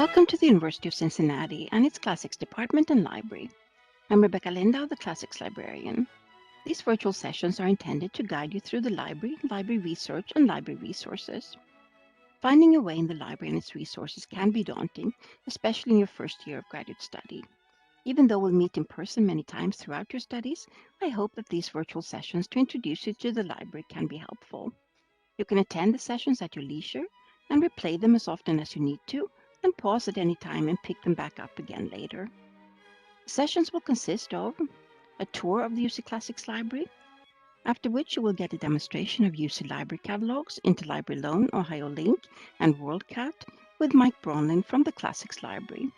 Welcome to the University of Cincinnati and its Classics Department and Library. I'm Rebecca Lindau, the Classics Librarian. These virtual sessions are intended to guide you through the library research, and library resources. Finding your way in the library and its resources can be daunting, especially in your first year of graduate study. Even though we'll meet in person many times throughout your studies, I hope that these virtual sessions to introduce you to the library can be helpful. You can attend the sessions at your leisure and replay them as often as you need to, and pause at any time and pick them back up again later. The sessions will consist of a tour of the UC Classics Library, after which you will get a demonstration of UC Library catalogs, Interlibrary Loan, OhioLink, and WorldCat with Mike Bronlin from the Classics Library.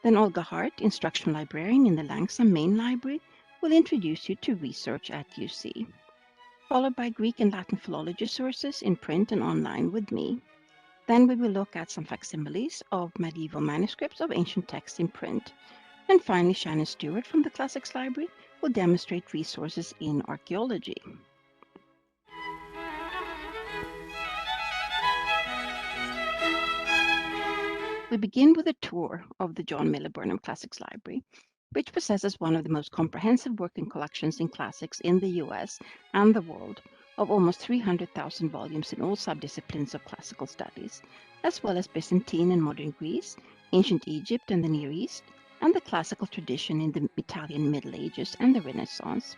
Then Olga Hart, instructional librarian in the Langsam Main Library, will introduce you to research at UC, followed by Greek and Latin philology sources in print and online with me. Then we will look at some facsimiles of medieval manuscripts of ancient texts in print. And finally, Shannon Stewart from the Classics Library will demonstrate resources in archaeology. We begin with a tour of the John Miller Burnam Classics Library, which possesses one of the most comprehensive working collections in classics in the US and the world, of almost 300,000 volumes in all subdisciplines of classical studies, as well as Byzantine and modern Greece, ancient Egypt and the Near East, and the classical tradition in the Italian Middle Ages and the Renaissance.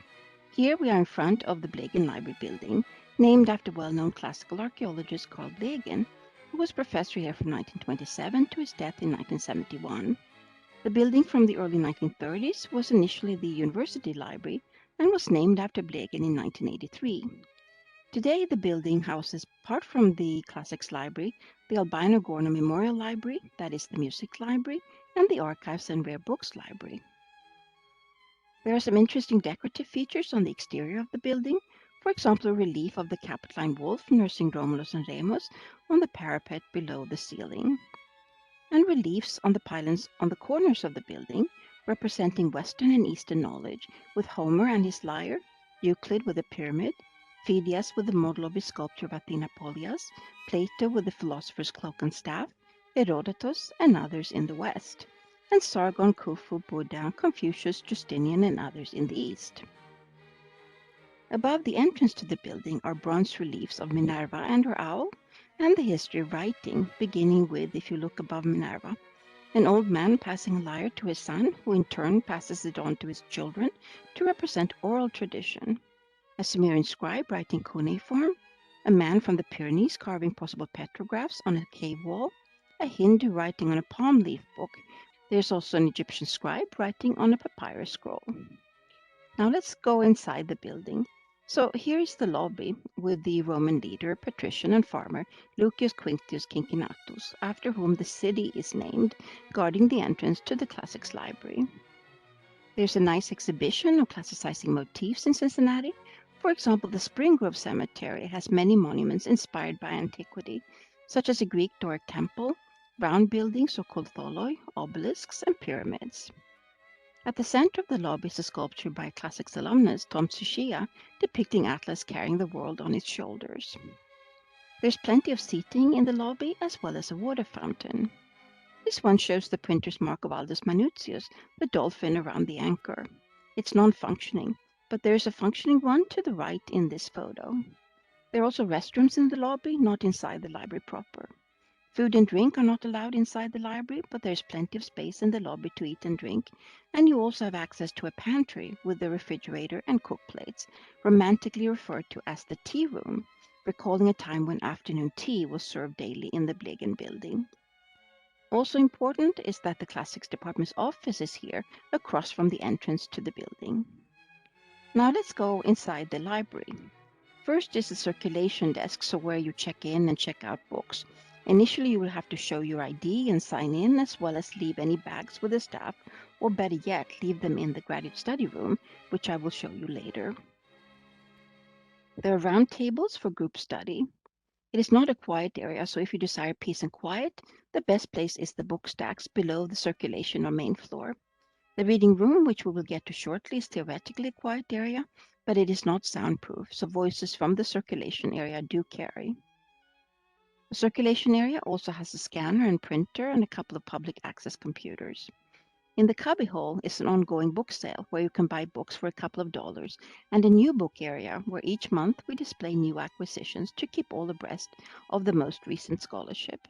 Here we are in front of the Blegen Library building, named after well-known classical archaeologist Carl Blegen, who was professor here from 1927 to his death in 1971. The building from the early 1930s was initially the University Library and was named after Blegen in 1983. Today, the building houses, apart from the Classics Library, the Albino Gorno Memorial Library, that is the Music Library, and the Archives and Rare Books Library. There are some interesting decorative features on the exterior of the building, for example, a relief of the Capitoline wolf nursing Romulus and Remus on the parapet below the ceiling, and reliefs on the pylons on the corners of the building representing Western and Eastern knowledge, with Homer and his lyre, Euclid with a pyramid, Phidias with the model of his sculpture of Athena Polias, Plato with the philosopher's cloak and staff, Herodotus and others in the West, and Sargon, Khufu, Buddha, Confucius, Justinian, and others in the East. Above the entrance to the building are bronze reliefs of Minerva and her owl, and the history of writing, beginning with, if you look above Minerva, an old man passing a lyre to his son, who in turn passes it on to his children to represent oral tradition, a Sumerian scribe writing cuneiform, a man from the Pyrenees carving possible petrographs on a cave wall, a Hindu writing on a palm leaf book. There's also an Egyptian scribe writing on a papyrus scroll. Now let's go inside the building. So here is the lobby with the Roman leader, patrician, and farmer Lucius Quinctius Cincinnatus, after whom the city is named, guarding the entrance to the Classics Library. There's a nice exhibition of classicizing motifs in Cincinnati. For example, the Spring Grove Cemetery has many monuments inspired by antiquity, such as a Greek Doric temple, round buildings so-called tholoi, obelisks, and pyramids. At the center of the lobby is a sculpture by Classics alumnus Tom Tsuchiya depicting Atlas carrying the world on its shoulders. There's plenty of seating in the lobby as well as a water fountain. This one shows the printer's mark of Aldus Manutius, the dolphin around the anchor. It's non-functioning, but there is a functioning one to the right in this photo. There are also restrooms in the lobby, not inside the library proper. Food and drink are not allowed inside the library, but there's plenty of space in the lobby to eat and drink, and you also have access to a pantry with a refrigerator and cook plates, romantically referred to as the tea room, recalling a time when afternoon tea was served daily in the Blegen building. Also important is that the Classics Department's office is here, across from the entrance to the building. Now let's go inside the library. First is the circulation desk, so where you check in and check out books. Initially, you will have to show your ID and sign in, as well as leave any bags with the staff, or better yet, leave them in the graduate study room, which I will show you later. There are round tables for group study. It is not a quiet area, so if you desire peace and quiet, the best place is the book stacks below the circulation or main floor. The reading room, which we will get to shortly, is theoretically a quiet area, but it is not soundproof, so voices from the circulation area do carry. The circulation area also has a scanner and printer and a couple of public access computers. In the cubbyhole is an ongoing book sale where you can buy books for a couple of dollars, and a new book area where each month we display new acquisitions to keep all abreast of the most recent scholarship.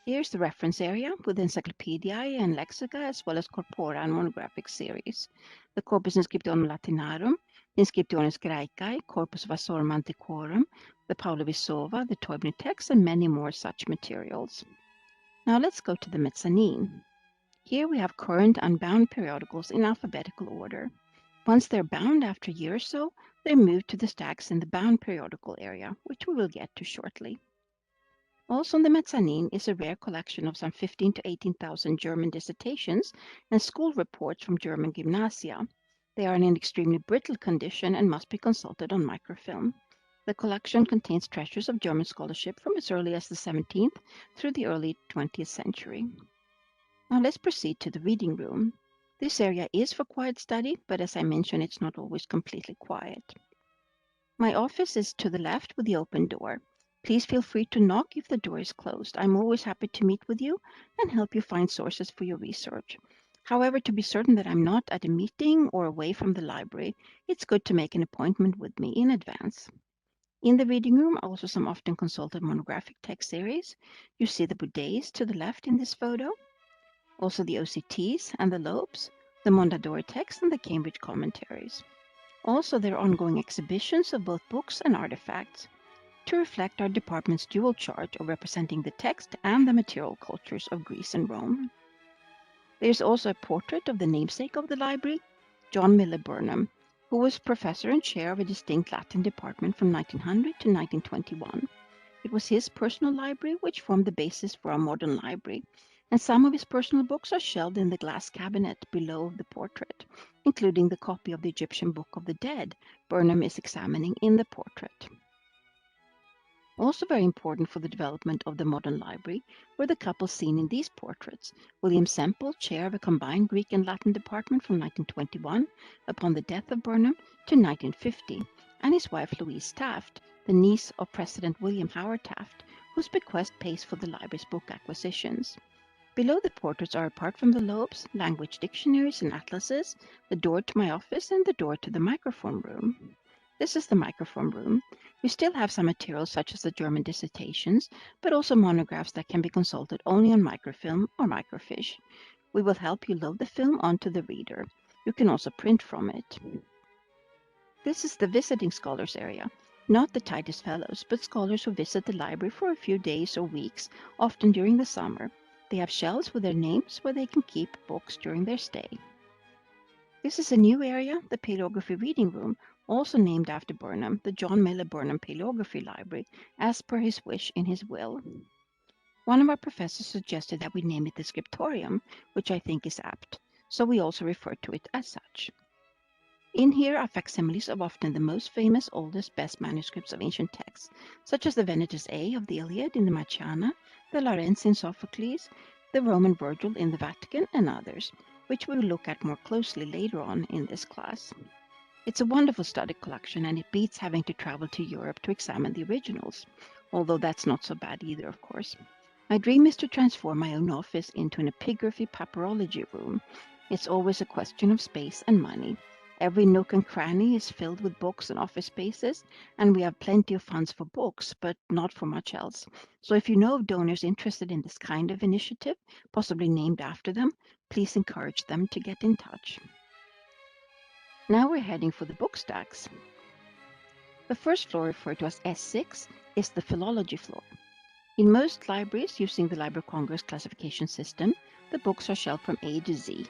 Here's the reference area with encyclopediae and lexica as well as corpora and monographic series. The Corpus Inscriptionum Latinarum, the Inscriptiones Graecae, Corpus Vasorum Antiquorum, the Paula Visova, the Teubner text, and many more such materials. Now let's go to the mezzanine. Here we have current unbound periodicals in alphabetical order. Once they're bound after a year or so, they're moved to the stacks in the bound periodical area, which we will get to shortly. Also on the mezzanine is a rare collection of some 15 to 18,000 German dissertations and school reports from German gymnasia. They are in an extremely brittle condition and must be consulted on microfilm. The collection contains treasures of German scholarship from as early as the 17th through the early 20th century. Now let's proceed to the reading room. This area is for quiet study, but as I mentioned, it's not always completely quiet. My office is to the left with the open door. Please feel free to knock if the door is closed. I'm always happy to meet with you and help you find sources for your research. However, to be certain that I'm not at a meeting or away from the library, it's good to make an appointment with me in advance. In the reading room are also some often consulted monographic text series. You see the Bouddhas to the left in this photo, also the OCTs and the Lobes, the Mondadori text and the Cambridge commentaries. Also, there are ongoing exhibitions of both books and artifacts to reflect our department's dual charge of representing the text and the material cultures of Greece and Rome. There is also a portrait of the namesake of the library, John Miller Burnam, who was professor and chair of a distinct Latin department from 1900 to 1921. It was his personal library which formed the basis for our modern library, and some of his personal books are shelved in the glass cabinet below the portrait, including the copy of the Egyptian Book of the Dead Burnam is examining in the portrait. Also very important for the development of the modern library were the couples seen in these portraits. William Semple, chair of a combined Greek and Latin department from 1921 upon the death of Burnam to 1950, and his wife Louise Taft, the niece of President William Howard Taft, whose bequest pays for the library's book acquisitions. Below the portraits are, apart from the Lobes, language dictionaries and atlases, the door to my office, and the door to the microform room. This is the microform room. We still have some materials such as the German dissertations, but also monographs that can be consulted only on microfilm or microfiche. We will help you load the film onto the reader. You can also print from it. This is the visiting scholars area. Not the Titus Fellows, but scholars who visit the library for a few days or weeks, often during the summer. They have shelves with their names where they can keep books during their stay. This is a new area, the Paleography Reading Room, also named after Burnam, the John Miller Burnam Paleography Library, as per his wish in his will. One of our professors suggested that we name it the Scriptorium, which I think is apt, so we also refer to it as such. In here are facsimiles of often the most famous, oldest, best manuscripts of ancient texts, such as the Venetus A of the Iliad in the Marciana, the Larense in Sophocles, the Roman Virgil in the Vatican, and others, which we will look at more closely later on in this class. It's a wonderful study collection, and it beats having to travel to Europe to examine the originals, although that's not so bad either, of course. My dream is to transform my own office into an epigraphy papyrology room. It's always a question of space and money. Every nook and cranny is filled with books and office spaces, and we have plenty of funds for books, but not for much else. So if you know of donors interested in this kind of initiative, possibly named after them, please encourage them to get in touch. Now we're heading for the book stacks. The first floor, referred to as S6, is the philology floor. In most libraries using the Library of Congress classification system, the books are shelved from A to Z.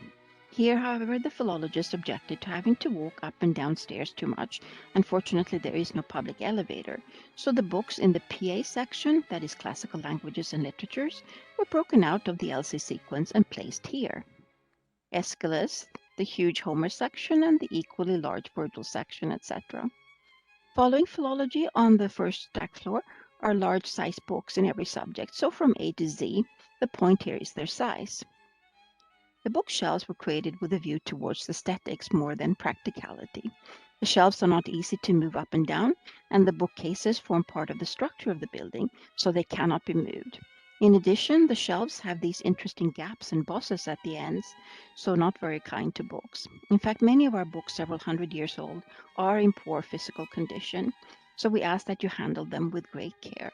Here, however, the philologists objected to having to walk up and down stairs too much. Unfortunately, there is no public elevator, so the books in the PA section, that is classical languages and literatures, were broken out of the LC sequence and placed here. Aeschylus, the huge Homer section, and the equally large Virgil section, etc. Following philology on the first stack floor are large-size books in every subject, so from A to Z, the point here is their size. The bookshelves were created with a view towards aesthetics more than practicality. The shelves are not easy to move up and down, and the bookcases form part of the structure of the building, so they cannot be moved. In addition, the shelves have these interesting gaps and bosses at the ends, so not very kind to books. In fact, many of our books, several hundred years old, are in poor physical condition, so we ask that you handle them with great care.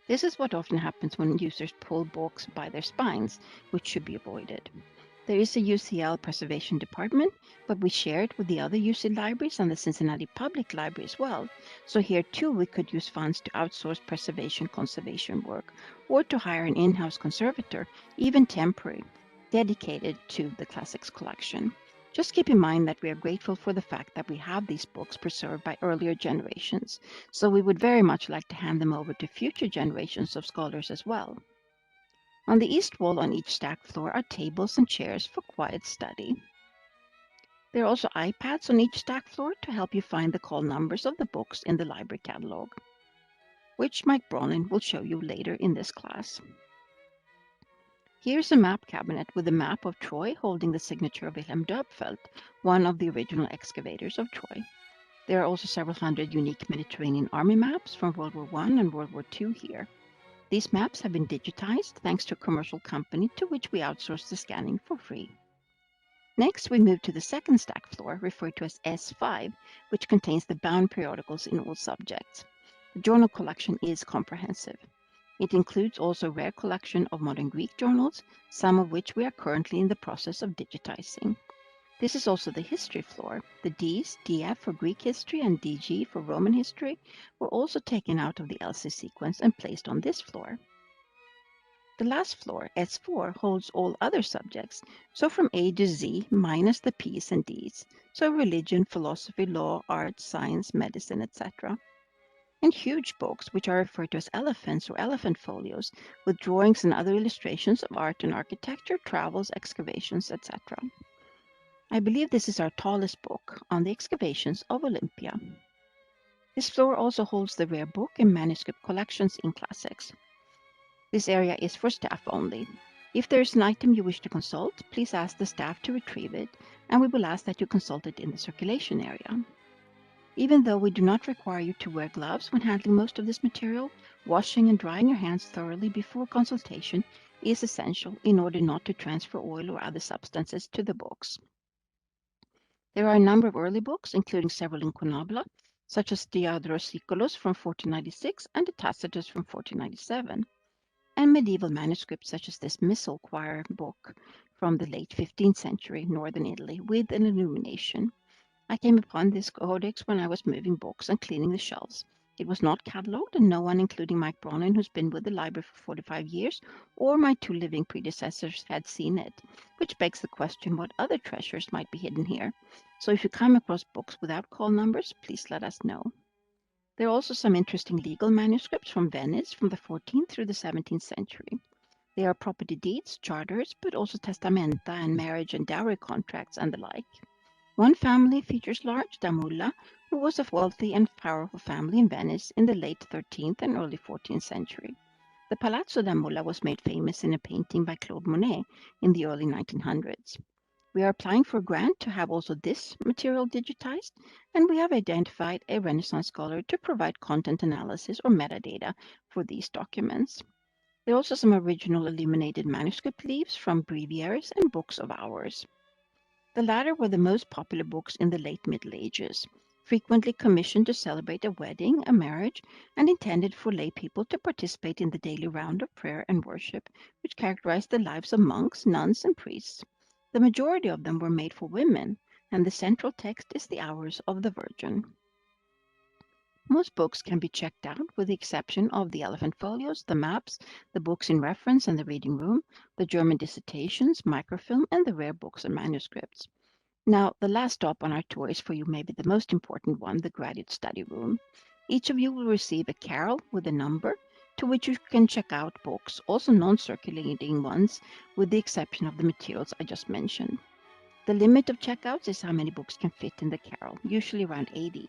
This is what often happens when users pull books by their spines, which should be avoided. There is a UCL preservation department, but we share it with the other UC libraries and the Cincinnati Public Library as well. So here too we could use funds to outsource preservation conservation work or to hire an in-house conservator, even temporary, dedicated to the classics collection. Just keep in mind that we are grateful for the fact that we have these books preserved by earlier generations, so we would very much like to hand them over to future generations of scholars as well. On the east wall on each stacked floor are tables and chairs for quiet study. There are also iPads on each stacked floor to help you find the call numbers of the books in the library catalog, which Mike Bronin will show you later in this class. Here's a map cabinet with a map of Troy holding the signature of Wilhelm Dörpfeld, one of the original excavators of Troy. There are also several hundred unique Mediterranean army maps from World War I and World War II here. These maps have been digitized thanks to a commercial company to which we outsource the scanning for free. Next, we move to the second stack floor, referred to as S5, which contains the bound periodicals in all subjects. The journal collection is comprehensive. It includes also a rare collection of modern Greek journals, some of which we are currently in the process of digitizing. This is also the history floor. The Ds, DF for Greek history and DG for Roman history, were also taken out of the LC sequence and placed on this floor. The last floor, S4, holds all other subjects, so from A to Z minus the P's and D's, so religion, philosophy, law, art, science, medicine, etc. And huge books, which are referred to as elephants or elephant folios, with drawings and other illustrations of art and architecture, travels, excavations, etc. I believe this is our tallest book on the excavations of Olympia. This floor also holds the rare book and manuscript collections in classics. This area is for staff only. If there is an item you wish to consult, please ask the staff to retrieve it, and we will ask that you consult it in the circulation area. Even though we do not require you to wear gloves when handling most of this material, washing and drying your hands thoroughly before consultation is essential in order not to transfer oil or other substances to the books. There are a number of early books, including several in Conabla, such as Diodorus Siculus from 1496 and the Tacitus from 1497. And medieval manuscripts such as this Missal Choir book from the late 15th century, northern Italy, with an illumination. I came upon this codex when I was moving books and cleaning the shelves. It was not catalogued, and no one, including Mike Bronin, who's been with the library for 45 years, or my two living predecessors had seen it, which begs the question what other treasures might be hidden here. So if you come across books without call numbers, please let us know. There are also some interesting legal manuscripts from Venice from the 14th through the 17th century. They are property deeds, charters, but also testamenta and marriage and dowry contracts and the like. One family features large Damulla, who was a wealthy and powerful family in Venice in the late 13th and early 14th century. The Palazzo Damulla was made famous in a painting by Claude Monet in the early 1900s. We are applying for a grant to have also this material digitized, and we have identified a Renaissance scholar to provide content analysis or metadata for these documents. There are also some original illuminated manuscript leaves from breviaries and books of hours. The latter were the most popular books in the late Middle Ages, frequently commissioned to celebrate a wedding, a marriage, and intended for lay people to participate in the daily round of prayer and worship, which characterized the lives of monks, nuns, and priests. The majority of them were made for women, and the central text is the Hours of the Virgin. Most books can be checked out with the exception of the elephant folios, the maps, the books in reference and the reading room, the German dissertations, microfilm, and the rare books and manuscripts. Now, the last stop on our tour is for you maybe the most important one, the graduate study room. Each of you will receive a carrel with a number to which you can check out books, also non-circulating ones, with the exception of the materials I just mentioned. The limit of checkouts is how many books can fit in the carrel, usually around 80.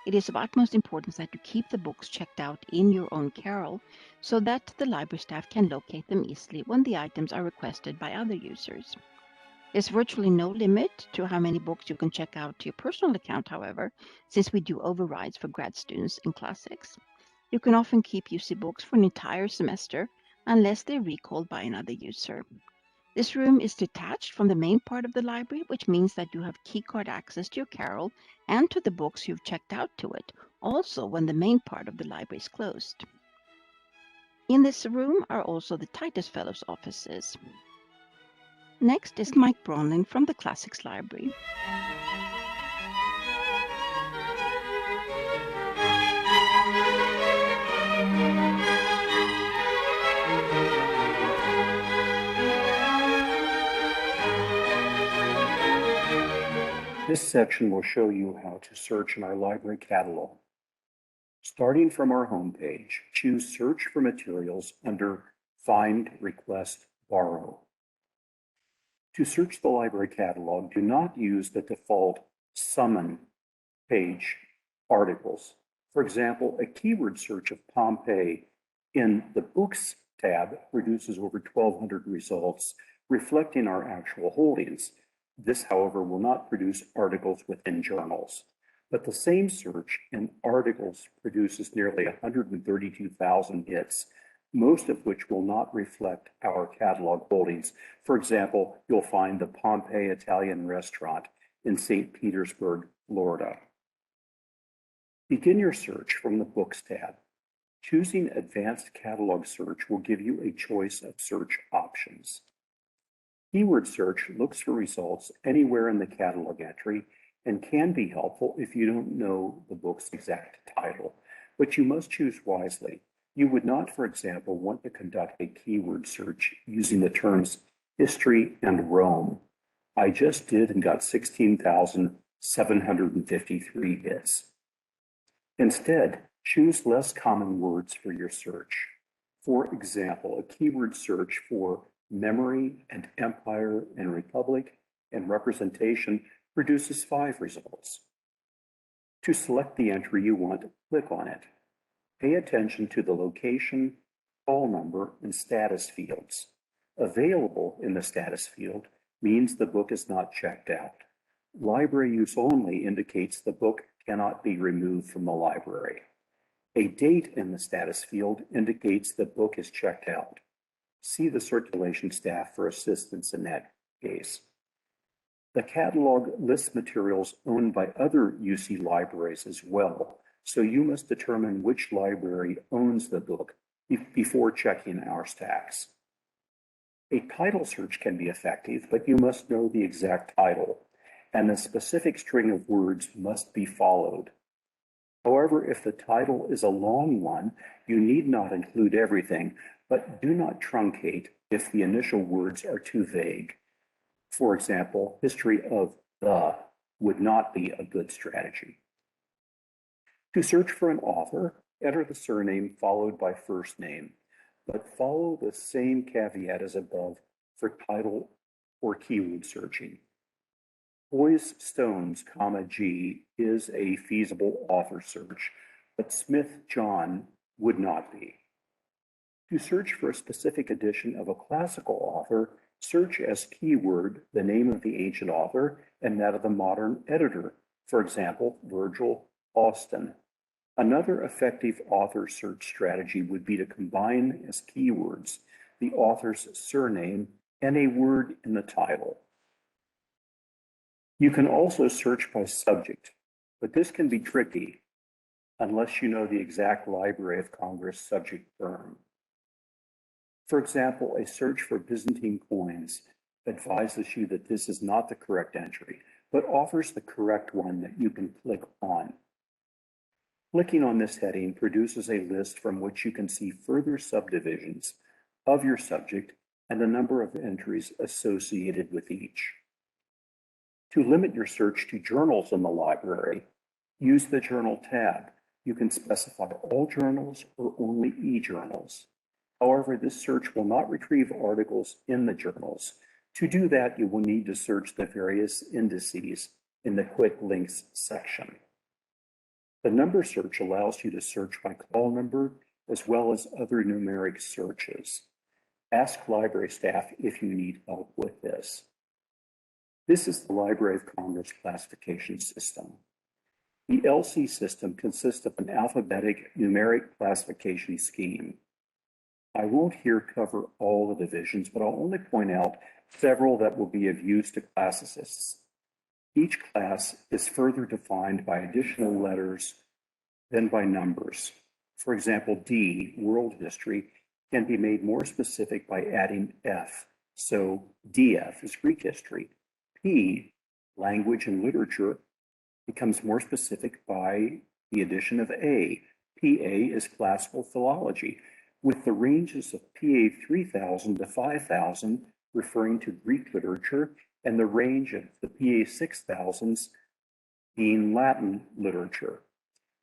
It is of utmost importance that you keep the books checked out in your own carrel so that the library staff can locate them easily when the items are requested by other users. There's virtually no limit to how many books you can check out to your personal account, however, since we do overrides for grad students in classics. You can often keep UC books for an entire semester unless they're recalled by another user. This room is detached from the main part of the library, which means that you have keycard access to your Carol and to the books you've checked out to it, also when the main part of the library is closed. In this room are also the Titus Fellows' offices. Next is Mike Bronlin from the Classics Library. This section will show you how to search in our library catalog. Starting from our home page, choose Search for Materials under Find, Request, Borrow. To search the library catalog, do not use the default Summon page articles. For example, a keyword search of Pompeii in the Books tab produces over 1,200 results reflecting our actual holdings. This, however, will not produce articles within journals. But the same search in articles produces nearly 132,000 hits, most of which will not reflect our catalog holdings. For example, you'll find the Pompeii Italian restaurant in St. Petersburg, Florida. Begin your search from the Books tab. Choosing Advanced Catalog Search will give you a choice of search options. Keyword search looks for results anywhere in the catalog entry and can be helpful if you don't know the book's exact title, but you must choose wisely. You would not, for example, want to conduct a keyword search using the terms history and Rome. I just did and got 16,753 hits. Instead, choose less common words for your search. For example, a keyword search for memory and empire and republic and representation produces 5 results. To select the entry you want, click on it. Pay attention to the location, call number, and status fields. Available in the status field means the book is not checked out. Library use only indicates the book cannot be removed from the library. A date in the status field indicates the book is checked out. See the circulation staff for assistance in that case. The catalog lists materials owned by other UC libraries as well, so you must determine which library owns the book before checking our stacks. A title search can be effective, but you must know the exact title, and the specific string of words must be followed. However, if the title is a long one, you need not include everything, but do not truncate if the initial words are too vague. For example, history of the would not be a good strategy. To search for an author, enter the surname followed by first name, but follow the same caveat as above for title or keyword searching. Boys Stones, G is a feasible author search, but Smith John would not be. To search for a specific edition of a classical author, search as keyword the name of the ancient author and that of the modern editor, for example, Virgil Austin. Another effective author search strategy would be to combine as keywords the author's surname and a word in the title. You can also search by subject, but this can be tricky unless you know the exact Library of Congress subject term. For example, a search for Byzantine coins advises you that this is not the correct entry, but offers the correct one that you can click on. Clicking on this heading produces a list from which you can see further subdivisions of your subject and the number of entries associated with each. To limit your search to journals in the library, use the Journal tab. You can specify all journals or only e-journals. However, this search will not retrieve articles in the journals. To do that, you will need to search the various indices in the Quick Links section. The number search allows you to search by call number as well as other numeric searches. Ask library staff if you need help with this. This is the Library of Congress classification system. The LC system consists of an alphabetic numeric classification scheme. I won't here cover all the divisions, but I'll only point out several that will be of use to classicists. Each class is further defined by additional letters than by numbers. For example, D, world history, can be made more specific by adding F. So DF is Greek history. P, language and literature, becomes more specific by the addition of A. PA is classical philology, with the ranges of PA 3000 to 5000 referring to Greek literature, and the range of the PA 6000s being Latin literature.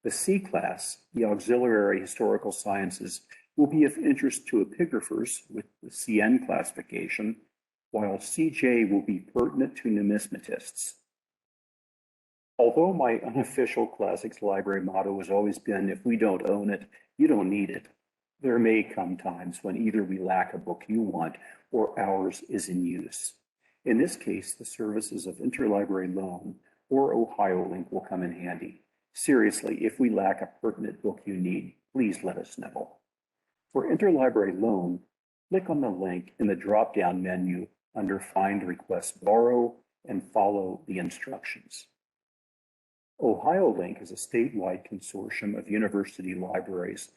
The C class, the auxiliary historical sciences, will be of interest to epigraphers with the CN classification, while CJ will be pertinent to numismatists. Although my unofficial classics library motto has always been, if we don't own it, you don't need it, there may come times when either we lack a book you want or ours is in use. In this case, the services of interlibrary loan or OhioLink will come in handy. Seriously, if we lack a pertinent book you need, please let us know. For interlibrary loan, click on the link in the drop-down menu under Find Request Borrow and follow the instructions. OhioLink is a statewide consortium of university libraries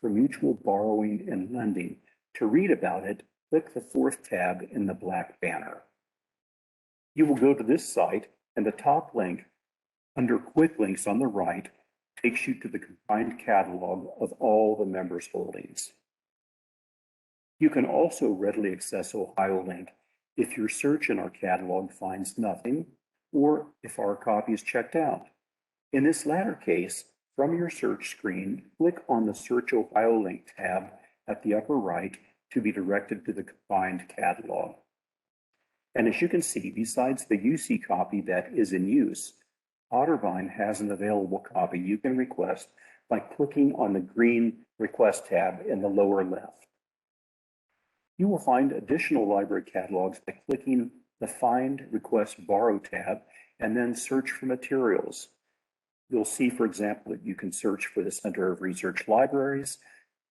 for mutual borrowing and lending. To read about it, click the fourth tab in the black banner. You will go to this site, and the top link under Quick Links on the right takes you to the combined catalog of all the members' holdings. You can also readily access OhioLink if your search in our catalog finds nothing, or if our copy is checked out. In this latter case, from your search screen, click on the Search OhioLink tab at the upper right to be directed to the combined catalog. And as you can see, besides the UC copy that is in use, Otterbein has an available copy you can request by clicking on the green Request tab in the lower left. You will find additional library catalogs by clicking the Find Request Borrow tab and then search for materials. You'll see, for example, that you can search for the Center of Research Libraries.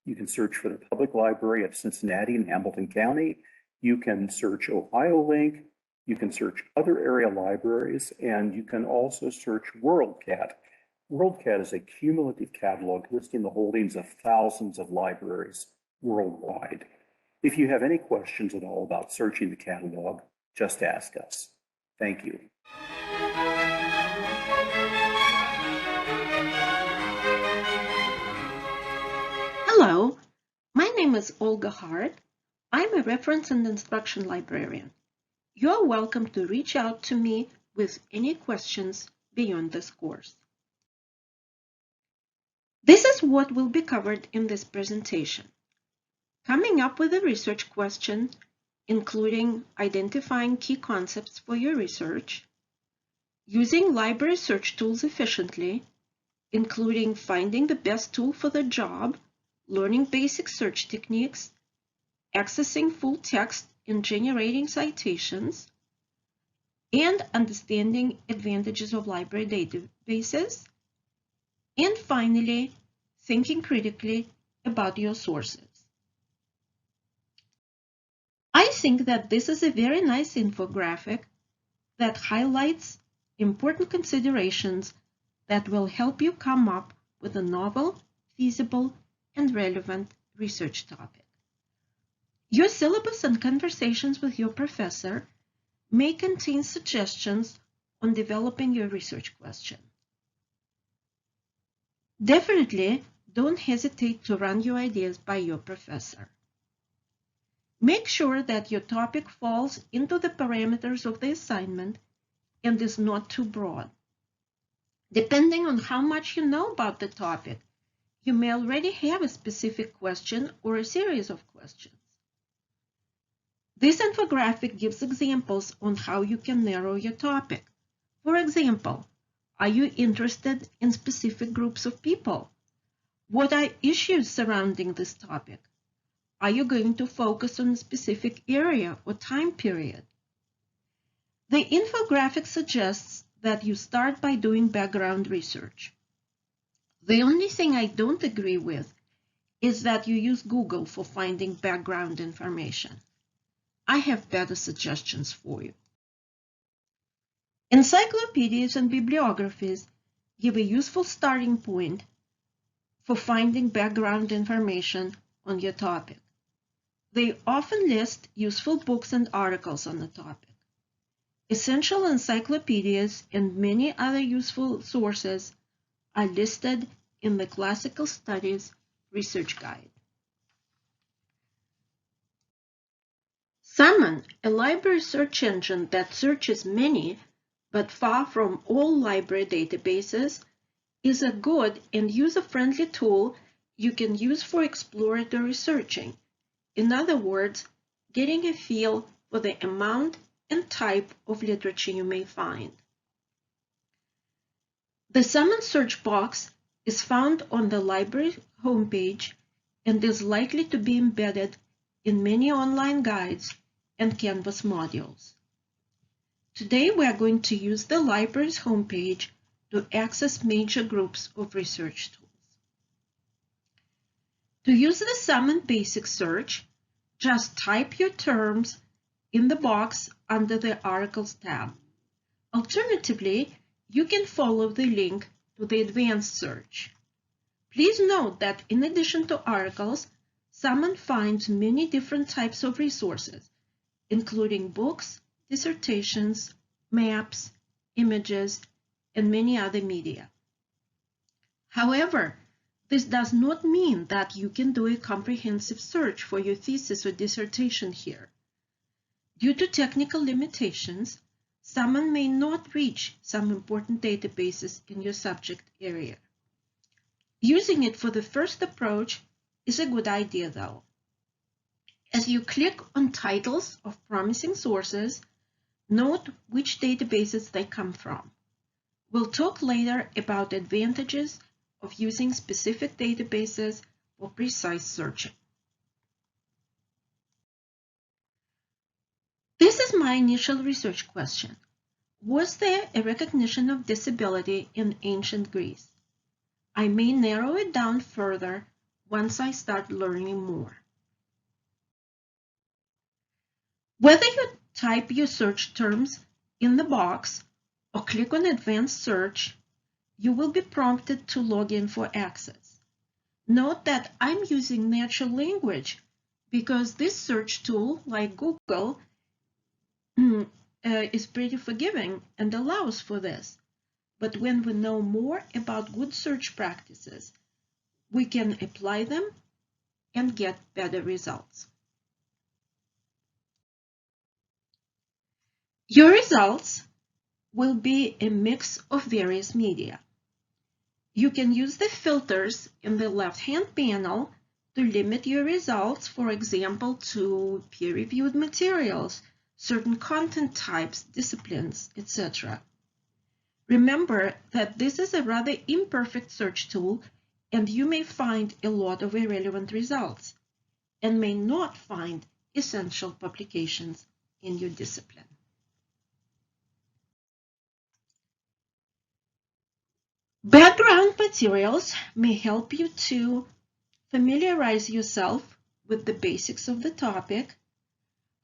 You can search for the Public Library of Cincinnati and Hamilton County. You can search OhioLink. You can search other area libraries, and you can also search WorldCat. WorldCat is a cumulative catalog listing the holdings of thousands of libraries worldwide. If you have any questions at all about searching the catalog, just ask us. Thank you. Hello, my name is Olga Hart. I'm a reference and instruction librarian. You're welcome to reach out to me with any questions beyond this course. This is what will be covered in this presentation. Coming up with a research question, including identifying key concepts for your research, using library search tools efficiently, including finding the best tool for the job, learning basic search techniques, accessing full text in generating citations, and understanding advantages of library databases, and finally, thinking critically about your sources. I think that this is a very nice infographic that highlights important considerations that will help you come up with a novel, feasible, and relevant research topic. Your syllabus and conversations with your professor may contain suggestions on developing your research question. Definitely don't hesitate to run your ideas by your professor. Make sure that your topic falls into the parameters of the assignment and is not too broad. Depending on how much you know about the topic, you may already have a specific question or a series of questions. This infographic gives examples on how you can narrow your topic. For example, are you interested in specific groups of people? What are issues surrounding this topic? Are you going to focus on a specific area or time period? The infographic suggests that you start by doing background research. The only thing I don't agree with is that you use Google for finding background information. I have better suggestions for you. Encyclopedias and bibliographies give a useful starting point for finding background information on your topic. They often list useful books and articles on the topic. Essential encyclopedias and many other useful sources are listed in the Classical Studies Research Guide. Summon, a library search engine that searches many but far from all library databases, is a good and user-friendly tool you can use for exploratory searching. In other words, getting a feel for the amount and type of literature you may find. The Summon search box is found on the library homepage and is likely to be embedded in many online guides and Canvas modules. Today we are going to use the library's homepage to access major groups of research tools. To use the Summon Basic Search, just type your terms in the box under the Articles tab. Alternatively, you can follow the link to the Advanced Search. Please note that in addition to articles, Summon finds many different types of resources, including books, dissertations, maps, images, and many other media. However, this does not mean that you can do a comprehensive search for your thesis or dissertation here. Due to technical limitations, Summon may not reach some important databases in your subject area. Using it for the first approach is a good idea, though. As you click on titles of promising sources, note which databases they come from. We'll talk later about advantages of using specific databases for precise searching. This is my initial research question. Was there a recognition of disability in ancient Greece? I may narrow it down further once I start learning more. Whether you type your search terms in the box or click on Advanced Search, you will be prompted to log in for access. Note that I'm using natural language because this search tool, like Google, is pretty forgiving and allows for this. But when we know more about good search practices, we can apply them and get better results. Your results will be a mix of various media. You can use the filters in the left-hand panel to limit your results, for example, to peer-reviewed materials, certain content types, disciplines, etc. Remember that this is a rather imperfect search tool, and you may find a lot of irrelevant results and may not find essential publications in your discipline. Background materials may help you to familiarize yourself with the basics of the topic,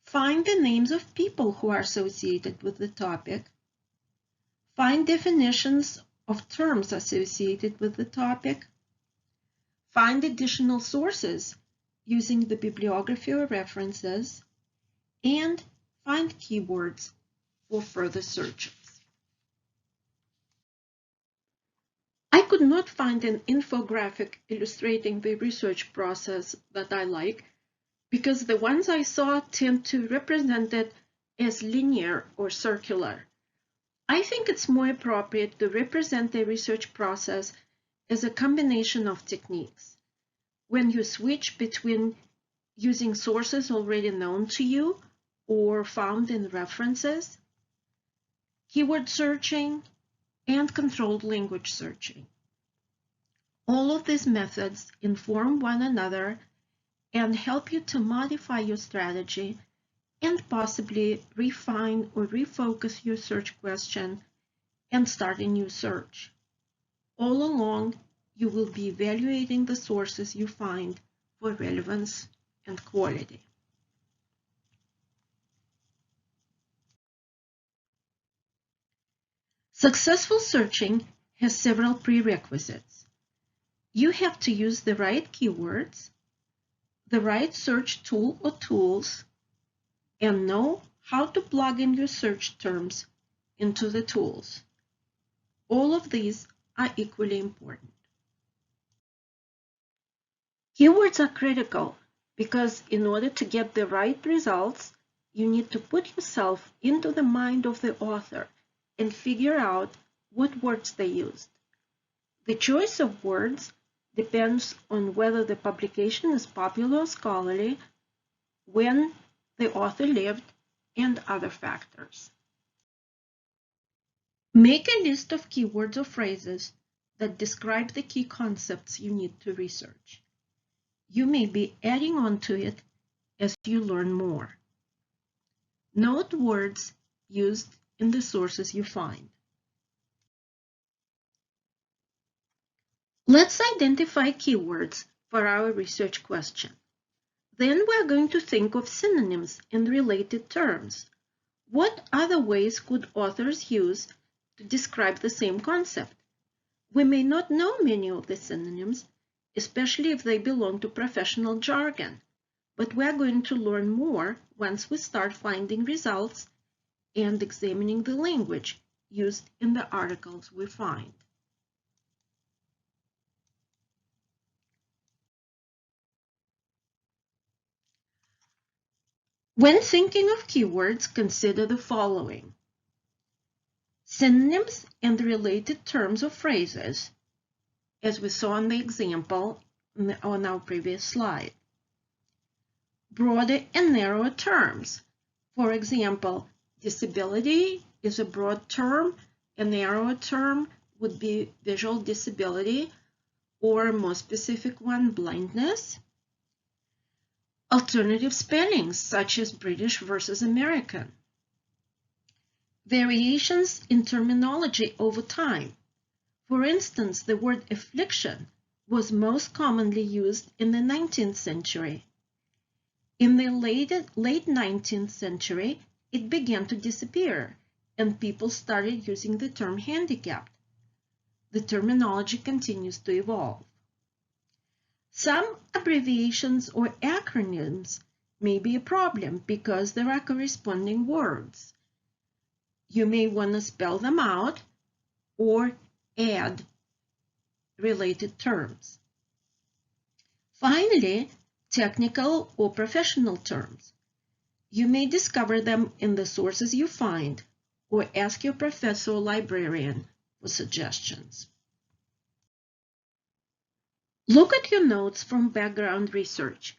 find the names of people who are associated with the topic, find definitions of terms associated with the topic, find additional sources using the bibliography or references, and find keywords for further searches. I could not find an infographic illustrating the research process that I like because the ones I saw tend to represent it as linear or circular. I think it's more appropriate to represent the research process as a combination of techniques. When you switch between using sources already known to you or found in references, keyword searching, and controlled language searching. All of these methods inform one another and help you to modify your strategy and possibly refine or refocus your search question and start a new search. All along, you will be evaluating the sources you find for relevance and quality. Successful searching has several prerequisites. You have to use the right keywords, the right search tool or tools, and know how to plug in your search terms into the tools. All of these are equally important. Keywords are critical because in order to get the right results, you need to put yourself into the mind of the author and figure out what words they used. The choice of words depends on whether the publication is popular or scholarly, when the author lived, and other factors. Make a list of keywords or phrases that describe the key concepts you need to research. You may be adding on to it as you learn more. Note words used in the sources you find. Let's identify keywords for our research question. Then we're going to think of synonyms and related terms. What other ways could authors use to describe the same concept? We may not know many of the synonyms, especially if they belong to professional jargon, but we're going to learn more once we start finding results and examining the language used in the articles we find. When thinking of keywords, consider the following: synonyms and related terms or phrases, as we saw in the example on our previous slide. Broader and narrower terms. For example, disability is a broad term. A narrower term would be visual disability, or a more specific one, blindness. Alternative spellings, such as British versus American. Variations in terminology over time. For instance, the word affliction was most commonly used in the 19th century. In the late 19th century, it began to disappear, and people started using the term handicapped. The terminology continues to evolve. Some abbreviations or acronyms may be a problem because there are corresponding words. You may want to spell them out or add related terms. Finally, technical or professional terms. You may discover them in the sources you find or ask your professor or librarian for suggestions. Look at your notes from background research.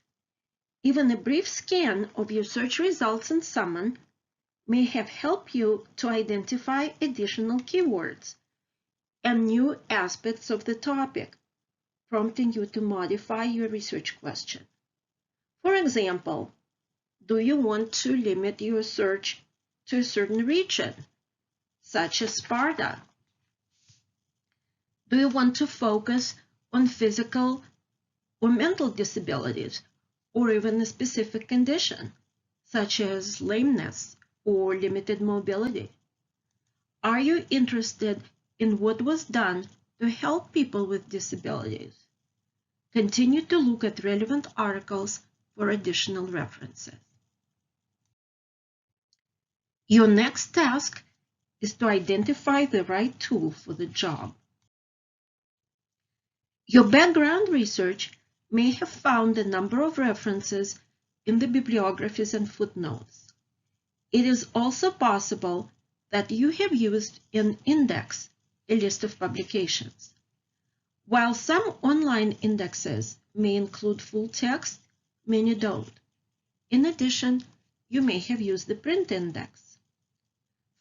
Even a brief scan of your search results in Summon may have helped you to identify additional keywords and new aspects of the topic, prompting you to modify your research question. For example, do you want to limit your search to a certain region, such as Sparta? Do you want to focus on physical or mental disabilities, or even a specific condition, such as lameness or limited mobility? Are you interested in what was done to help people with disabilities? Continue to look at relevant articles for additional references. Your next task is to identify the right tool for the job. Your background research may have found a number of references in the bibliographies and footnotes. It is also possible that you have used an index, a list of publications. While some online indexes may include full text, many don't. In addition, you may have used the print index.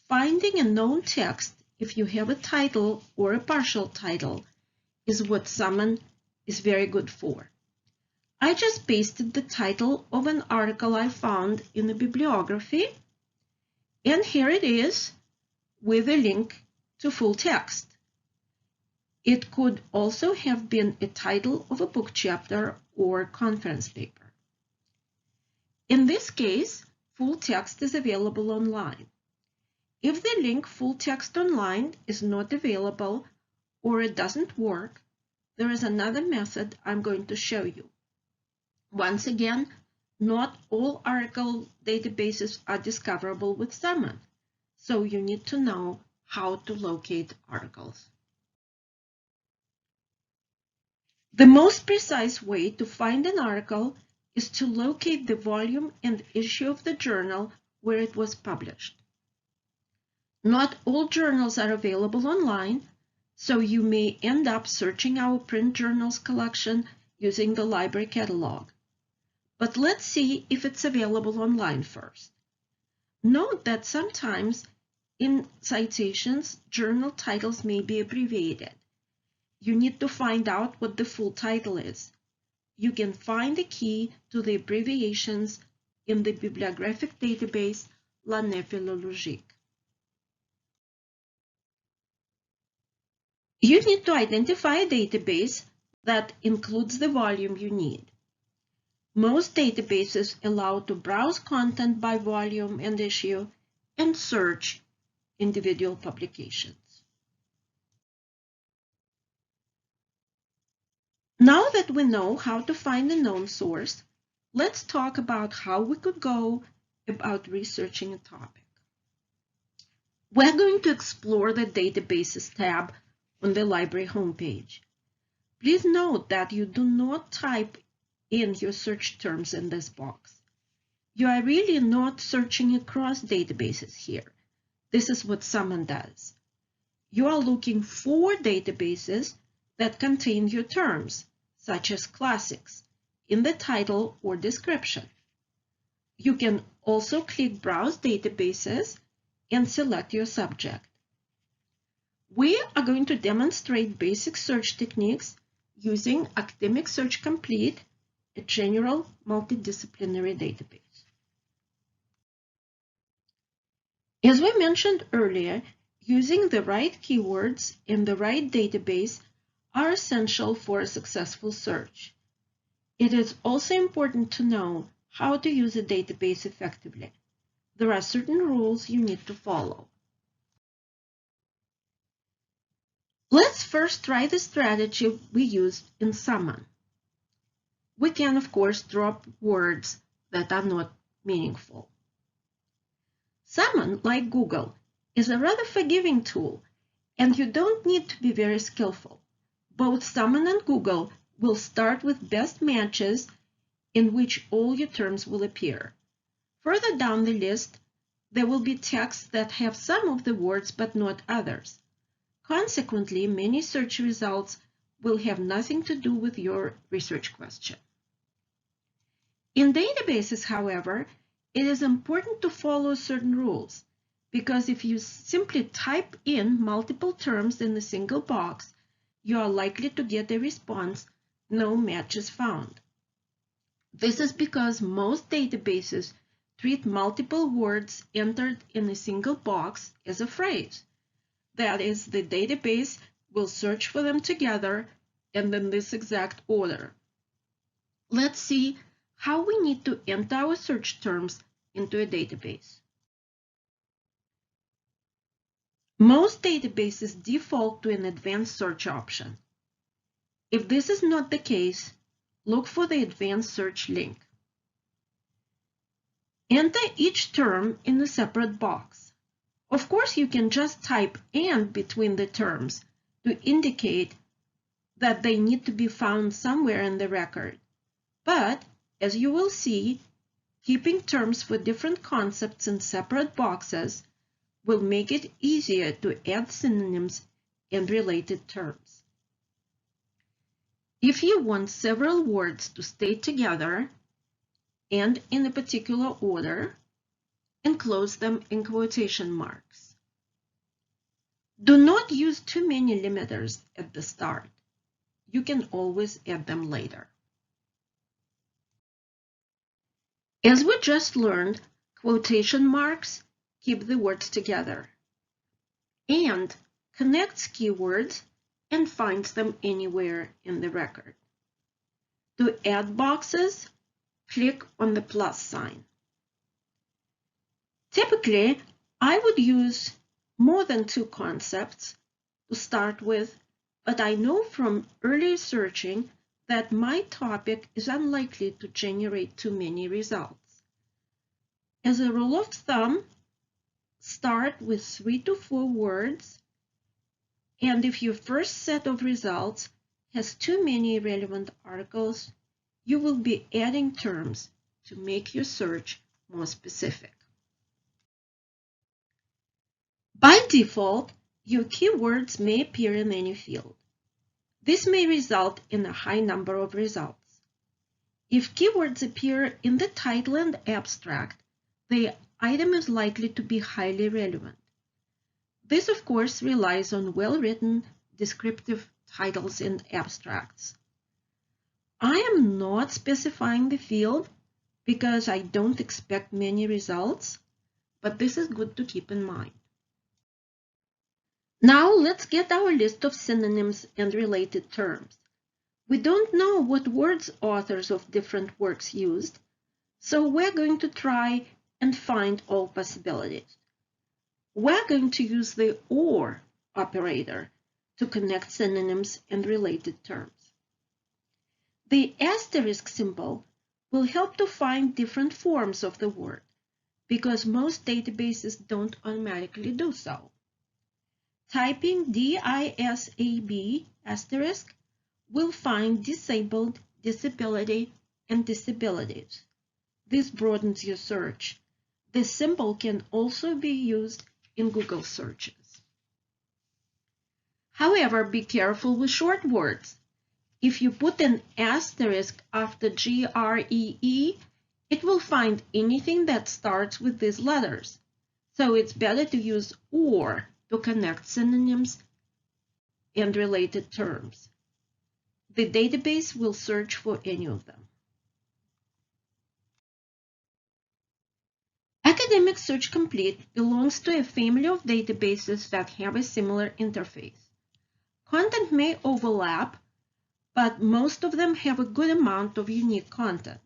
Finding a known text, if you have a title or a partial title, is what Summon is very good for. I just pasted the title of an article I found in the bibliography, and here it is with a link to full text. It could also have been a title of a book chapter or conference paper. In this case, full text is available online. If the link full text online is not available or it doesn't work, there is another method I'm going to show you. Once again, not all article databases are discoverable with Summon, so you need to know how to locate articles. The most precise way to find an article is to locate the volume and issue of the journal where it was published. Not all journals are available online, so you may end up searching our print journals collection using the library catalog. But let's see if it's available online first. Note that sometimes in citations, journal titles may be abbreviated. You need to find out what the full title is. You can find the key to the abbreviations in the bibliographic database L'Année philologique. You need to identify a database that includes the volume you need. Most databases allow to browse content by volume and issue and search individual publications. Now that we know how to find a known source, let's talk about how we could go about researching a topic. We're going to explore the Databases tab on the library homepage. Please note that you do not type in your search terms in this box. You are really not searching across databases here. This is what Summon does. You are looking for databases that contain your terms, such as classics, in the title or description. You can also click Browse Databases and select your subject. We are going to demonstrate basic search techniques using Academic Search Complete, a general multidisciplinary database. As we mentioned earlier, using the right keywords in the right database are essential for a successful search. It is also important to know how to use a database effectively. There are certain rules you need to follow. Let's first try the strategy we used in Summon. We can, of course, drop words that are not meaningful. Summon, like Google, is a rather forgiving tool, and you don't need to be very skillful. Both Summon and Google will start with best matches in which all your terms will appear. Further down the list, there will be texts that have some of the words but not others. Consequently, many search results will have nothing to do with your research question. In databases, however, it is important to follow certain rules, because if you simply type in multiple terms in a single box, you are likely to get a response, "No matches found." This is because most databases treat multiple words entered in a single box as a phrase. That is, the database will search for them together and in this exact order. Let's see how we need to enter our search terms into a database. Most databases default to an advanced search option. If this is not the case, look for the advanced search link. Enter each term in a separate box. Of course, you can just type "and" between the terms to indicate that they need to be found somewhere in the record. But, as you will see, keeping terms for different concepts in separate boxes will make it easier to add synonyms and related terms. If you want several words to stay together and in a particular order, enclose them in quotation marks. Do not use too many limiters at the start. You can always add them later. As we just learned, quotation marks keep the words together, and connects keywords and finds them anywhere in the record. To add boxes, click on the plus sign. Typically, I would use more than 2 concepts to start with, but I know from earlier searching that my topic is unlikely to generate too many results. As a rule of thumb, start with 3 to 4 words, and if your first set of results has too many relevant articles, you will be adding terms to make your search more specific. By default, your keywords may appear in any field. This may result in a high number of results. If keywords appear in the title and abstract, the item is likely to be highly relevant. This, of course, relies on well-written, descriptive titles and abstracts. I am not specifying the field because I don't expect many results, but this is good to keep in mind. Now let's get our list of synonyms and related terms. We don't know what words authors of different works used, so we're going to try and find all possibilities. We're going to use the OR operator to connect synonyms and related terms. The asterisk symbol will help to find different forms of the word, because most databases don't automatically do so. Typing DISAB asterisk will find disabled, disability, and disabilities. This broadens your search. This symbol can also be used in Google searches. However, be careful with short words. If you put an asterisk after GREE, it will find anything that starts with these letters. So it's better to use OR to connect synonyms and related terms. The database will search for any of them. Academic Search Complete belongs to a family of databases that have a similar interface. Content may overlap, but most of them have a good amount of unique content.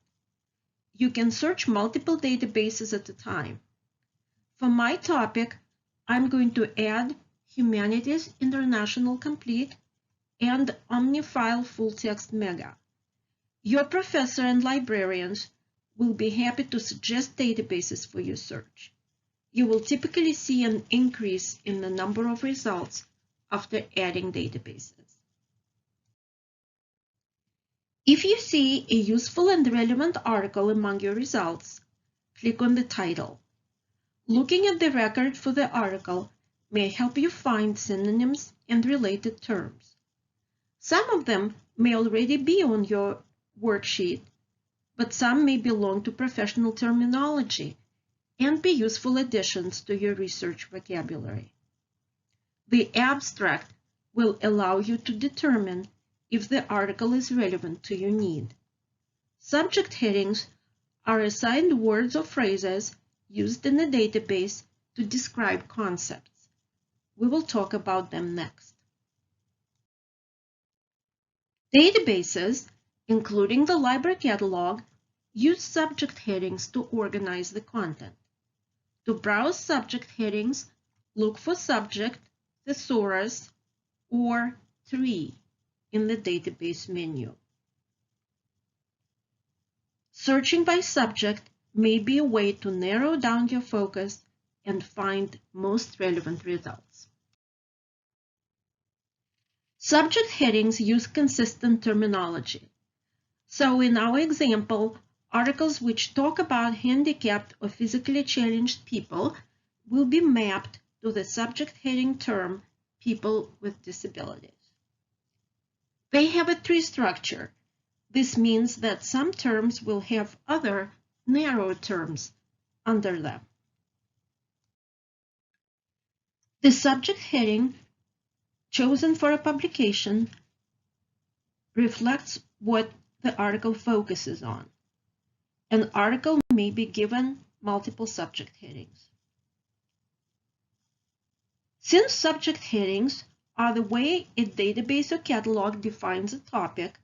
You can search multiple databases at a time. For my topic, I'm going to add Humanities International Complete and OmniFile Full Text Mega. Your professor and librarians will be happy to suggest databases for your search. You will typically see an increase in the number of results after adding databases. If you see a useful and relevant article among your results, click on the title. Looking at the record for the article may help you find synonyms and related terms. Some of them may already be on your worksheet, but some may belong to professional terminology and be useful additions to your research vocabulary. The abstract will allow you to determine if the article is relevant to your need. Subject headings are assigned words or phrases used in a database to describe concepts. We will talk about them next. Databases, including the library catalog, use subject headings to organize the content. To browse subject headings, look for subject, thesaurus, or tree in the database menu. Searching by subject may be a way to narrow down your focus and find most relevant results. Subject headings use consistent terminology. So in our example, articles which talk about handicapped or physically challenged people will be mapped to the subject heading term people with disabilities. They have a tree structure. This means that some terms will have other narrow terms under them. The subject heading chosen for a publication reflects what the article focuses on. An article may be given multiple subject headings. Since subject headings are the way a database or catalog defines a topic,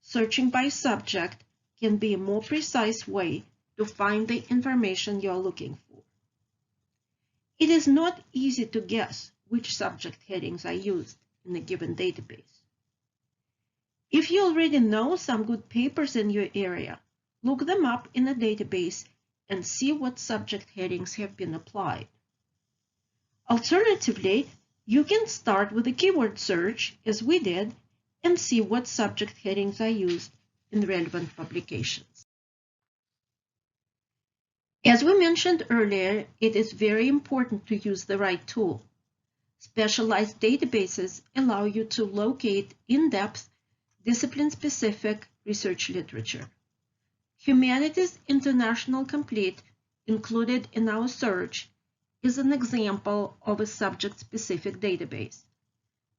searching by subject can be a more precise way to find the information you're looking for. It is not easy to guess which subject headings are used in a given database. If you already know some good papers in your area, look them up in a database and see what subject headings have been applied. Alternatively, you can start with a keyword search, as we did, and see what subject headings are used in relevant publications. As we mentioned earlier, it is very important to use the right tool. Specialized databases allow you to locate in-depth, discipline-specific research literature. Humanities International Complete, included in our search, is an example of a subject-specific database.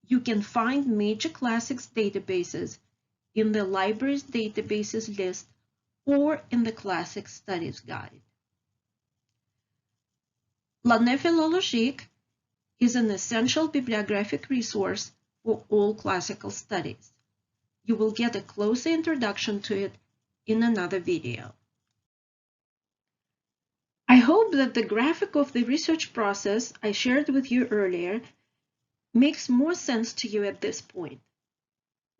You can find major classics databases in the library's databases list or in the Classic Studies Guide. L'année philologique is an essential bibliographic resource for all classical studies. You will get a closer introduction to it in another video. I hope that the graphic of the research process I shared with you earlier makes more sense to you at this point.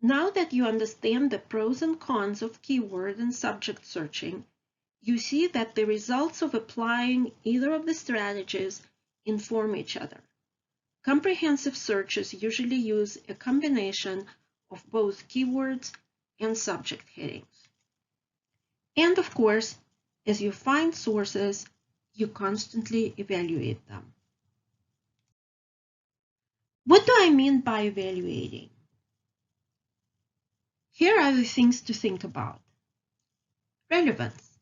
Now that you understand the pros and cons of keyword and subject searching, you see that the results of applying either of the strategies inform each other. Comprehensive searches usually use a combination of both keywords and subject headings. And of course, as you find sources, you constantly evaluate them. What do I mean by evaluating? Here are the things to think about. Relevance.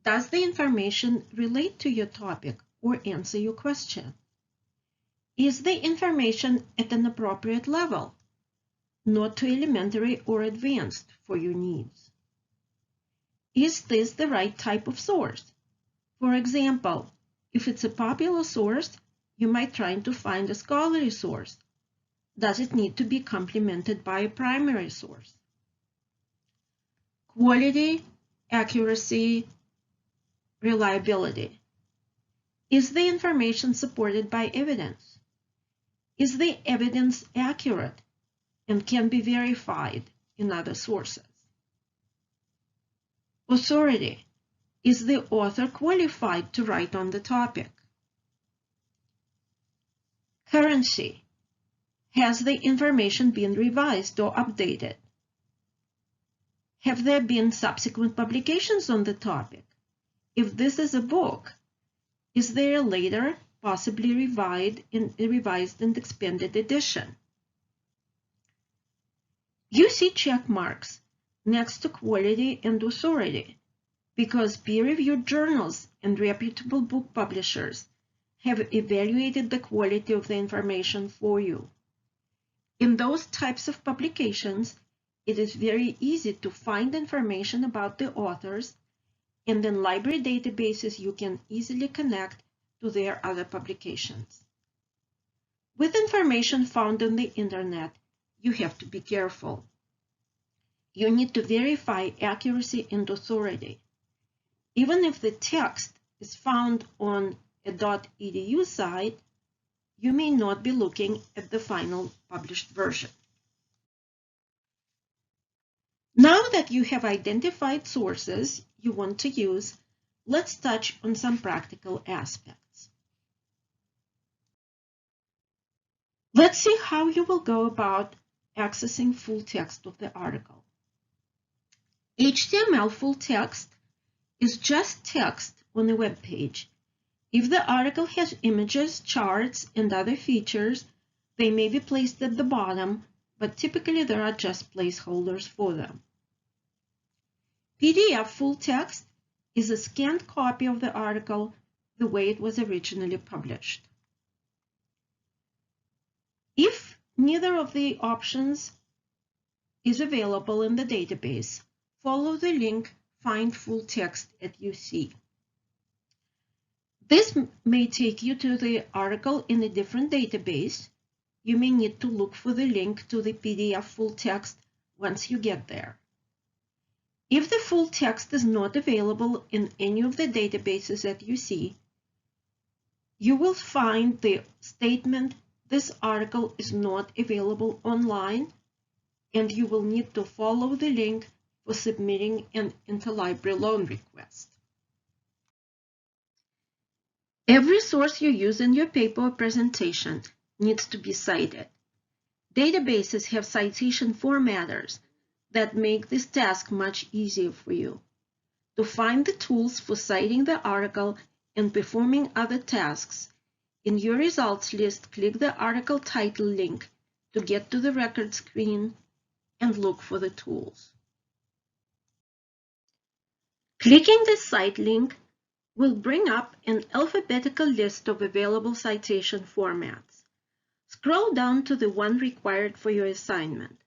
Does the information relate to your topic or answer your question? Is the information at an appropriate level, not too elementary or advanced for your needs? Is this the right type of source? For example, if it's a popular source, you might try to find a scholarly source. Does it need to be complemented by a primary source? Quality, accuracy, reliability. Is the information supported by evidence? Is the evidence accurate and can be verified in other sources? Authority. Is the author qualified to write on the topic? Currency. Has the information been revised or updated? Have there been subsequent publications on the topic? If this is a book, is there a later, possibly revised and expanded edition? You see check marks next to quality and authority because peer-reviewed journals and reputable book publishers have evaluated the quality of the information for you. In those types of publications, it is very easy to find information about the authors, and in library databases you can easily connect to their other publications. With information found on the internet, you have to be careful. You need to verify accuracy and authority. Even if the text is found on a .edu site, you may not be looking at the final published version. Now that you have identified sources you want to use, let's touch on some practical aspects. Let's see how you will go about accessing full text of the article. HTML full text is just text on a web page. If the article has images, charts, and other features, they may be placed at the bottom, but typically there are just placeholders for them. PDF full text is a scanned copy of the article the way it was originally published. If neither of the options is available in the database, follow the link Find Full Text at UC This may take you to the article in a different database. You may need to look for the link to the PDF full text once you get there. If the full text is not available in any of the databases that you see, you will find the statement, "This article is not available online," and you will need to follow the link for submitting an interlibrary loan request. Every source you use in your paper or presentation needs to be cited. Databases have citation formatters that make this task much easier for you. To find the tools for citing the article and performing other tasks, in your results list, click the article title link to get to the record screen and look for the tools. Clicking the Cite link will bring up an alphabetical list of available citation formats. Scroll down to the one required for your assignment.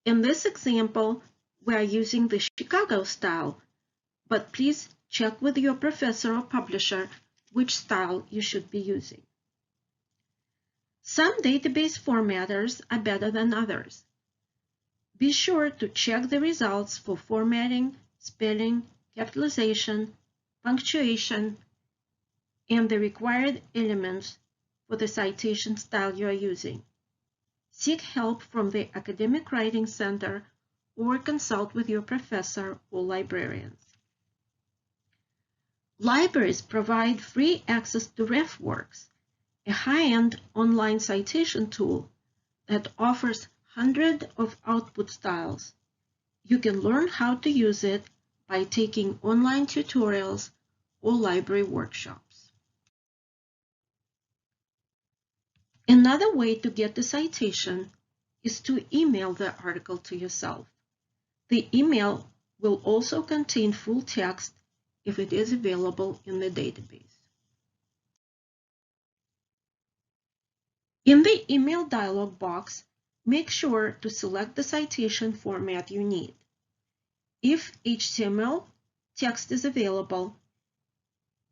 In this example, we are using the Chicago style, but please check with your professor or publisher which style you should be using. Some database formatters are better than others. Be sure to check the results for formatting, spelling, capitalization, punctuation, and the required elements for the citation style you are using. Seek help from the Academic Writing Center or consult with your professor or librarians. Libraries provide free access to RefWorks, a high-end online citation tool that offers hundreds of output styles. You can learn how to use it by taking online tutorials or library workshops. Another way to get the citation is to email the article to yourself. The email will also contain full text if it is available in the database. In the email dialog box, make sure to select the citation format you need. If HTML text is available,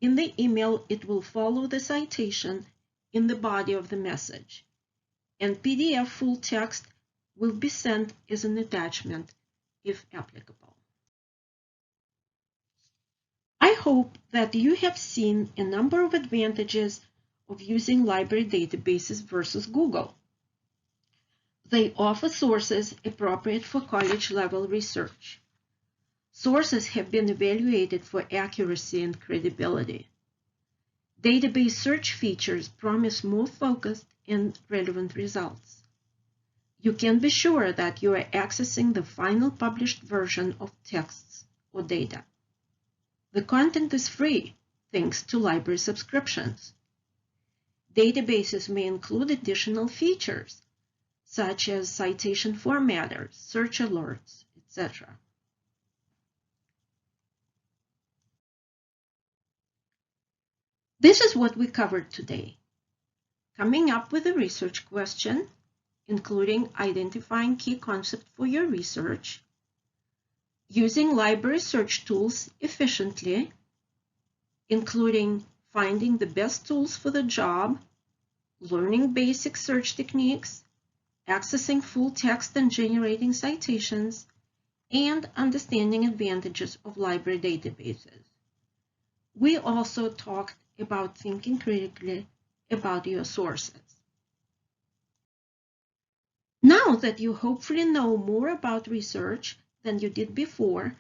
in the email it will follow the citation in the body of the message, and PDF full text will be sent as an attachment if applicable. I hope that you have seen a number of advantages of using library databases versus Google. They offer sources appropriate for college-level research. Sources have been evaluated for accuracy and credibility. Database search features promise more focused and relevant results. You can be sure that you are accessing the final published version of texts or data. The content is free, thanks to library subscriptions. Databases may include additional features, such as citation formatters, search alerts, etc. This is what we covered today. Coming up with a research question, including identifying key concepts for your research, using library search tools efficiently, including finding the best tools for the job, learning basic search techniques, accessing full text and generating citations, and understanding advantages of library databases. We also talked about thinking critically about your sources. Now that you hopefully know more about research than you did before,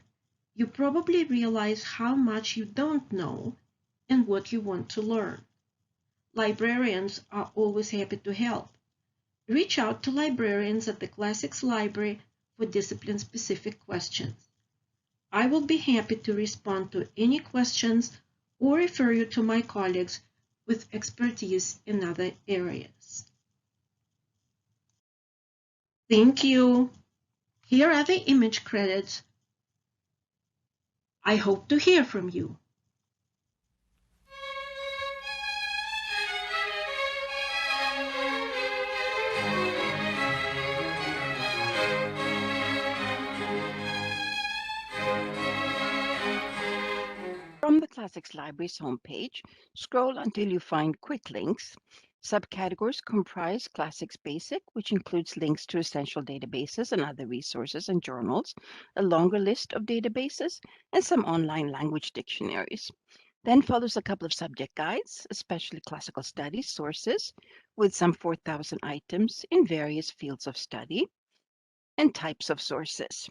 you probably realize how much you don't know and what you want to learn. Librarians are always happy to help. Reach out to librarians at the Classics Library for discipline-specific questions. I will be happy to respond to any questions or refer you to my colleagues with expertise in other areas. Thank you. Here are the image credits. I hope to hear from you. From From the Classics Library's homepage, scroll until you find Quick Links. Subcategories comprise Classics Basic, which includes links to essential databases and other resources and journals, a longer list of databases, and some online language dictionaries. Then follows a couple of subject guides, especially classical studies sources, with some 4,000 items in various fields of study and types of sources.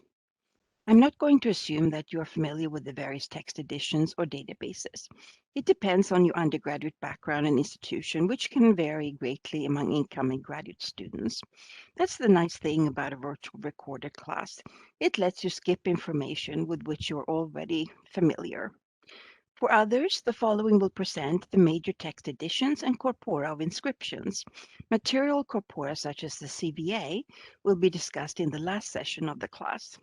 I'm not going to assume that you are familiar with the various text editions or databases. It depends on your undergraduate background and institution, which can vary greatly among incoming graduate students. That's the nice thing about a virtual recorded class. It lets you skip information with which you're already familiar. For others, the following will present the major text editions and corpora of inscriptions. Material corpora such as the CVA will be discussed in the last session of the class.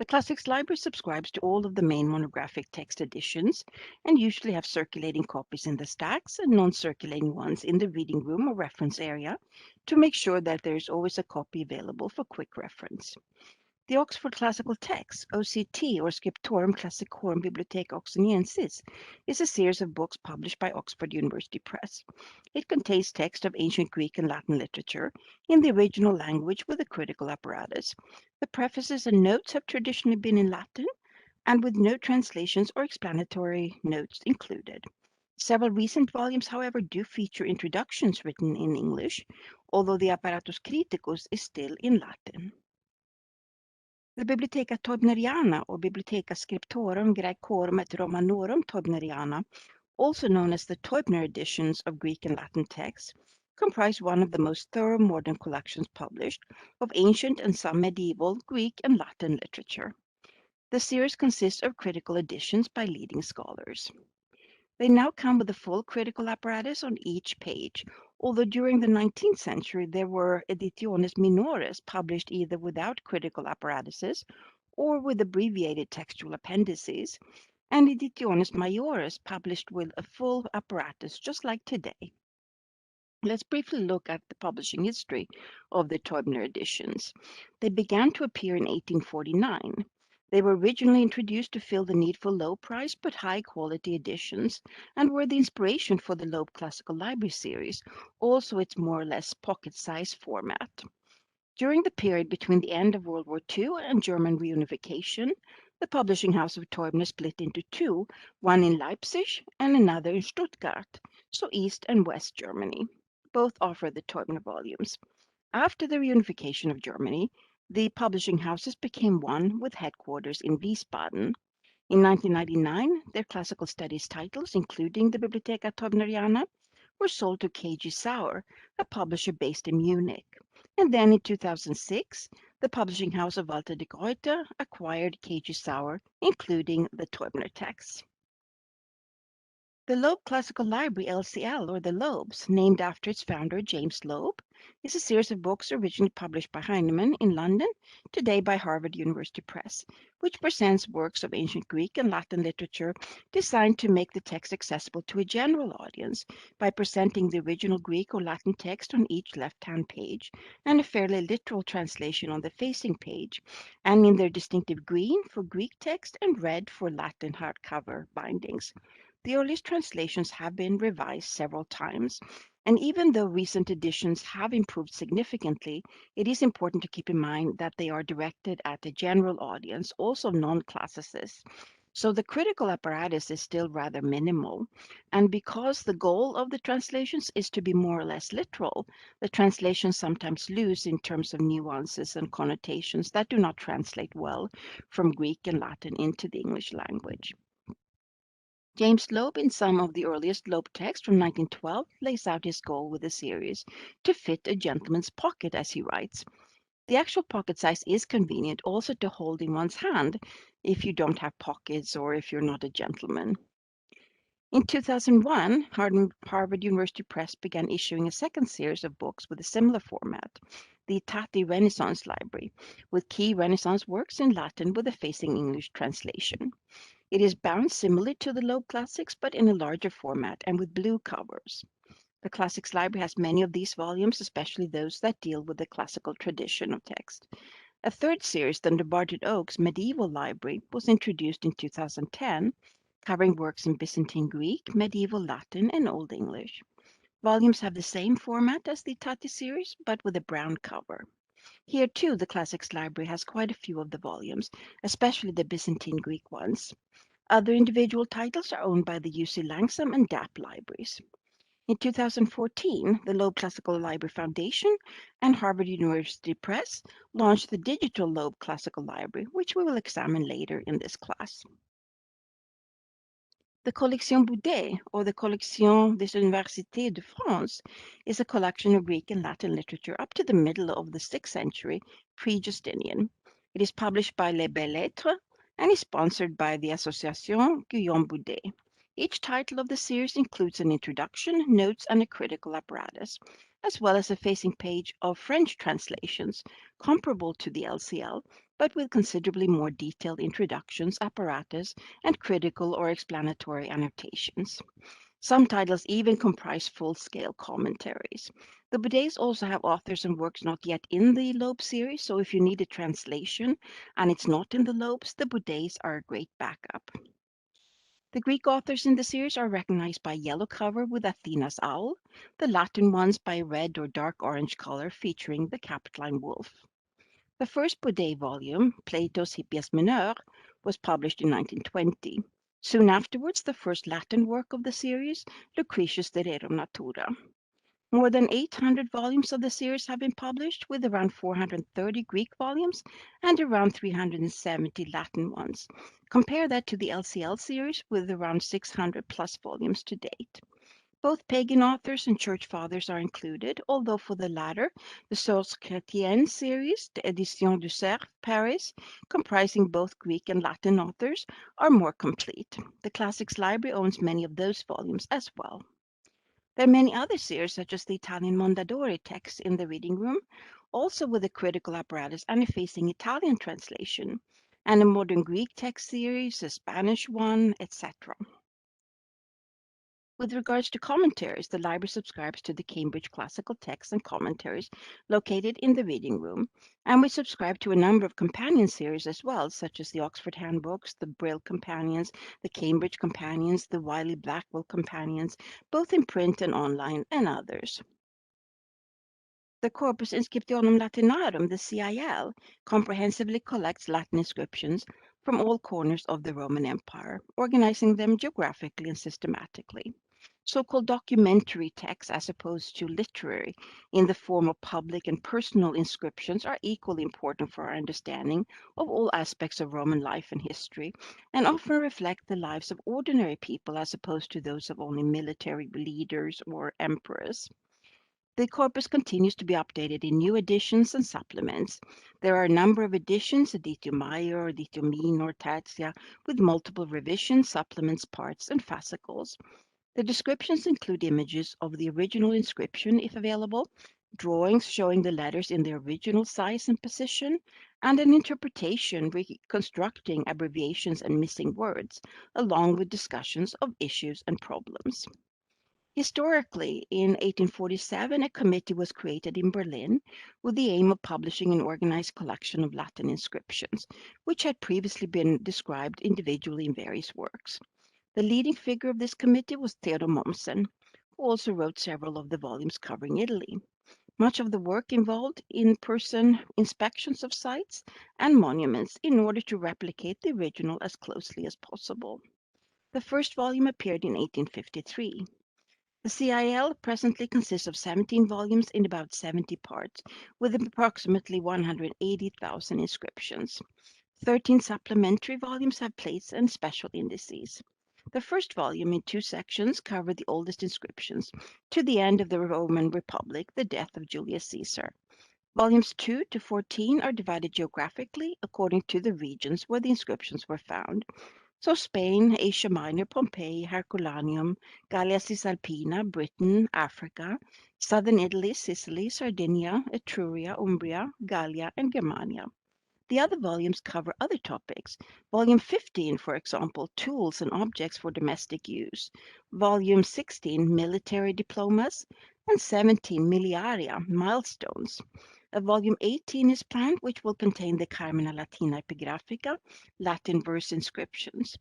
The Classics Library subscribes to all of the main monographic text editions and usually have circulating copies in the stacks and non-circulating ones in the reading room or reference area to make sure that there is always a copy available for quick reference. The Oxford Classical Texts, OCT, or Scriptorum Classicorum Bibliotheca Oxoniensis, is a series of books published by Oxford University Press. It contains text of ancient Greek and Latin literature in the original language with a critical apparatus. The prefaces and notes have traditionally been in Latin and with no translations or explanatory notes included. Several recent volumes, however, do feature introductions written in English, although the apparatus criticus is still in Latin. The Bibliotheca Teubneriana, or Bibliotheca Scriptorum Graecorum et Romanorum Teubneriana, also known as the Teubner editions of Greek and Latin texts, comprise one of the most thorough modern collections published of ancient and some medieval Greek and Latin literature. The series consists of critical editions by leading scholars. They now come with a full critical apparatus on each page, although during the 19th century there were editiones minores published either without critical apparatuses or with abbreviated textual appendices, and editiones mayores published with a full apparatus just like today. Let's briefly look at the publishing history of the Teubner editions. They began to appear in 1849. They were originally introduced to fill the need for low-priced but high-quality editions and were the inspiration for the Loeb Classical Library series, also its more or less pocket-sized format. During the period between the end of World War II and German reunification, the publishing house of Teubner split into two, one in Leipzig and another in Stuttgart, so East and West Germany. Both offer the Teubner volumes. After the reunification of Germany, the publishing houses became one with headquarters in Wiesbaden. In 1999, their classical studies titles, including the Bibliotheca Teubneriana, were sold to K.G. Sauer, a publisher based in Munich. And then in 2006, the publishing house of Walter de Gruyter acquired K.G. Sauer, including the Teubner texts. The Loeb Classical Library LCL, or the Loebs, named after its founder James Loeb, is a series of books originally published by Heinemann in London, today by Harvard University Press, which presents works of ancient Greek and Latin literature designed to make the text accessible to a general audience by presenting the original Greek or Latin text on each left-hand page and a fairly literal translation on the facing page, and in their distinctive green for Greek text and red for Latin hardcover bindings. The earliest translations have been revised several times, and even though recent editions have improved significantly, it is important to keep in mind that they are directed at a general audience, also non-classicists. So the critical apparatus is still rather minimal, and because the goal of the translations is to be more or less literal, the translations sometimes lose in terms of nuances and connotations that do not translate well from Greek and Latin into the English language. James Loeb, in some of the earliest Loeb texts from 1912, lays out his goal with the series to fit a gentleman's pocket, as he writes. The actual pocket size is convenient also to hold in one's hand if you don't have pockets or if you're not a gentleman. In 2001, Harvard University Press began issuing a second series of books with a similar format, the Tati Renaissance Library, with key Renaissance works in Latin with a facing English translation. It is bound similarly to the Loeb Classics, but in a larger format and with blue covers. The Classics Library has many of these volumes, especially those that deal with the classical tradition of text. A third series, the Barton Oakes Medieval Library, was introduced in 2010, covering works in Byzantine Greek, Medieval Latin, and Old English. Volumes have the same format as the Tati series, but with a brown cover. Here too, the Classics Library has quite a few of the volumes, especially the Byzantine Greek ones. Other individual titles are owned by the UC Langsam and DAP libraries. In 2014, the Loeb Classical Library Foundation and Harvard University Press launched the digital Loeb Classical Library, which we will examine later in this class. The Collection Boudet, or the Collection des Universités de France, is a collection of Greek and Latin literature up to the middle of the 6th century pre-Justinian. It is published by Les Belles Lettres and is sponsored by the Association Guillaume Boudet. Each title of the series includes an introduction, notes, and a critical apparatus, as well as a facing page of French translations comparable to the LCL, but with considerably more detailed introductions, apparatus, and critical or explanatory annotations. Some titles even comprise full-scale commentaries. The Boudets also have authors and works not yet in the Loeb series, so if you need a translation and it's not in the Loebs, the Boudets are a great backup. The Greek authors in the series are recognized by yellow cover with Athena's owl, the Latin ones by red or dark orange color featuring the Capitoline wolf. The first Boudet volume, Plato's Hippias Minor, was published in 1920. Soon afterwards, the first Latin work of the series, Lucretius de Rerum Natura. More than 800 volumes of the series have been published, with around 430 Greek volumes and around 370 Latin ones. Compare that to the LCL series, with around 600 plus volumes to date. Both pagan authors and church fathers are included, although for the latter, the Sources Chrétiennes series, the Édition du Cerf, Paris, comprising both Greek and Latin authors, are more complete. The Classics Library owns many of those volumes as well. There are many other series, such as the Italian Mondadori text in the reading room, also with a critical apparatus and a facing Italian translation, and a modern Greek text series, a Spanish one, etc. With regards to commentaries, the library subscribes to the Cambridge Classical Texts and Commentaries located in the reading room, and we subscribe to a number of companion series as well, such as the Oxford Handbooks, the Brill Companions, the Cambridge Companions, the Wiley-Blackwell Companions, both in print and online, and others. The Corpus Inscriptionum Latinarum, the CIL, comprehensively collects Latin inscriptions from all corners of the Roman Empire, organizing them geographically and systematically. So-called documentary texts, as opposed to literary, in the form of public and personal inscriptions, are equally important for our understanding of all aspects of Roman life and history, and often reflect the lives of ordinary people as opposed to those of only military leaders or emperors. The corpus continues to be updated in new editions and supplements. There are a number of editions, Editio Major, Editio Minor, Tertia, with multiple revisions, supplements, parts, and fascicles. The descriptions include images of the original inscription, if available, drawings showing the letters in their original size and position, and an interpretation reconstructing abbreviations and missing words, along with discussions of issues and problems. Historically, in 1847, a committee was created in Berlin with the aim of publishing an organized collection of Latin inscriptions, which had previously been described individually in various works. The leading figure of this committee was Theodor Mommsen, who also wrote several of the volumes covering Italy. Much of the work involved in-person inspections of sites and monuments in order to replicate the original as closely as possible. The first volume appeared in 1853. The CIL presently consists of 17 volumes in about 70 parts, with approximately 180,000 inscriptions. 13 supplementary volumes have plates and special indices. The first volume, in 2 sections, covered the oldest inscriptions to the end of the Roman Republic, the death of Julius Caesar. Volumes 2 to 14 are divided geographically according to the regions where the inscriptions were found. So Spain, Asia Minor, Pompeii, Herculaneum, Gallia Cisalpina, Britain, Africa, southern Italy, Sicily, Sardinia, Etruria, Umbria, Gallia, and Germania. The other volumes cover other topics. Volume 15, for example, tools and objects for domestic use. Volume 16, military diplomas, and 17, miliaria, milestones. A volume 18 is planned, which will contain the Carmina Latina Epigraphica, Latin verse inscriptions.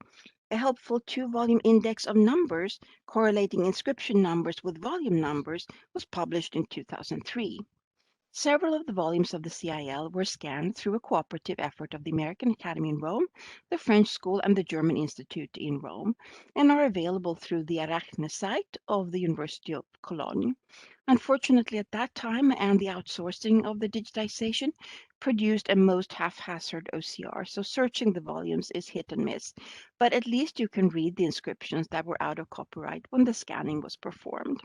A helpful two-volume index of numbers correlating inscription numbers with volume numbers was published in 2003. Several of the volumes of the CIL were scanned through a cooperative effort of the American Academy in Rome, the French School, and the German Institute in Rome, and are available through the Arachne site of the University of Cologne. Unfortunately, at that time, and the outsourcing of the digitization produced a most haphazard OCR, so searching the volumes is hit and miss, but at least you can read the inscriptions that were out of copyright when the scanning was performed.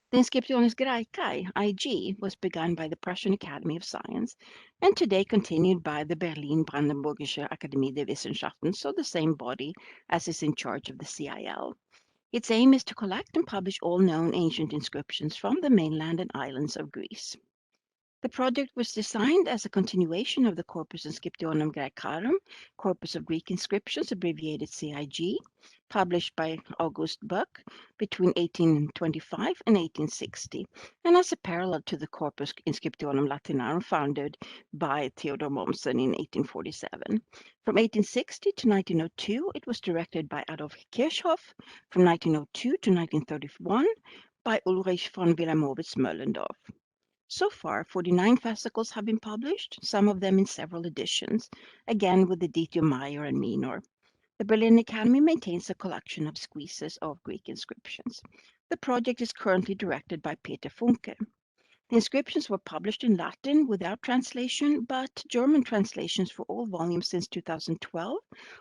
The Inscriptiones Graecae, IG, was begun by the Prussian Academy of Science and today continued by the Berlin-Brandenburgische Akademie der Wissenschaften, so the same body as is in charge of the CIL. Its aim is to collect and publish all known ancient inscriptions from the mainland and islands of Greece. The project was designed as a continuation of the Corpus Inscriptionum Graecarum, Corpus of Greek Inscriptions, abbreviated CIG, published by August Buck between 1825 and 1860, and as a parallel to the Corpus Inscriptionum Latinarum founded by Theodor Mommsen in 1847. From 1860 to 1902, it was directed by Adolf Kirchhoff, from 1902 to 1931 by Ulrich von Wilhelmovitz-Möllendorf. So far, 49 fascicles have been published, some of them in several editions, again with the Dito Meyer and Minor. The Berlin Academy maintains a collection of squeezes of Greek inscriptions. The project is currently directed by Peter Funke. The inscriptions were published in Latin without translation, but German translations for all volumes since 2012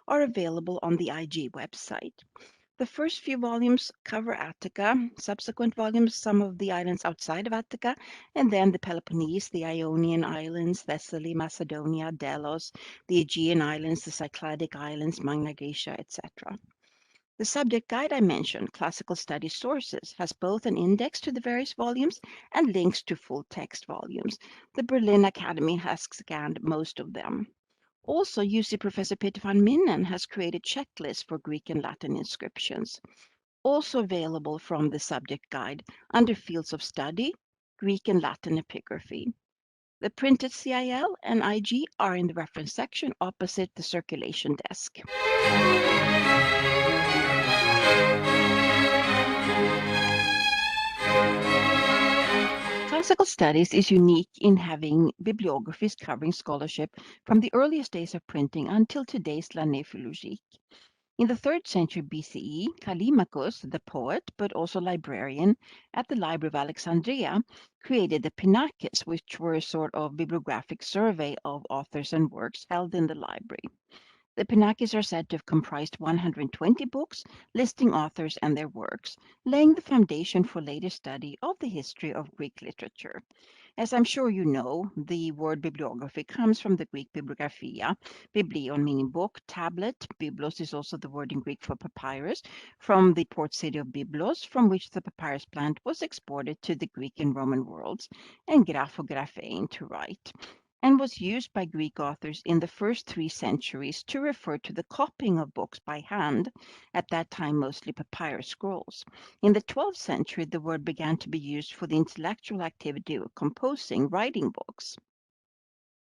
are available on the IG website. The first few volumes cover Attica, subsequent volumes some of the islands outside of Attica, and then the Peloponnese, the Ionian Islands, Thessaly, Macedonia, Delos, the Aegean Islands, the Cycladic Islands, Magna Graecia, etc. The subject guide I mentioned, Classical Study Sources, has both an index to the various volumes and links to full text volumes. The Berlin Academy has scanned most of them. Also, UC Professor Peter van Minnen has created checklists for Greek and Latin inscriptions, also available from the subject guide under Fields of Study, Greek and Latin epigraphy. The printed CIL and IG are in the reference section opposite the circulation desk. Classical studies is unique in having bibliographies covering scholarship from the earliest days of printing until today's L'année philologique. In the 3rd century BCE, Callimachus, the poet, but also librarian at the Library of Alexandria, created the Pinakes, which were a sort of bibliographic survey of authors and works held in the library. The Pinakes are said to have comprised 120 books listing authors and their works, laying the foundation for later study of the history of Greek literature. As I'm sure you know, the word bibliography comes from the Greek bibliographia, biblion meaning book, tablet. Biblos is also the word in Greek for papyrus, from the port city of Byblos, from which the papyrus plant was exported to the Greek and Roman worlds, and graphographein, to write, and was used by Greek authors in the first 3 centuries to refer to the copying of books by hand, at that time mostly papyrus scrolls. In the 12th century, the word began to be used for the intellectual activity of composing, writing books.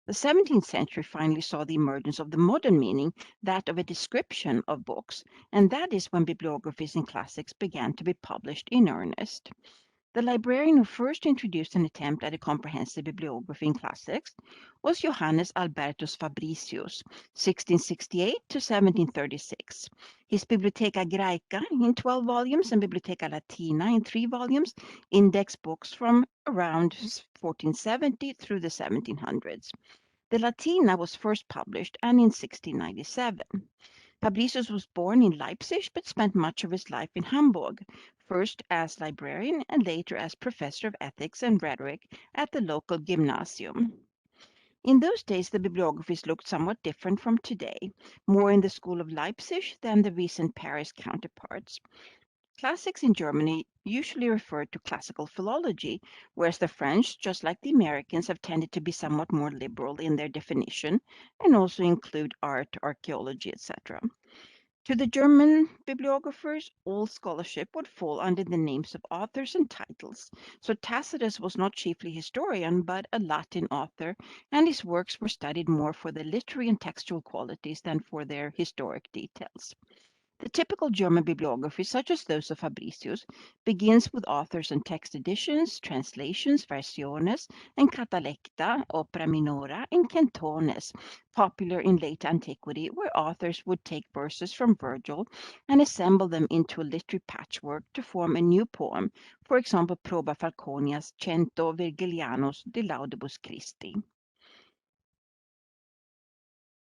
The 17th century finally saw the emergence of the modern meaning, that of a description of books, and that is when bibliographies in classics began to be published in earnest. The librarian who first introduced an attempt at a comprehensive bibliography in classics was Johannes Albertus Fabricius, 1668 to 1736. His Bibliotheca Graeca in 12 volumes and Bibliotheca Latina in 3 volumes index books from around 1470 through the 1700s. The Latina was first published and in 1697. Fabricius was born in Leipzig but spent much of his life in Hamburg, first as librarian and later as professor of ethics and rhetoric at the local gymnasium. In those days, the bibliographies looked somewhat different from today, more in the school of Leipzig than the recent Paris counterparts. Classics in Germany usually refer to classical philology, whereas the French, just like the Americans, have tended to be somewhat more liberal in their definition and also include art, archaeology, etc. To the German bibliographers, all scholarship would fall under the names of authors and titles. So Tacitus was not chiefly historian, but a Latin author, and his works were studied more for their literary and textual qualities than for their historic details. The typical German bibliography, such as those of Fabricius, begins with authors and text editions, translations, versiones, and catalecta, opera minora, and cantones, popular in late antiquity, where authors would take verses from Virgil and assemble them into a literary patchwork to form a new poem, for example, Proba Falconia's Cento Virgilianus de Laudibus Christi.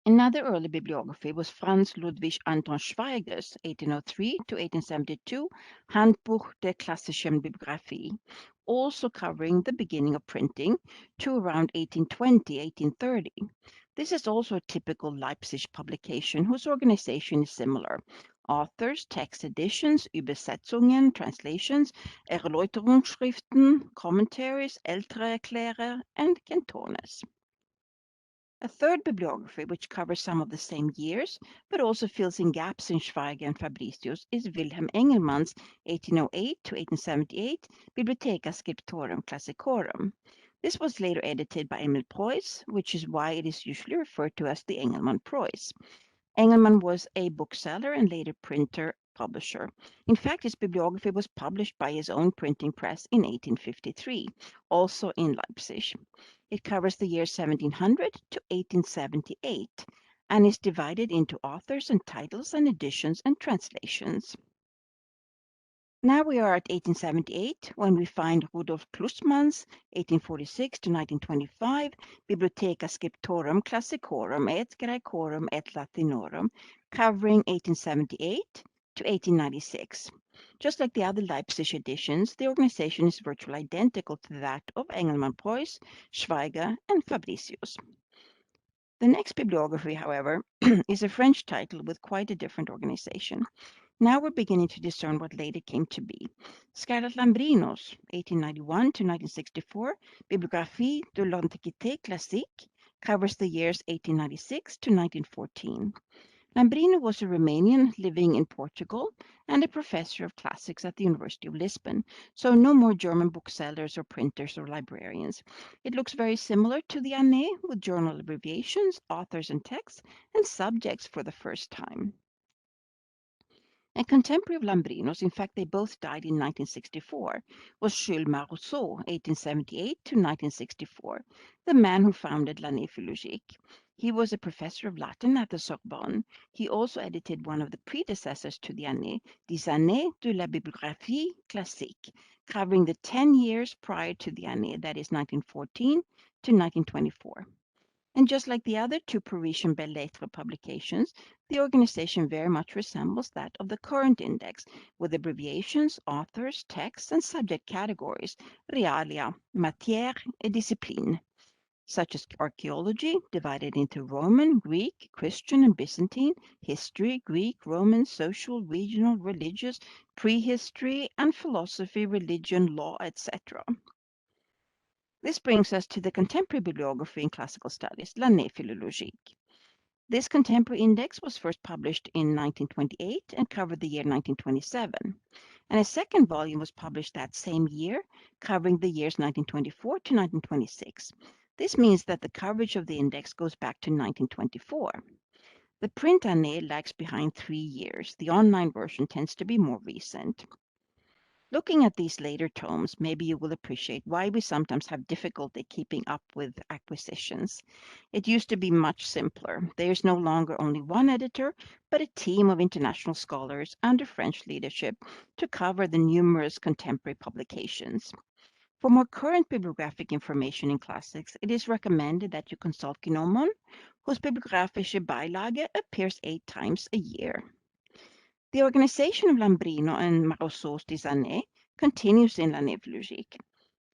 Another early bibliography was Franz Ludwig Anton Schweiger's 1803 to 1872 Handbuch der klassischen Bibliographie, also covering the beginning of printing to around 1820-1830. This is also a typical Leipzig publication whose organization is similar. Authors, text editions, Übersetzungen, translations, Erläuterungsschriften, commentaries, ältere Erklärer, and cantones. A third bibliography, which covers some of the same years, but also fills in gaps in Schweiger and Fabricius, is Wilhelm Engelmann's 1808 to 1878 Bibliotheca Scriptorum Classicorum. This was later edited by Emil Preuss, which is why it is usually referred to as the Engelmann-Preuss. Engelmann was a bookseller and later printer-publisher. In fact, his bibliography was published by his own printing press in 1853, also in Leipzig. It covers the years 1700 to 1878 and is divided into authors and titles and editions and translations. Now we are at 1878 when we find Rudolf Klussmann's 1846 to 1925 Bibliotheca Scriptorum Classicorum et Graecorum et Latinorum, covering 1878 to 1896. Just like the other Leipzig editions, the organization is virtually identical to that of Engelmann-Preuss, Schweiger, and Fabricius. The next bibliography, however, is a French title with quite a different organization. Now we're beginning to discern what later came to be. Scarlett Lambrinos, 1891 to 1964, Bibliographie de l'Antiquité classique, covers the years 1896 to 1914. Lambrino was a Romanian living in Portugal and a professor of classics at the University of Lisbon, so no more German booksellers or printers or librarians. It looks very similar to the Année, with journal abbreviations, authors and texts, and subjects for the first time. A contemporary of Lambrinos, in fact they both died in 1964, was Jules Marusseau, 1878 to 1964, the man who founded l'Année philologique. He was a professor of Latin at the Sorbonne. He also edited one of the predecessors to the Année, des Années de la Bibliographie classique, covering the 10 years prior to the Année, that is 1914 to 1924. And just like the other two Parisian Belles Lettres publications, the organization very much resembles that of the current index, with abbreviations, authors, texts, and subject categories, realia, matière, et discipline, such as archaeology, divided into Roman, Greek, Christian, and Byzantine, history, Greek, Roman, social, regional, religious, prehistory, and philosophy, religion, law, etc. This brings us to the contemporary bibliography in classical studies, l'Année philologique. This contemporary index was first published in 1928 and covered the year 1927. And a second volume was published that same year, covering the years 1924 to 1926. This means that the coverage of the index goes back to 1924. The print Année lags behind 3 years. The online version tends to be more recent. Looking at these later tomes, maybe you will appreciate why we sometimes have difficulty keeping up with acquisitions. It used to be much simpler. There's no longer only one editor, but a team of international scholars under French leadership to cover the numerous contemporary publications. For more current bibliographic information in classics, it is recommended that you consult Gnomon, whose Bibliographische Beilage appears 8 times a year. The organization of Lambrino and Marusseau's des Années continues in l'Année philologique.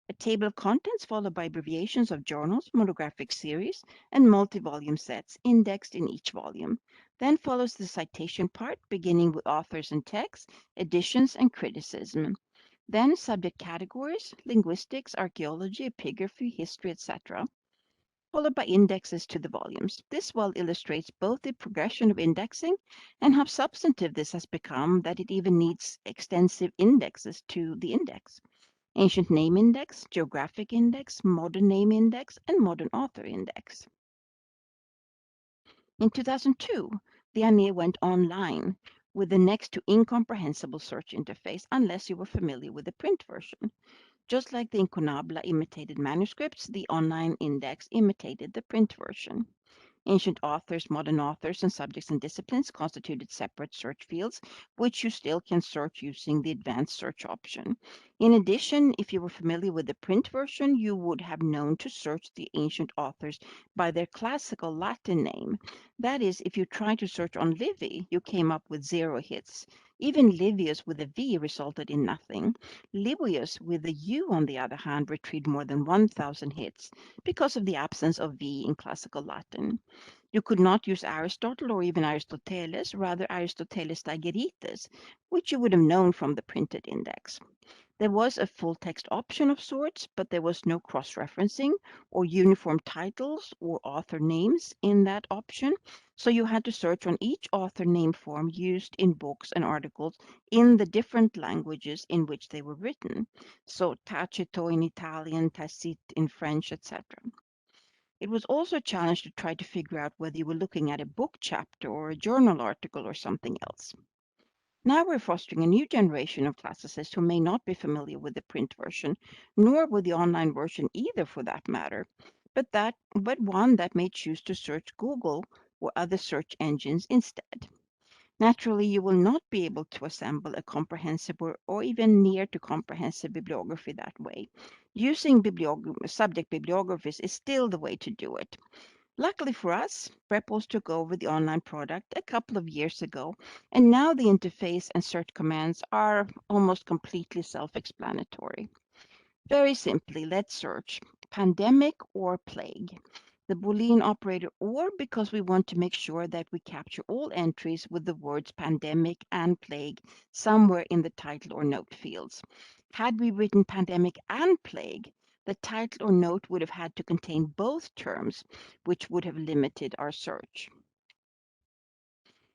A table of contents followed by abbreviations of journals, monographic series, and multi-volume sets indexed in each volume. Then follows the citation part, beginning with authors and texts, editions, and criticism. Then subject categories, linguistics, archaeology, epigraphy, history, etc. followed by indexes to the volumes. This well illustrates both the progression of indexing and how substantive this has become that it even needs extensive indexes to the index. Ancient Name Index, Geographic Index, Modern Name Index, and Modern Author Index. In 2002, the ANE went online with the next to incomprehensible search interface unless you were familiar with the print version. Just like the Incunabula imitated manuscripts, the online index imitated the print version. Ancient authors, modern authors, and subjects and disciplines constituted separate search fields, which you still can search using the advanced search option. In addition, if you were familiar with the print version, you would have known to search the ancient authors by their classical Latin name. That is, if you tried to search on Livy, you came up with 0 hits. Even Livius with a V resulted in nothing. Livius with a U, on the other hand, retrieved more than 1,000 hits because of the absence of V in classical Latin. You could not use Aristotle or even Aristoteles, rather Aristoteles Tigerites, which you would have known from the printed index. There was a full text option of sorts, but there was no cross-referencing or uniform titles or author names in that option, so you had to search on each author name form used in books and articles in the different languages in which they were written, so Tacito in Italian, Tacite in French, etc. It was also a challenge to try to figure out whether you were looking at a book chapter or a journal article or something else. Now we're fostering a new generation of classicists who may not be familiar with the print version, nor with the online version either for that matter, but one that may choose to search Google or other search engines instead. Naturally, you will not be able to assemble a comprehensive or even near to comprehensive bibliography that way. Using subject bibliographies is still the way to do it. Luckily for us, Prepos took over the online product a couple of years ago, and now the interface and search commands are almost completely self-explanatory. Very simply, let's search pandemic or plague. The Boolean operator or because we want to make sure that we capture all entries with the words pandemic and plague somewhere in the title or note fields. Had we written pandemic and plague, the title or note would have had to contain both terms, which would have limited our search.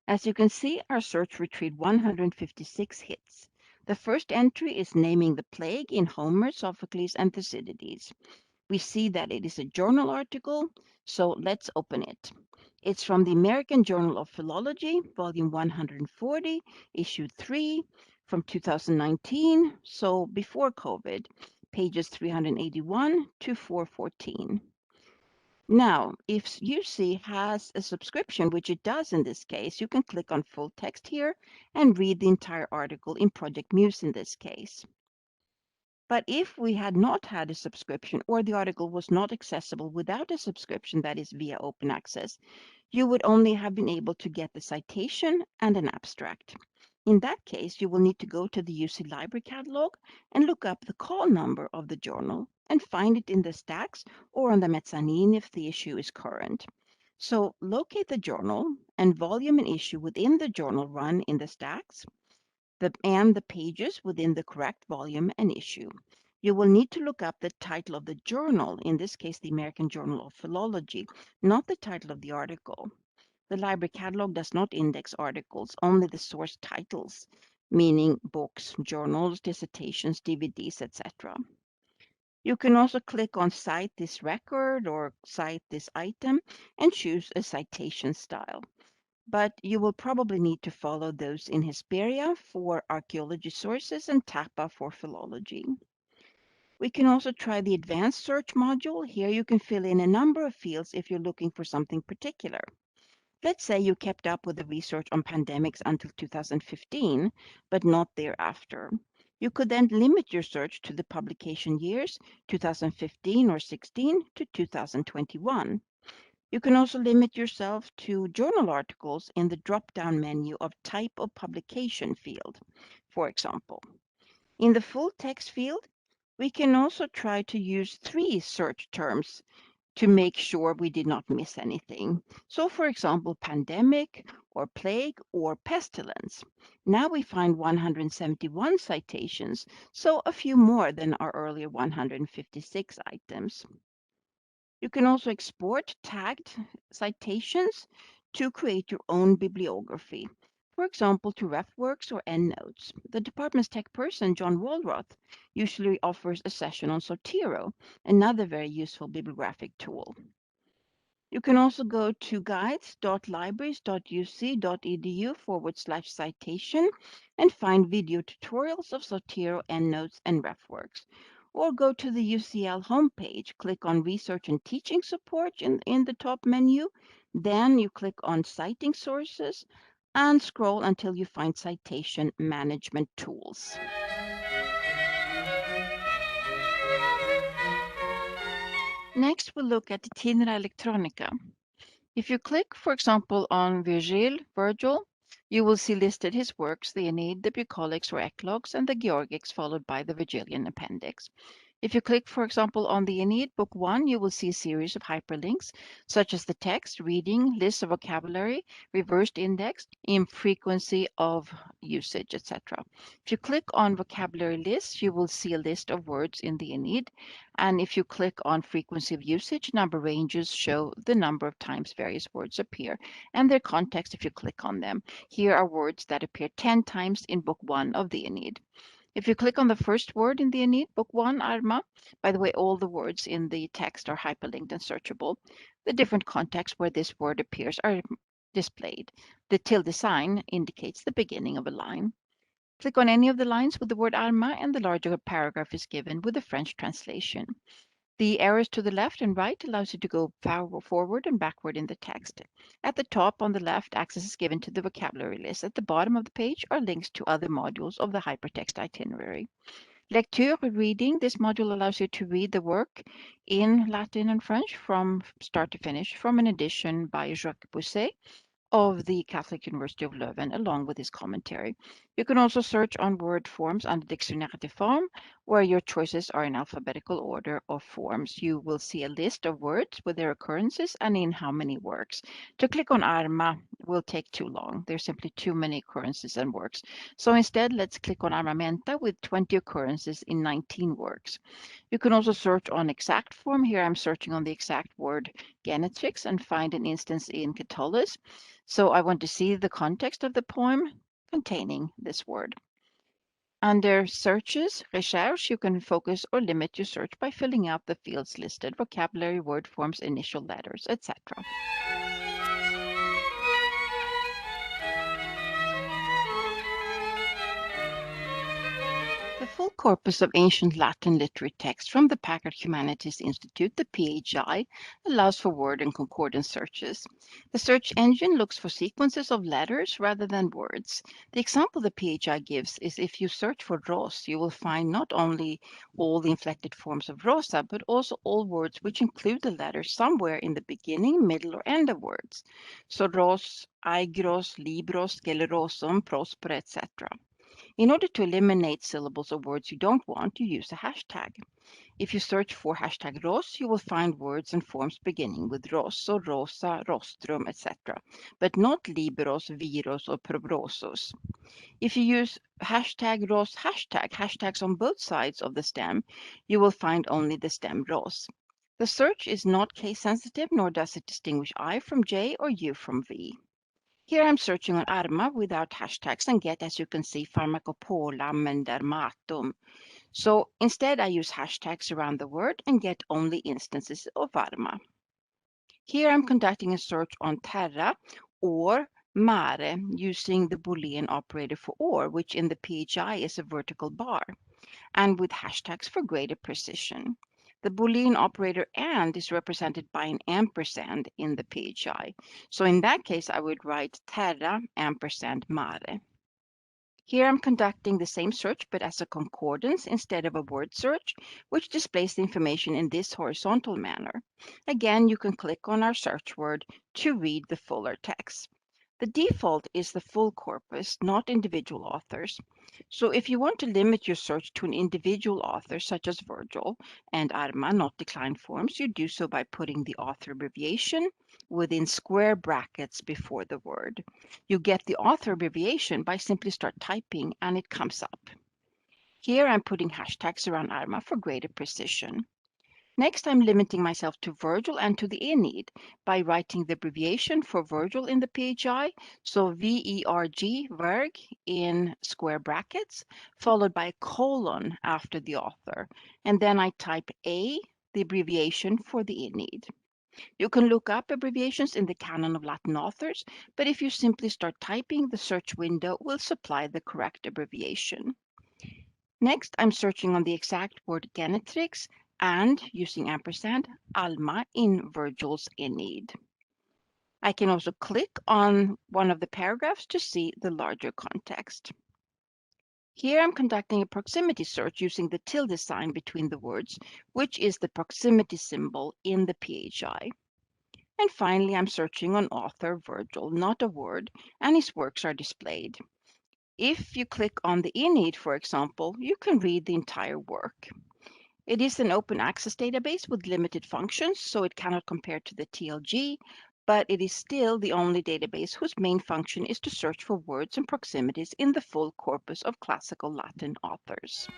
As you can see, our search retrieved 156 hits. The first entry is naming the plague in Homer, Sophocles, and Thucydides. We see that it is a journal article, so let's open it. It's from the American Journal of Philology, volume 140, issue 3, from 2019, so before COVID, pages 381 to 414. Now, if UC has a subscription, which it does in this case, you can click on full text here and read the entire article in Project Muse in this case. But if we had not had a subscription or the article was not accessible without a subscription, that is via open access, you would only have been able to get the citation and an abstract. In that case, you will need to go to the UC Library catalog and look up the call number of the journal and find it in the stacks or on the mezzanine if the issue is current. So locate the journal and volume and issue within the journal run in the stacks and the pages within the correct volume and issue. You will need to look up the title of the journal, in this case, the American Journal of Philology, not the title of the article. The library catalog does not index articles, only the source titles, meaning books, journals, dissertations, DVDs, etc. You can also click on Cite this record or Cite this item and choose a citation style. But you will probably need to follow those in Hesperia for archaeology sources and Tapa for philology. We can also try the advanced search module. Here you can fill in a number of fields if you're looking for something particular. Let's say you kept up with the research on pandemics until 2015, but not thereafter. You could then limit your search to the publication years 2015 or 16 to 2021. You can also limit yourself to journal articles in the drop-down menu of type of publication field, for example. In the full text field, we can also try to use 3 search terms to make sure we did not miss anything. So, for example, pandemic or plague or pestilence. Now we find 171 citations, so a few more than our earlier 156 items. You can also export tagged citations to create your own bibliography, for example, to RefWorks or EndNotes. The department's tech person, John Walroth, usually offers a session on Zotero, another very useful bibliographic tool. You can also go to guides.libraries.uc.edu/citation and find video tutorials of Zotero, EndNotes, and RefWorks. Or go to the UCL homepage, click on Research and Teaching Support in the top menu. Then you click on Citing Sources and scroll until you find Citation Management Tools. Next, we'll look at Itinera Electronica. If you click, for example, on Virgil, you will see listed his works, the Aeneid, the Bucolics or Eclogues, and the Georgics, followed by the Virgilian appendix. If you click, for example, on the Aeneid, Book 1, you will see a series of hyperlinks, such as the text, reading, list of vocabulary, reversed index, in frequency of usage, etc. If you click on vocabulary lists, you will see a list of words in the Aeneid. And if you click on frequency of usage, number ranges show the number of times various words appear and their context if you click on them. Here are words that appear 10 times in Book 1 of the Aeneid. If you click on the first word in the Aeneid, Book 1, Arma, by the way, all the words in the text are hyperlinked and searchable. The different contexts where this word appears are displayed. The tilde sign indicates the beginning of a line. Click on any of the lines with the word Arma and the larger paragraph is given with the French translation. The arrows to the left and right allows you to go forward and backward in the text. At the top on the left, access is given to the vocabulary list. At the bottom of the page are links to other modules of the hypertext itinerary. Lecture, reading. This module allows you to read the work in Latin and French from start to finish from an edition by Jacques Bousset of the Catholic University of Leuven, along with his commentary. You can also search on word forms under Dictionnaire de Formes, where your choices are in alphabetical order of forms. You will see a list of words with their occurrences and in how many works. To click on Arma will take too long. There's simply too many occurrences and works. So instead, let's click on Armamenta with 20 occurrences in 19 works. You can also search on exact form. Here I'm searching on the exact word Genetrix and find an instance in Catullus. So I want to see the context of the poem containing this word. Under searches, recherche, you can focus or limit your search by filling out the fields listed, vocabulary, word forms, initial letters, etc. The full corpus of ancient Latin literary texts from the Packard Humanities Institute, the PHI, allows for word and concordance searches. The search engine looks for sequences of letters rather than words. The example the PHI gives is if you search for ros, you will find not only all the inflected forms of rosa, but also all words which include the letter somewhere in the beginning, middle, or end of words. So ros, aigros, libros, scelerosum, prospero, etc. In order to eliminate syllables or words you don't want, you use a hashtag. If you search for hashtag ROS, you will find words and forms beginning with rosso, rosa, rostrum, etc., but not libros, viros, or probrosos. If you use hashtag ROS hashtags on both sides of the stem, you will find only the stem ROS. The search is not case sensitive, nor does it distinguish I from J or U from V. Here I'm searching on Arma without hashtags and get, as you can see, pharmacopolam and dermatum. So instead I use hashtags around the word and get only instances of Arma. Here I'm conducting a search on terra or mare using the Boolean operator for or, which in the PHI is a vertical bar, and with hashtags for greater precision. The Boolean operator and is represented by an ampersand in the PHI. So in that case, I would write terra ampersand mare. Here I'm conducting the same search, but as a concordance instead of a word search, which displays the information in this horizontal manner. Again, you can click on our search word to read the fuller text. The default is the full corpus, not individual authors. So if you want to limit your search to an individual author, such as Virgil and Arma, not declined forms, you do so by putting the author abbreviation within square brackets before the word. You get the author abbreviation by simply start typing and it comes up. Here I'm putting hashtags around Arma for greater precision. Next, I'm limiting myself to Virgil and to the Aeneid by writing the abbreviation for Virgil in the PHI, so VERG, Verg, in square brackets, followed by a colon after the author. And then I type A, the abbreviation for the Aeneid. You can look up abbreviations in the canon of Latin authors, but if you simply start typing, the search window will supply the correct abbreviation. Next, I'm searching on the exact word genetrix and, using ampersand, Alma in Virgil's Aeneid. I can also click on one of the paragraphs to see the larger context. Here I'm conducting a proximity search using the tilde sign between the words, which is the proximity symbol in the PHI. And finally, I'm searching on author Virgil, not a word, and his works are displayed. If you click on the Aeneid, for example, you can read the entire work. It is an open access database with limited functions, so it cannot compare to the TLG, but it is still the only database whose main function is to search for words and proximities in the full corpus of classical Latin authors.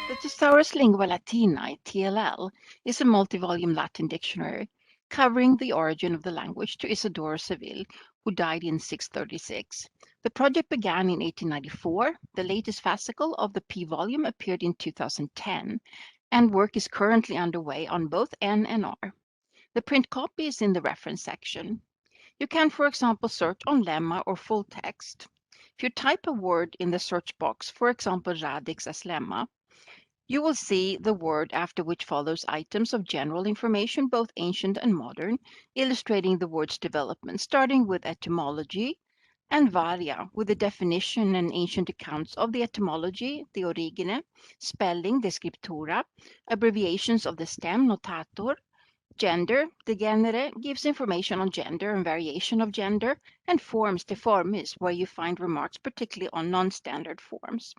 The Thesaurus Lingua Latinae, TLL, is a multi-volume Latin dictionary covering the origin of the language to Isidore Seville, who died in 636. The project began in 1894. The latest fascicle of the P volume appeared in 2010, and work is currently underway on both N and R. The print copy is in the reference section. You can, for example, search on lemma or full text. If you type a word in the search box, for example, radix as lemma, you will see the word after which follows items of general information, both ancient and modern, illustrating the word's development, starting with etymology, and varia, with the definition and ancient accounts of the etymology, the origine, spelling, the scriptura, abbreviations of the stem, notator, gender, the genere, gives information on gender and variation of gender, and forms, the formis, where you find remarks particularly on non-standard forms.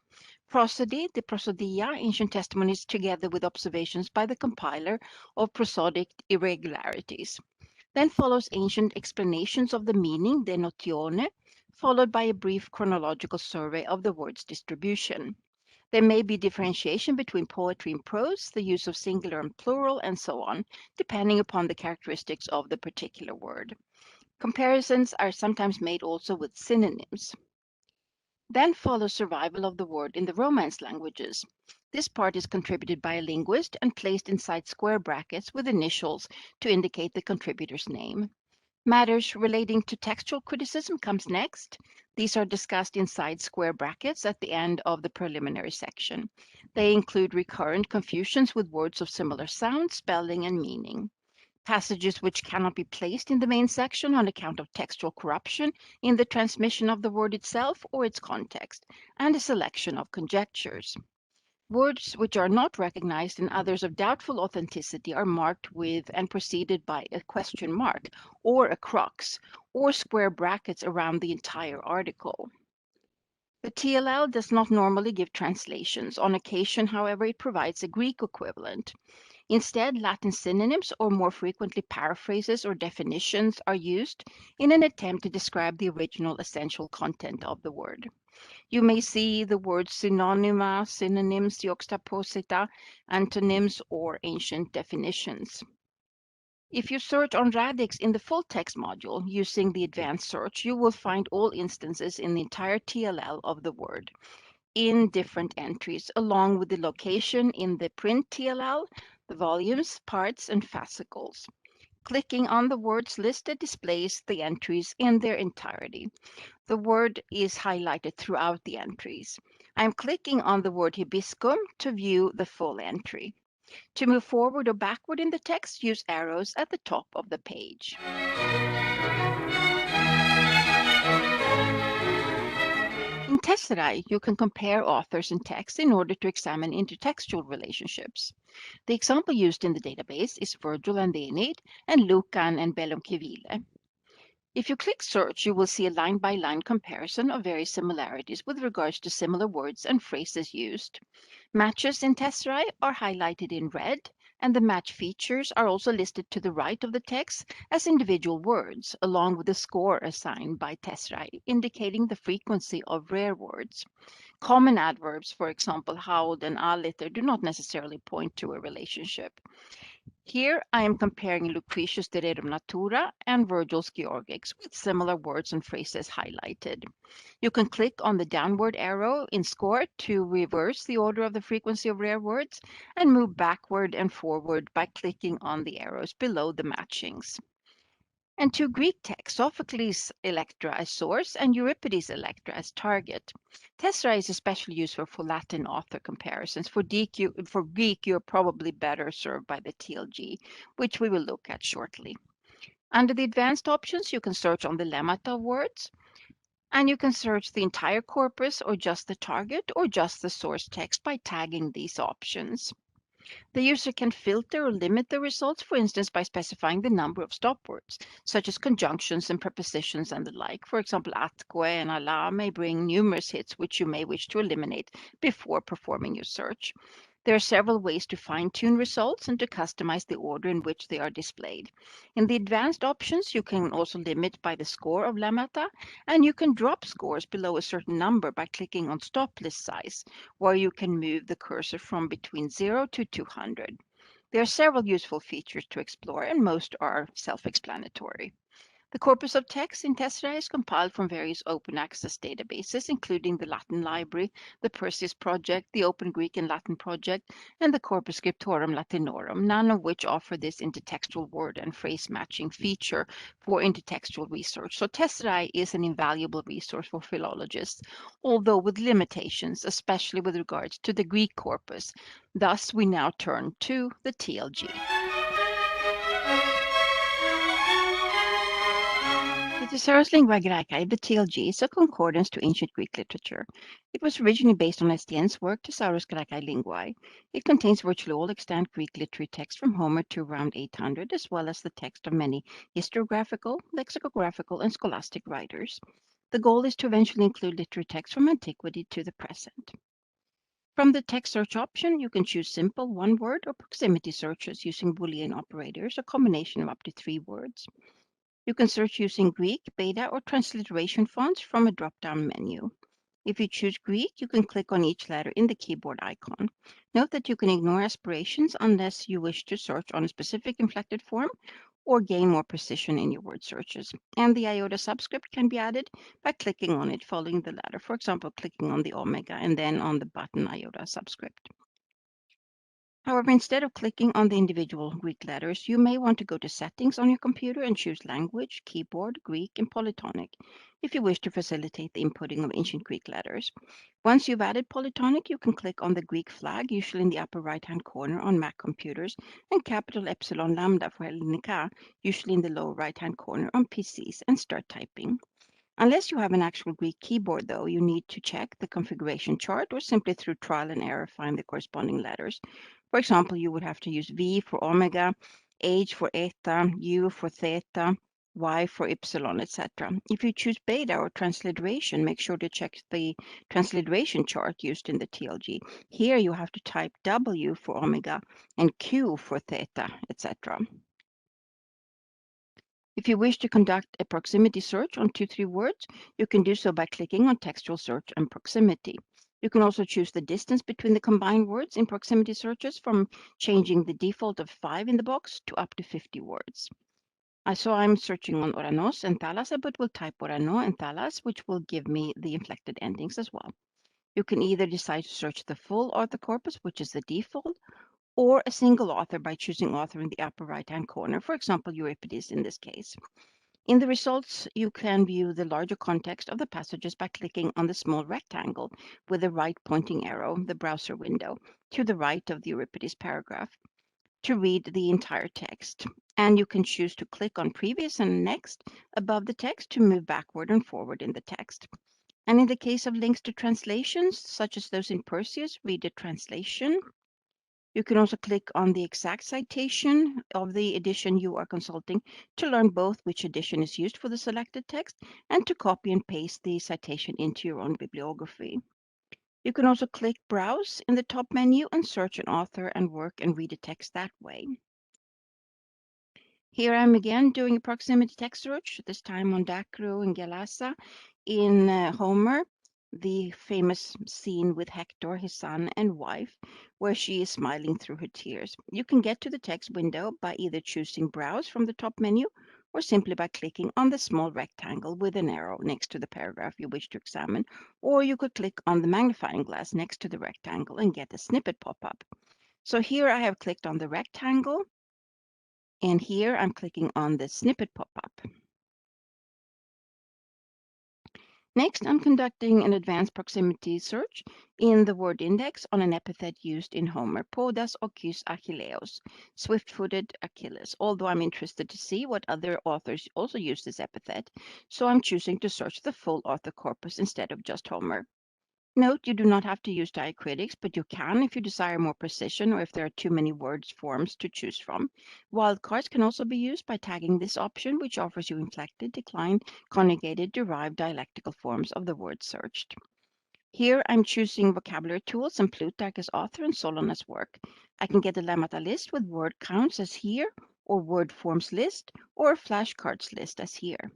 Prosody, the prosodia, ancient testimonies together with observations by the compiler of prosodic irregularities. Then follows ancient explanations of the meaning, the notione, followed by a brief chronological survey of the word's distribution. There may be differentiation between poetry and prose, the use of singular and plural, and so on, depending upon the characteristics of the particular word. Comparisons are sometimes made also with synonyms. Then follows survival of the word in the Romance languages. This part is contributed by a linguist and placed inside square brackets with initials to indicate the contributor's name. Matters relating to textual criticism comes next. These are discussed inside square brackets at the end of the preliminary section. They include recurrent confusions with words of similar sound, spelling, and meaning. Passages which cannot be placed in the main section on account of textual corruption in the transmission of the word itself or its context, and a selection of conjectures. Words which are not recognized and others of doubtful authenticity are marked with and preceded by a question mark or a crux or square brackets around the entire article. The TLL does not normally give translations. On occasion, however, it provides a Greek equivalent. Instead, Latin synonyms or more frequently paraphrases or definitions are used in an attempt to describe the original essential content of the word. You may see the words synonyma, synonyms, juxtaposita, antonyms, or ancient definitions. If you search on radix in the full text module using the advanced search, you will find all instances in the entire TLL of the word in different entries, along with the location in the print TLL, the volumes, parts, and fascicles. Clicking on the words listed displays the entries in their entirety. The word is highlighted throughout the entries. I'm clicking on the word hibiscum to view the full entry. To move forward or backward in the text, use arrows at the top of the page. In Tesserae, you can compare authors and texts in order to examine intertextual relationships. The example used in the database is Virgil and the Aeneid and Lucan and Bellum Civile. If you click search, you will see a line-by-line comparison of various similarities with regards to similar words and phrases used. Matches in Tesserae are highlighted in red, and the match features are also listed to the right of the text as individual words, along with the score assigned by Tesserae, indicating the frequency of rare words. Common adverbs, for example, haud and aliter, do not necessarily point to a relationship. Here I am comparing Lucretius' De Rerum Natura and Virgil's Georgics with similar words and phrases highlighted. You can click on the downward arrow in score to reverse the order of the frequency of rare words and move backward and forward by clicking on the arrows below the matchings. And two Greek texts, Sophocles' Electra as source and Euripides' Electra as target. Tesserae is especially useful for Latin author comparisons. For Greek, you're probably better served by the TLG, which we will look at shortly. Under the advanced options, you can search on the lemmata of words, and you can search the entire corpus or just the target or just the source text by tagging these options. The user can filter or limit the results, for instance, by specifying the number of stop words, such as conjunctions and prepositions and the like. For example, atque and ala may bring numerous hits which you may wish to eliminate before performing your search. There are several ways to fine-tune results and to customize the order in which they are displayed. In the advanced options, you can also limit by the score of lemmata, and you can drop scores below a certain number by clicking on stop list size, where you can move the cursor from between 0 to 200. There are several useful features to explore, and most are self-explanatory. The corpus of text in Tesserae is compiled from various open access databases, including the Latin Library, the Perseus Project, the Open Greek and Latin Project, and the Corpus Scriptorum Latinorum, none of which offer this intertextual word and phrase matching feature for intertextual research. So Tesserae is an invaluable resource for philologists, although with limitations, especially with regards to the Greek corpus. Thus, we now turn to the TLG. The Thesaurus Lingua Graecae, the TLG, is a concordance to ancient Greek literature. It was originally based on Estienne's work, Thesaurus Graecae Linguae. It contains virtually all extant Greek literary texts from Homer to around 800, as well as the text of many historiographical, lexicographical, and scholastic writers. The goal is to eventually include literary texts from antiquity to the present. From the text search option, you can choose simple one-word or proximity searches using Boolean operators, a combination of up to 3 words. You can search using Greek, Beta, or transliteration fonts from a drop-down menu. If you choose Greek, you can click on each letter in the keyboard icon. Note that you can ignore aspirations unless you wish to search on a specific inflected form or gain more precision in your word searches. And the iota subscript can be added by clicking on it following the letter. For example, clicking on the omega and then on the button iota subscript. However, instead of clicking on the individual Greek letters, you may want to go to Settings on your computer and choose Language, Keyboard, Greek, and Polytonic if you wish to facilitate the inputting of ancient Greek letters. Once you've added Polytonic, you can click on the Greek flag, usually in the upper right-hand corner on Mac computers, and capital Epsilon Lambda for Hellenica, usually in the lower right-hand corner on PCs, and start typing. Unless you have an actual Greek keyboard, though, you need to check the configuration chart or simply through trial and error find the corresponding letters. For example, you would have to use V for omega, H for eta, U for theta, Y for epsilon, etc. If you choose beta or transliteration, make sure to check the transliteration chart used in the TLG. Here you have to type W for omega and Q for theta, etc. If you wish to conduct a proximity search on 2-3 words, you can do so by clicking on Textual Search and Proximity. You can also choose the distance between the combined words in proximity searches from changing the default of 5 in the box to up to 50 words. I'm searching on Oranos and Thalas, but will type Orano and Thalas, which will give me the inflected endings as well. You can either decide to search the full author corpus, which is the default, or a single author by choosing author in the upper right-hand corner, for example, Euripides in this case. In the results, you can view the larger context of the passages by clicking on the small rectangle with the right pointing arrow, the browser window, to the right of the Euripides paragraph to read the entire text. And you can choose to click on Previous and Next above the text to move backward and forward in the text. And in the case of links to translations, such as those in Perseus, read the translation. You can also click on the exact citation of the edition you are consulting to learn both which edition is used for the selected text and to copy and paste the citation into your own bibliography. You can also click Browse in the top menu and search an author and work and read a text that way. Here I'm again doing a proximity text search, this time on Dacro and Galassa in Homer, the famous scene with Hector, his son and wife, where she is smiling through her tears. You can get to the text window by either choosing Browse from the top menu or simply by clicking on the small rectangle with an arrow next to the paragraph you wish to examine, or you could click on the magnifying glass next to the rectangle and get a snippet pop-up. So here I have clicked on the rectangle, and here I'm clicking on the snippet pop-up. Next, I'm conducting an advanced proximity search in the word index on an epithet used in Homer, Podas occus Achilleos, swift-footed Achilles, although I'm interested to see what other authors also use this epithet, so I'm choosing to search the full author corpus instead of just Homer. Note, you do not have to use diacritics, but you can if you desire more precision or if there are too many words forms to choose from. Wildcards can also be used by tagging this option, which offers you inflected, declined, conjugated, derived dialectical forms of the word searched. Here I'm choosing vocabulary tools and Plutarch as author and Solon as work. I can get a lemmata list with word counts as here, or word forms list, or a flashcards list as here.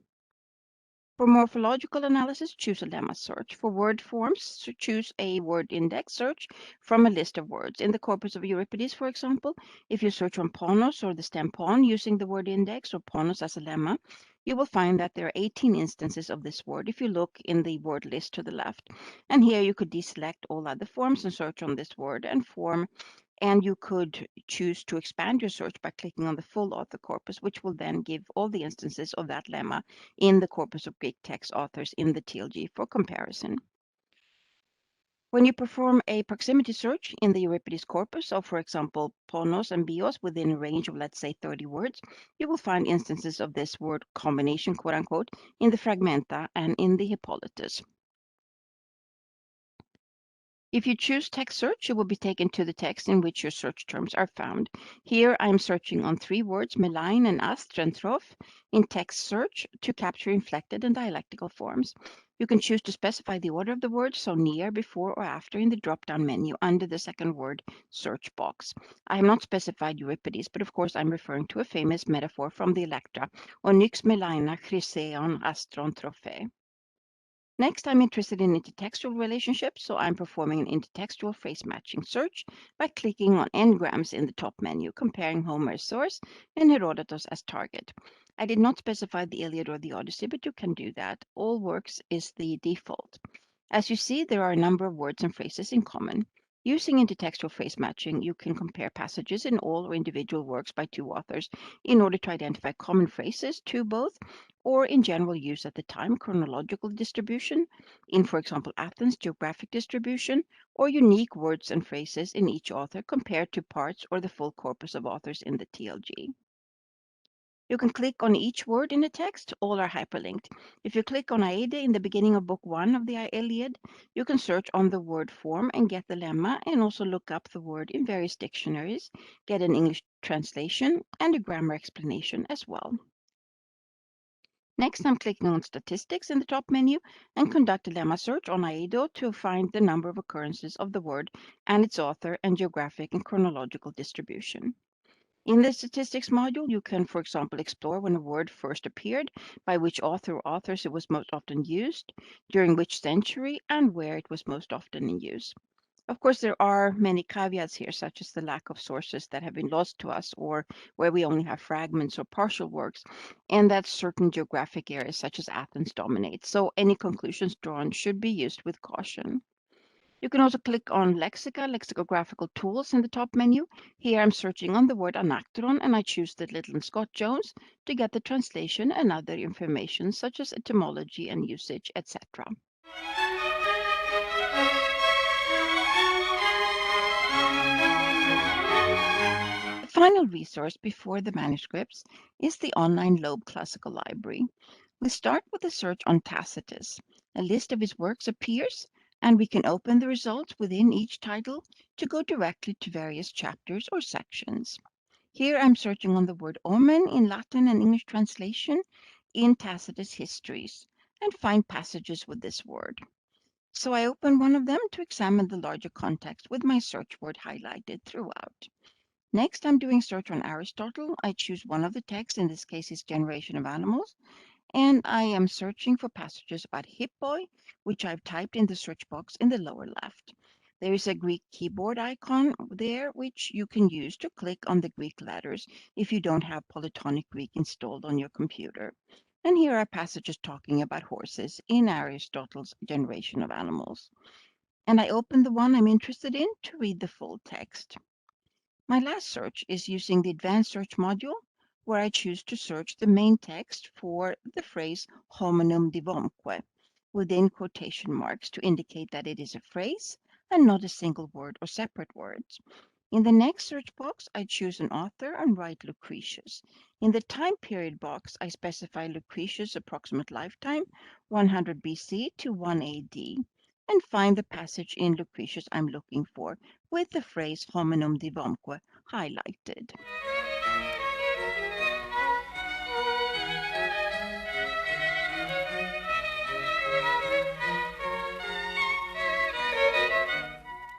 For morphological analysis, choose a lemma search. For word forms, choose a word index search from a list of words. In the corpus of Euripides, for example, if you search on ponos or the stem pon using the word index or ponos as a lemma, you will find that there are 18 instances of this word if you look in the word list to the left. And here you could deselect all other forms and search on this word and form. And you could choose to expand your search by clicking on the full author corpus, which will then give all the instances of that lemma in the corpus of Greek text authors in the TLG for comparison. When you perform a proximity search in the Euripides corpus of, for example, ponos and bios within a range of, let's say, 30 words, you will find instances of this word combination, quote unquote, in the Fragmenta and in the Hippolytus. If you choose text search, you will be taken to the text in which your search terms are found. Here I'm searching on 3 words, melain and astr and troph, in text search to capture inflected and dialectical forms. You can choose to specify the order of the words, so near, before, or after in the drop-down menu under the second word search box. I have not specified Euripides, but of course I'm referring to a famous metaphor from the Electra, onyx melaina chryseon astron trophe. Next, I'm interested in intertextual relationships, so I'm performing an intertextual phrase matching search by clicking on n-grams in the top menu, comparing Homer as source and Herodotus as target. I did not specify the Iliad or the Odyssey, but you can do that. All works is the default. As you see, there are a number of words and phrases in common. Using intertextual phrase matching, you can compare passages in all or individual works by 2 authors in order to identify common phrases to both, or in general use at the time, chronological distribution, in, for example, Athens, geographic distribution, or unique words and phrases in each author compared to parts or the full corpus of authors in the TLG. You can click on each word in the text. All are hyperlinked. If you click on Aede in the beginning of book 1 of the Iliad, you can search on the word form and get the lemma, and also look up the word in various dictionaries, get an English translation and a grammar explanation as well. Next, I'm clicking on Statistics in the top menu and conduct a lemma search on Aedo to find the number of occurrences of the word and its author and geographic and chronological distribution. In the statistics module, you can, for example, explore when a word first appeared, by which author or authors it was most often used, during which century, and where it was most often in use. Of course, there are many caveats here, such as the lack of sources that have been lost to us, or where we only have fragments or partial works, and that certain geographic areas, such as Athens, dominate. So any conclusions drawn should be used with caution. You can also click on lexicographical tools in the top menu. Here I'm searching on the word anacteron, and I choose the Little Scott Jones to get the translation and other information such as etymology and usage, etc. The final resource before the manuscripts is the online Loeb Classical Library. We start with a search on Tacitus. A list of his works appears, and we can open the results within each title to go directly to various chapters or sections. Here I'm searching on the word omen in Latin and English translation in Tacitus Histories and find passages with this word. So I open one of them to examine the larger context with my search word highlighted throughout. Next, I'm doing search on Aristotle. I choose one of the texts, in this case is Generation of Animals, and I am searching for passages about hippoi, which I've typed in the search box in the lower left. There is a Greek keyboard icon there, which you can use to click on the Greek letters if you don't have Polytonic Greek installed on your computer. And here are passages talking about horses in Aristotle's Generation of Animals. And I open the one I'm interested in to read the full text. My last search is using the advanced search module, where I choose to search the main text for the phrase hominum divomque within quotation marks to indicate that it is a phrase and not a single word or separate words. In the next search box, I choose an author and write Lucretius. In the time period box, I specify Lucretius' approximate lifetime, 100 BC to 1 AD, and find the passage in Lucretius I'm looking for with the phrase hominum divomque highlighted.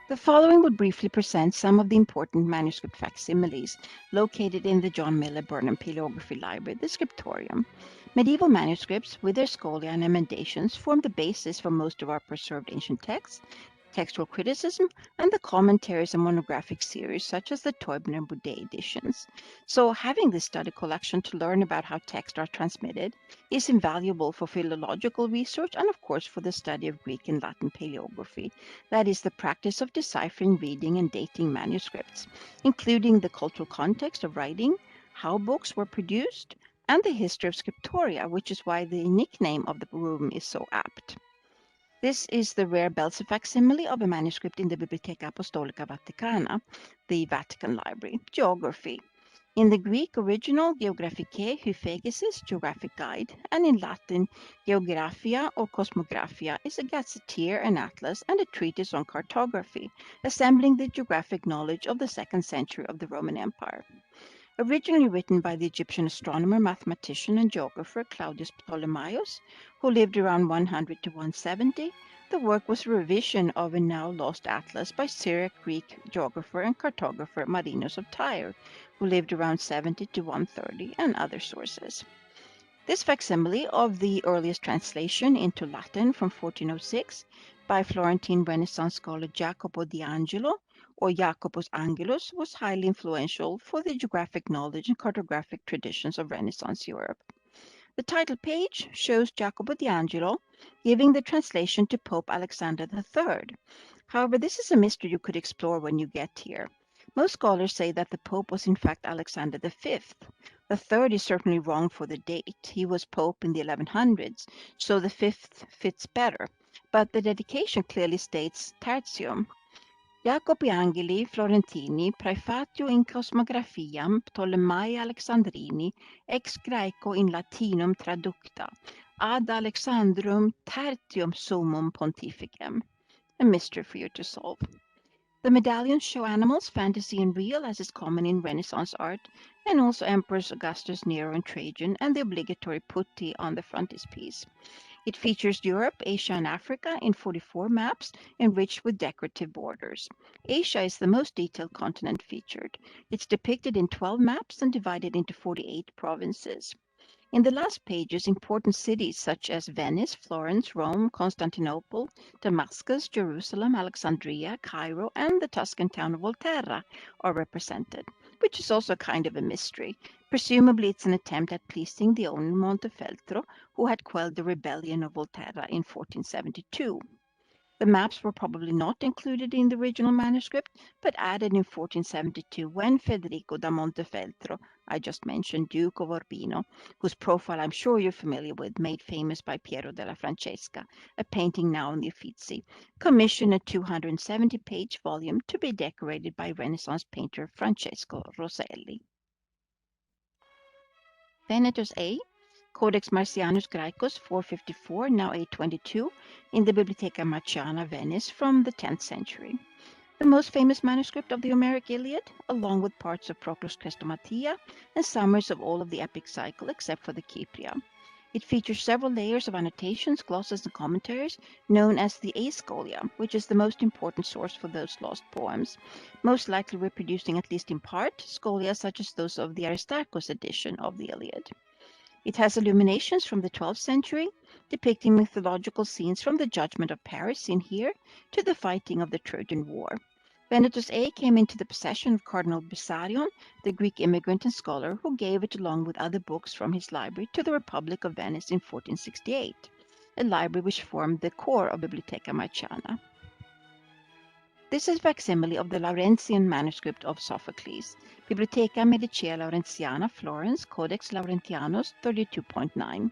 The following would briefly present some of the important manuscript facsimiles located in the John Miller Burnam Paleography Library, the scriptorium. Medieval manuscripts, with their scholia and emendations, form the basis for most of our preserved ancient texts, textual criticism, and the commentaries and monographic series such as the Teubner and Boudet editions. So having this study collection to learn about how texts are transmitted is invaluable for philological research and of course for the study of Greek and Latin paleography. That is the practice of deciphering, reading, and dating manuscripts, including the cultural context of writing, how books were produced, and the history of scriptoria, which is why the nickname of the room is so apt. This is the rare Belzer facsimile of a manuscript in the Bibliotheca Apostolica Vaticana, the Vatican Library. Geography. In the Greek original, Geographicae Hyphagesis, Geographic Guide, and in Latin, Geographia or Cosmographia is a gazetteer, an atlas, and a treatise on cartography, assembling the geographic knowledge of the 2nd century of the Roman Empire. Originally written by the Egyptian astronomer, mathematician, and geographer Claudius Ptolemaeus, who lived around 100 to 170, the work was a revision of a now lost atlas by Syriac Greek geographer and cartographer Marinus of Tyre, who lived around 70 to 130, and other sources. This facsimile of the earliest translation into Latin from 1406 by Florentine Renaissance scholar Jacopo di Angelo, or Jacobus Angelus, was highly influential for the geographic knowledge and cartographic traditions of Renaissance Europe. The title page shows Jacopo di Angelo giving the translation to Pope Alexander III. However, this is a mystery you could explore when you get here. Most scholars say that the Pope was in fact Alexander V. The third is certainly wrong for the date. He was Pope in the 1100s, so the fifth fits better. But the dedication clearly states Tertium. Jacobi Angeli Florentini praefatio in cosmographiam Ptolemai Alexandrini ex Graeco in Latinum traducta ad Alexandrum tertium summum pontificem. A mystery for you to solve. The medallions show animals, fantasy and real, as is common in Renaissance art, and also Emperors Augustus, Nero, and Trajan, and the obligatory putti on the frontispiece. It features Europe, Asia, and Africa in 44 maps, enriched with decorative borders. Asia is the most detailed continent featured. It's depicted in 12 maps and divided into 48 provinces. In the last pages, important cities such as Venice, Florence, Rome, Constantinople, Damascus, Jerusalem, Alexandria, Cairo, and the Tuscan town of Volterra are represented, which is also kind of a mystery. Presumably, it's an attempt at pleasing the owner Montefeltro, who had quelled the rebellion of Volterra in 1472. The maps were probably not included in the original manuscript, but added in 1472 when Federico da Montefeltro, I just mentioned, Duke of Urbino, whose profile I'm sure you're familiar with, made famous by Piero della Francesca, a painting now in the Uffizi, commissioned a 270-page volume to be decorated by Renaissance painter Francesco Rosselli. Venetus A. Codex Marcianus Graecus 454, now 822, in the Bibliotheca Marciana, Venice, from the 10th century. The most famous manuscript of the Homeric Iliad, along with parts of Proclus Crestomathia and summaries of all of the epic cycle except for the Kypria. It features several layers of annotations, glosses, and commentaries, known as the Aescholia, which is the most important source for those lost poems, most likely reproducing at least in part scholia such as those of the Aristarchus edition of the Iliad. It has illuminations from the 12th century, depicting mythological scenes from the judgment of Paris seen here to the fighting of the Trojan War. Venetus A came into the possession of Cardinal Bessarion, the Greek immigrant and scholar, who gave it along with other books from his library to the Republic of Venice in 1468, a library which formed the core of Bibliotheca Marciana. This is a facsimile of the Laurentian manuscript of Sophocles, Bibliotheca Medicea Laurentiana, Florence, Codex Laurentianus 32.9.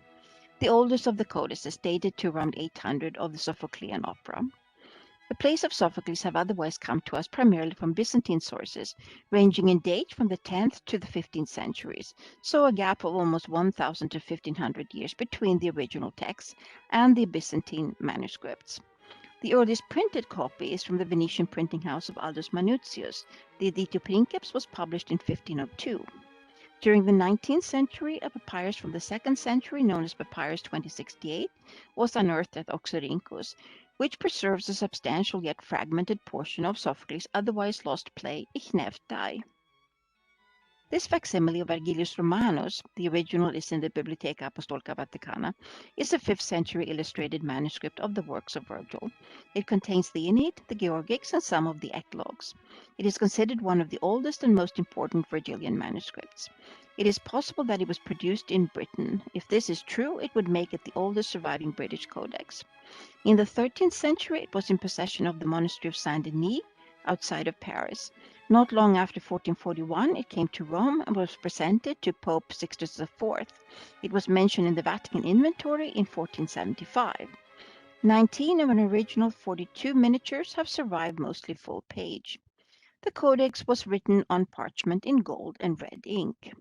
The oldest of the codices, dated to around 800 of the Sophoclean opera. The plays of Sophocles have otherwise come to us primarily from Byzantine sources, ranging in date from the 10th to the 15th centuries, so a gap of almost 1,000 to 1,500 years between the original texts and the Byzantine manuscripts. The earliest printed copy is from the Venetian printing house of Aldus Manutius. The Editio Princeps was published in 1502. During the 19th century, a papyrus from the 2nd century, known as Papyrus 2068, was unearthed at Oxyrhynchus, which preserves a substantial yet fragmented portion of Sophocles' otherwise lost play Ich Näft Die. This facsimile of Vergilius Romanus, the original is in the Bibliotheca Apostolica Vaticana, is a 5th century illustrated manuscript of the works of Virgil. It contains the Aeneid, the Georgics, and some of the Eclogues. It is considered one of the oldest and most important Virgilian manuscripts. It is possible that it was produced in Britain. If this is true, it would make it the oldest surviving British codex. In the 13th century, it was in possession of the monastery of Saint-Denis, outside of Paris. Not long after 1441, it came to Rome and was presented to Pope Sixtus IV. It was mentioned in the Vatican inventory in 1475. 19 of an original 42 miniatures have survived mostly full page. The codex was written on parchment in gold and red ink.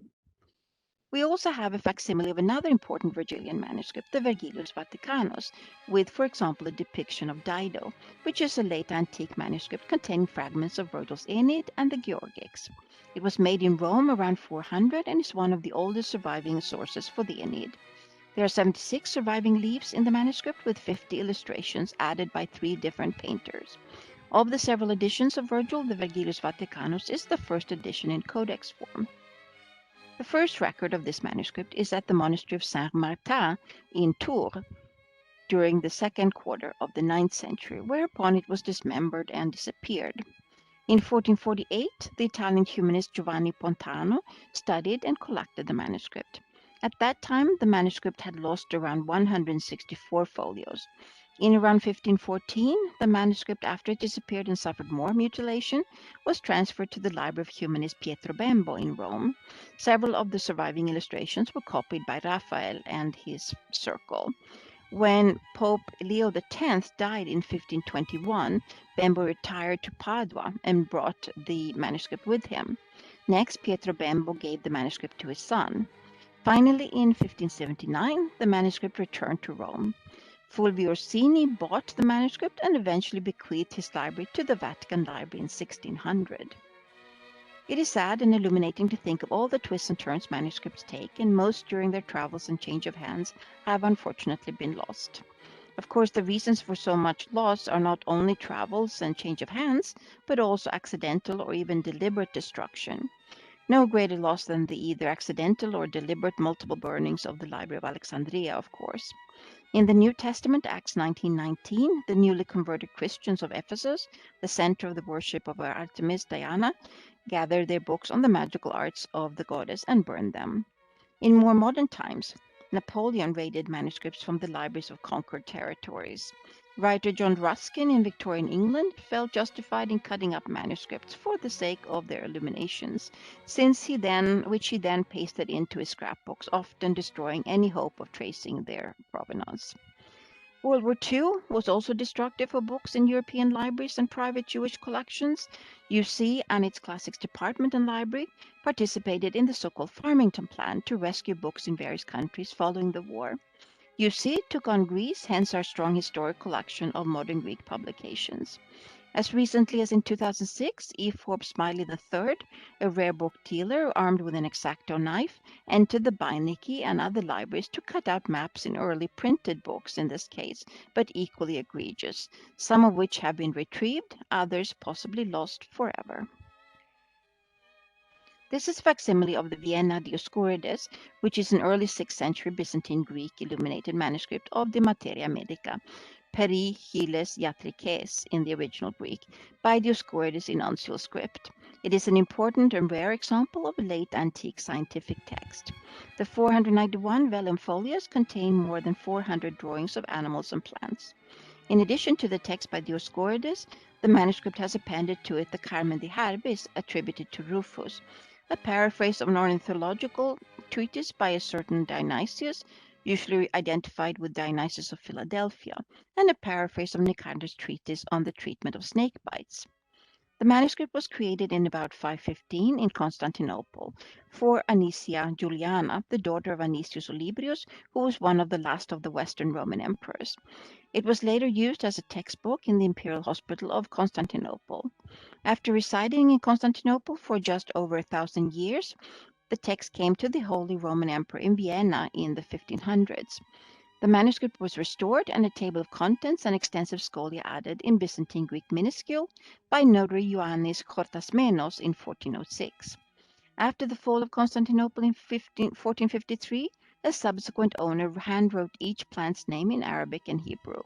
We also have a facsimile of another important Virgilian manuscript, the Vergilius Vaticanus, with, for example, a depiction of Dido, which is a late antique manuscript containing fragments of Virgil's Aeneid and the Georgics. It was made in Rome around 400 and is one of the oldest surviving sources for the Aeneid. There are 76 surviving leaves in the manuscript with 50 illustrations added by 3 different painters. Of the several editions of Virgil, the Vergilius Vaticanus is the first edition in codex form. The first record of this manuscript is at the monastery of Saint-Martin in Tours during the 2nd quarter of the 9th century, whereupon it was dismembered and disappeared. In 1448, the Italian humanist Giovanni Pontano studied and collected the manuscript. At that time, the manuscript had lost around 164 folios. In around 1514, the manuscript, after it disappeared and suffered more mutilation, was transferred to the library of humanist Pietro Bembo in Rome. Several of the surviving illustrations were copied by Raphael and his circle. When Pope Leo X died in 1521, Bembo retired to Padua and brought the manuscript with him. Next, Pietro Bembo gave the manuscript to his son. Finally, in 1579, the manuscript returned to Rome. Fulvio Orsini bought the manuscript and eventually bequeathed his library to the Vatican Library in 1600. It is sad and illuminating to think of all the twists and turns manuscripts take, and most during their travels and change of hands have unfortunately been lost. Of course, the reasons for so much loss are not only travels and change of hands, but also accidental or even deliberate destruction. No greater loss than the either accidental or deliberate multiple burnings of the Library of Alexandria, of course. In the New Testament, Acts 19:19, the newly converted Christians of Ephesus, the center of the worship of Artemis Diana, gathered their books on the magical arts of the goddess and burned them. In more modern times, Napoleon raided manuscripts from the libraries of conquered territories. Writer John Ruskin in Victorian England felt justified in cutting up manuscripts for the sake of their illuminations, which he then pasted into his scrapbooks, often destroying any hope of tracing their provenance. World War II was also destructive for books in European libraries and private Jewish collections. UC and its classics department and library participated in the so-called Farmington Plan to rescue books in various countries following the war. UC took on Greece, hence our strong historic collection of modern Greek publications. As recently as in 2006, E. Forbes Smiley III, a rare book dealer armed with an X-Acto knife, entered the Beinecke and other libraries to cut out maps in early printed books in this case, but equally egregious, some of which have been retrieved, others possibly lost forever. This is a facsimile of the Vienna Dioscurides, which is an early 6th century Byzantine Greek illuminated manuscript of the Materia Medica, Peri Chiles Iatrikes in the original Greek, by Dioscurides in uncial script. It is an important and rare example of a late antique scientific text. The 491 vellum folios contain more than 400 drawings of animals and plants. In addition to the text by Dioscurides, the manuscript has appended to it the Carmen de Harbis attributed to Rufus, a paraphrase of an ornithological treatise by a certain Dionysius, usually identified with Dionysius of Philadelphia, and a paraphrase of Nicander's treatise on the treatment of snake bites. The manuscript was created in about 515 in Constantinople for Anicia Juliana, the daughter of Anicius Olybrius, who was one of the last of the Western Roman emperors. It was later used as a textbook in the Imperial Hospital of Constantinople. After residing in Constantinople for just over 1,000 years, the text came to the Holy Roman Emperor in Vienna in the 1500s. The manuscript was restored and a table of contents and extensive scholia added in Byzantine Greek minuscule by notary Ioannis Chortasmenos in 1406. After the fall of Constantinople in 1453, a subsequent owner handwrote each plant's name in Arabic and Hebrew.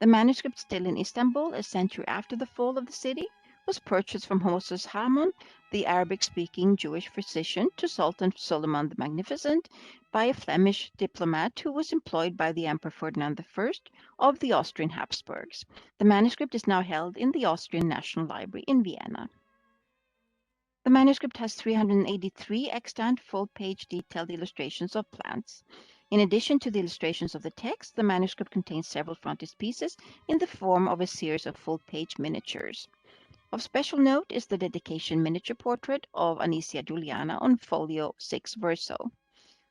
The manuscript, still in Istanbul a century after the fall of the city, was purchased from Moses Hamon, the Arabic-speaking Jewish physician to Sultan Suleiman the Magnificent, by a Flemish diplomat who was employed by the Emperor Ferdinand I of the Austrian Habsburgs. The manuscript is now held in the Austrian National Library in Vienna. The manuscript has 383 extant full-page detailed illustrations of plants. In addition to the illustrations of the text, the manuscript contains several frontispieces in the form of a series of full-page miniatures. Of special note is the dedication miniature portrait of Anicia Juliana on folio 6 verso.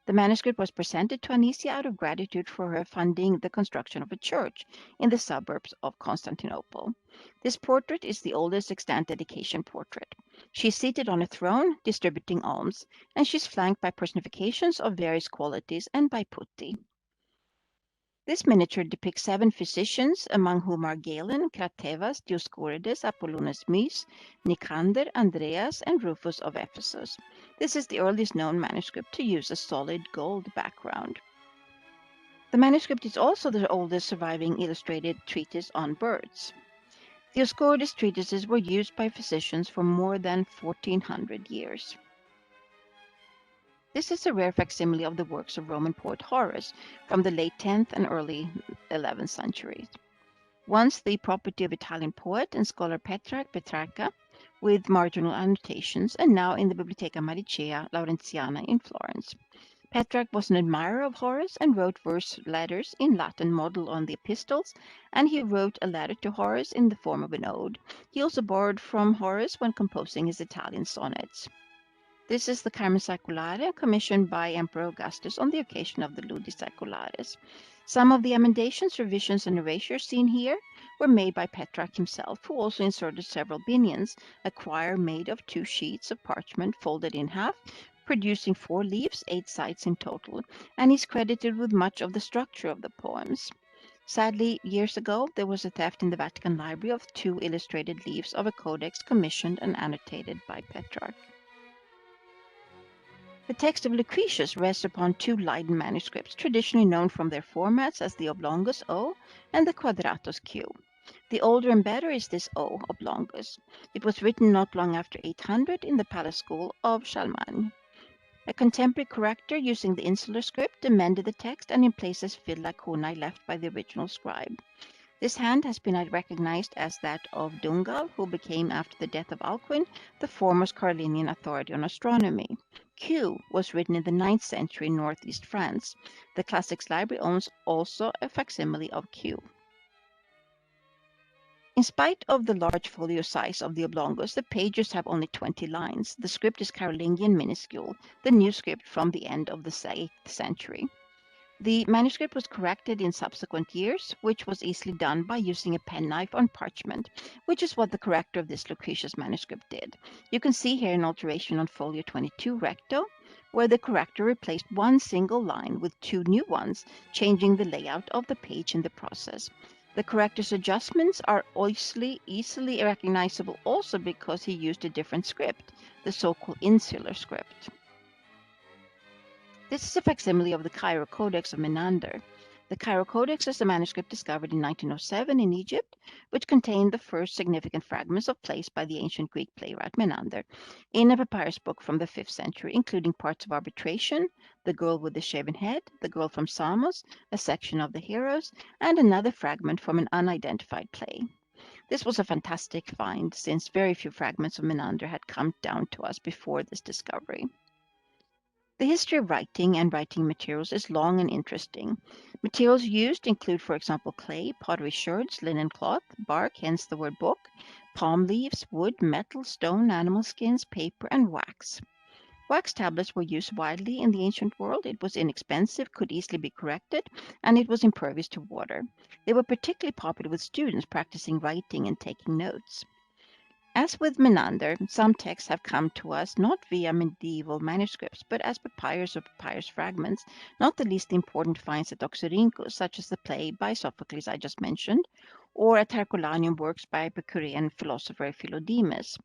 The manuscript was presented to Anicia out of gratitude for her funding the construction of a church in the suburbs of Constantinople. This portrait is the oldest extant dedication portrait. She is seated on a throne, distributing alms, and she is flanked by personifications of various qualities and by putti. This miniature depicts 7 physicians, among whom are Galen, Cratevas, Dioscurides, Apollonius Mys, Nicander, Andreas, and Rufus of Ephesus. This is the earliest known manuscript to use a solid gold background. The manuscript is also the oldest surviving illustrated treatise on birds. Dioscurides' treatises were used by physicians for more than 1,400 years. This is a rare facsimile of the works of Roman poet Horace from the late 10th and early 11th centuries. Once the property of Italian poet and scholar Petrarca, with marginal annotations, and now in the Biblioteca Maricea Laurentiana in Florence. Petrarch was an admirer of Horace and wrote verse letters in Latin modeled on the epistles, and he wrote a letter to Horace in the form of an ode. He also borrowed from Horace when composing his Italian sonnets. This is the Carmen Saeculare, commissioned by Emperor Augustus on the occasion of the Ludi Saeculares. Some of the emendations, revisions, and erasures seen here were made by Petrarch himself, who also inserted several binions, a quire made of 2 sheets of parchment folded in half, producing 4 leaves, 8 sides in total, and is credited with much of the structure of the poems. Sadly, years ago, there was a theft in the Vatican Library of 2 illustrated leaves of a codex commissioned and annotated by Petrarch. The text of Lucretius rests upon 2 Leiden manuscripts, traditionally known from their formats as the Oblongus O and the Quadratus Q. The older and better is this O Oblongus. It was written not long after 800 in the Palace School of Charlemagne. A contemporary corrector using the insular script amended the text and in places filled lacunae left by the original scribe. This hand has been recognized as that of Dungal, who became, after the death of Alcuin, the foremost Carolinian authority on astronomy. Q was written in the 9th century in northeast France. The Classics Library owns also a facsimile of Q. In spite of the large folio size of the Oblongus, the pages have only 20 lines. The script is Carolingian minuscule, the new script from the end of the 8th century. The manuscript was corrected in subsequent years, which was easily done by using a penknife on parchment, which is what the corrector of this Lucretius manuscript did. You can see here an alteration on folio 22 recto, where the corrector replaced one single line with two new ones, changing the layout of the page in the process. The corrector's adjustments are easily recognizable also because he used a different script, the so-called insular script. This is a facsimile of the Cairo Codex of Menander. The Cairo Codex is a manuscript discovered in 1907 in Egypt, which contained the first significant fragments of plays by the ancient Greek playwright Menander in a papyrus book from the 5th century, including parts of Arbitration, The Girl with the Shaven Head, The Girl from Samos, a section of the Heroes, and another fragment from an unidentified play. This was a fantastic find, since very few fragments of Menander had come down to us before this discovery. The history of writing and writing materials is long and interesting. Materials used include, for example, clay, pottery sherds, linen cloth, bark, hence the word book, palm leaves, wood, metal, stone, animal skins, paper, and wax. Wax tablets were used widely in the ancient world. It was inexpensive, could easily be corrected, and it was impervious to water. They were particularly popular with students practicing writing and taking notes. As with Menander, some texts have come to us not via medieval manuscripts, but as papyrus or papyrus fragments, not the least important finds at Oxyrhynchus, such as the play by Sophocles I just mentioned, or at Herculaneum works by Epicurean philosopher Philodemus.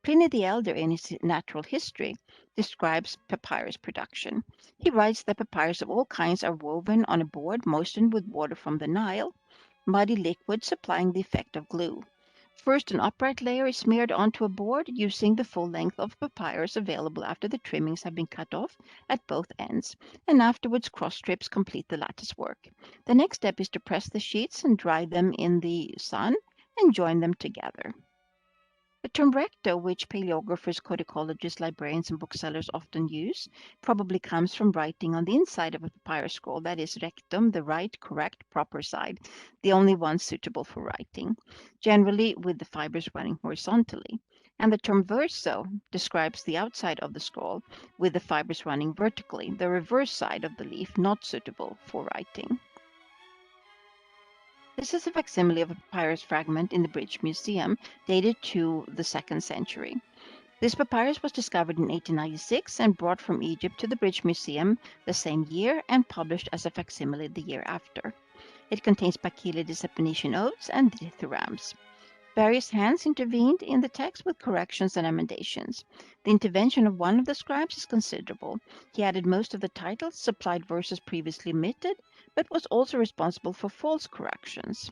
Pliny the Elder, in his Natural History, describes papyrus production. He writes that papyrus of all kinds are woven on a board moistened with water from the Nile, muddy liquid supplying the effect of glue. First, an upright layer is smeared onto a board using the full length of papyrus available after the trimmings have been cut off at both ends, and afterwards cross strips complete the lattice work. The next step is to press the sheets and dry them in the sun and join them together. The term recto, which paleographers, codicologists, librarians, and booksellers often use, probably comes from writing on the inside of a papyrus scroll, that is, rectum, the right, correct, proper side, the only one suitable for writing, generally with the fibers running horizontally. And the term verso describes the outside of the scroll with the fibers running vertically, the reverse side of the leaf not suitable for writing. This is a facsimile of a papyrus fragment in the British Museum, dated to the 2nd century. This papyrus was discovered in 1896 and brought from Egypt to the British Museum the same year and published as a facsimile the year after. It contains Bakilides' Epinetian odes and dithyrambs. Various hands intervened in the text with corrections and emendations. The intervention of one of the scribes is considerable. He added most of the titles, supplied verses previously omitted, but was also responsible for false corrections.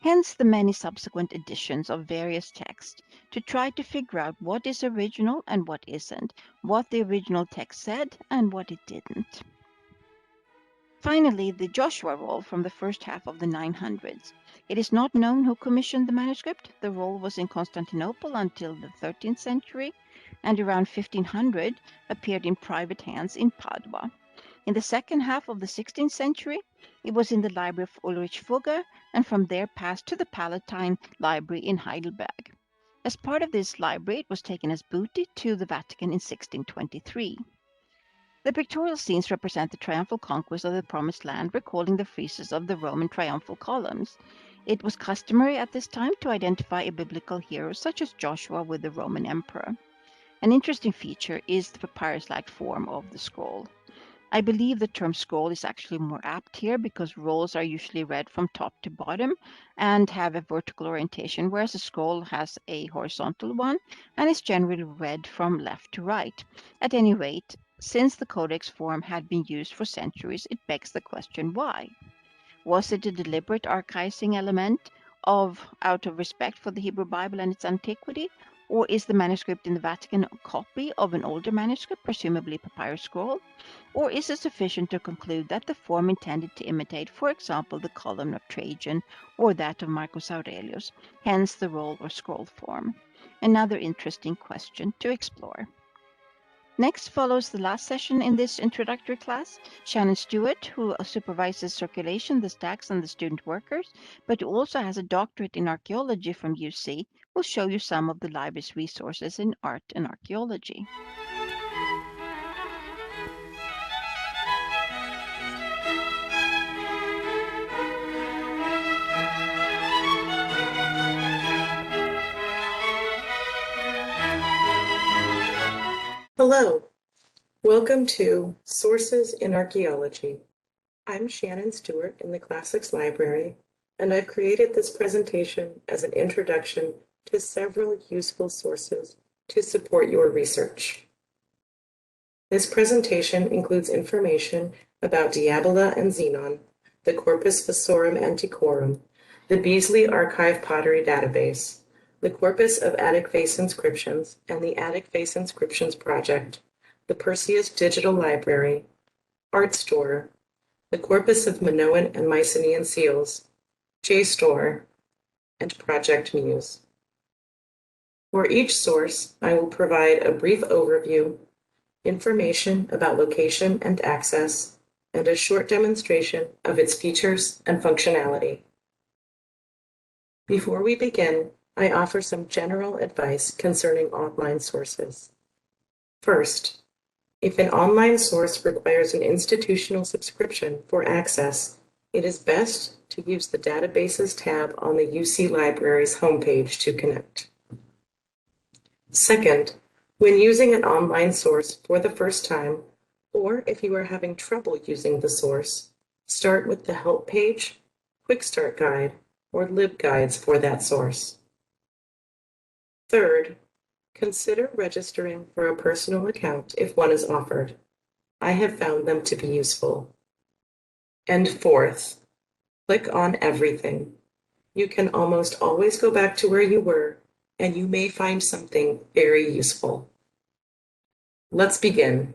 Hence the many subsequent editions of various texts to try to figure out what is original and what isn't, what the original text said and what it didn't. Finally, the Joshua roll from the first half of the 900s. It is not known who commissioned the manuscript. The roll was in Constantinople until the 13th century, and around 1500 appeared in private hands in Padua. In the second half of the 16th century, it was in the library of Ulrich Fugger, and from there passed to the Palatine Library in Heidelberg. As part of this library, it was taken as booty to the Vatican in 1623. The pictorial scenes represent the triumphal conquest of the Promised Land, recalling the friezes of the Roman triumphal columns. It was customary at this time to identify a biblical hero such as Joshua with the Roman emperor. An interesting feature is the papyrus-like form of the scroll. I believe the term scroll is actually more apt here because rolls are usually read from top to bottom and have a vertical orientation, whereas a scroll has a horizontal one and is generally read from left to right. At any rate, since the codex form had been used for centuries, it begs the question why. Was it a deliberate archaizing element out of respect for the Hebrew Bible and its antiquity? Or is the manuscript in the Vatican a copy of an older manuscript, presumably a papyrus scroll? Or is it sufficient to conclude that the form intended to imitate, for example, the column of Trajan or that of Marcus Aurelius, hence the roll or scroll form? Another interesting question to explore. Next follows the last session in this introductory class. Shannon Stewart, who supervises circulation, the stacks, and the student workers, but who also has a doctorate in archaeology from UC, will show you some of the library's resources in art and archaeology. Hello, welcome to Sources in Archaeology. I'm Shannon Stewart in the Classics Library, and I've created this presentation as an introduction to several useful sources to support your research. This presentation includes information about Diabola and Xenon, the Corpus Vasorum Antiquorum, the Beasley Archive Pottery Database, the Corpus of Attic Vase Inscriptions and the Attic Vase Inscriptions Project, the Perseus Digital Library, ArtStore, the Corpus of Minoan and Mycenaean Seals, JSTOR, and Project Muse. For each source, I will provide a brief overview, information about location and access, and a short demonstration of its features and functionality. Before we begin, I offer some general advice concerning online sources. First, if an online source requires an institutional subscription for access, it is best to use the Databases tab on the UC Library's homepage to connect. Second, when using an online source for the first time, or if you are having trouble using the source, start with the Help page, Quick Start Guide, or LibGuides for that source. Third, consider registering for a personal account if one is offered. I have found them to be useful. And fourth, click on everything. You can almost always go back to where you were, and you may find something very useful. Let's begin.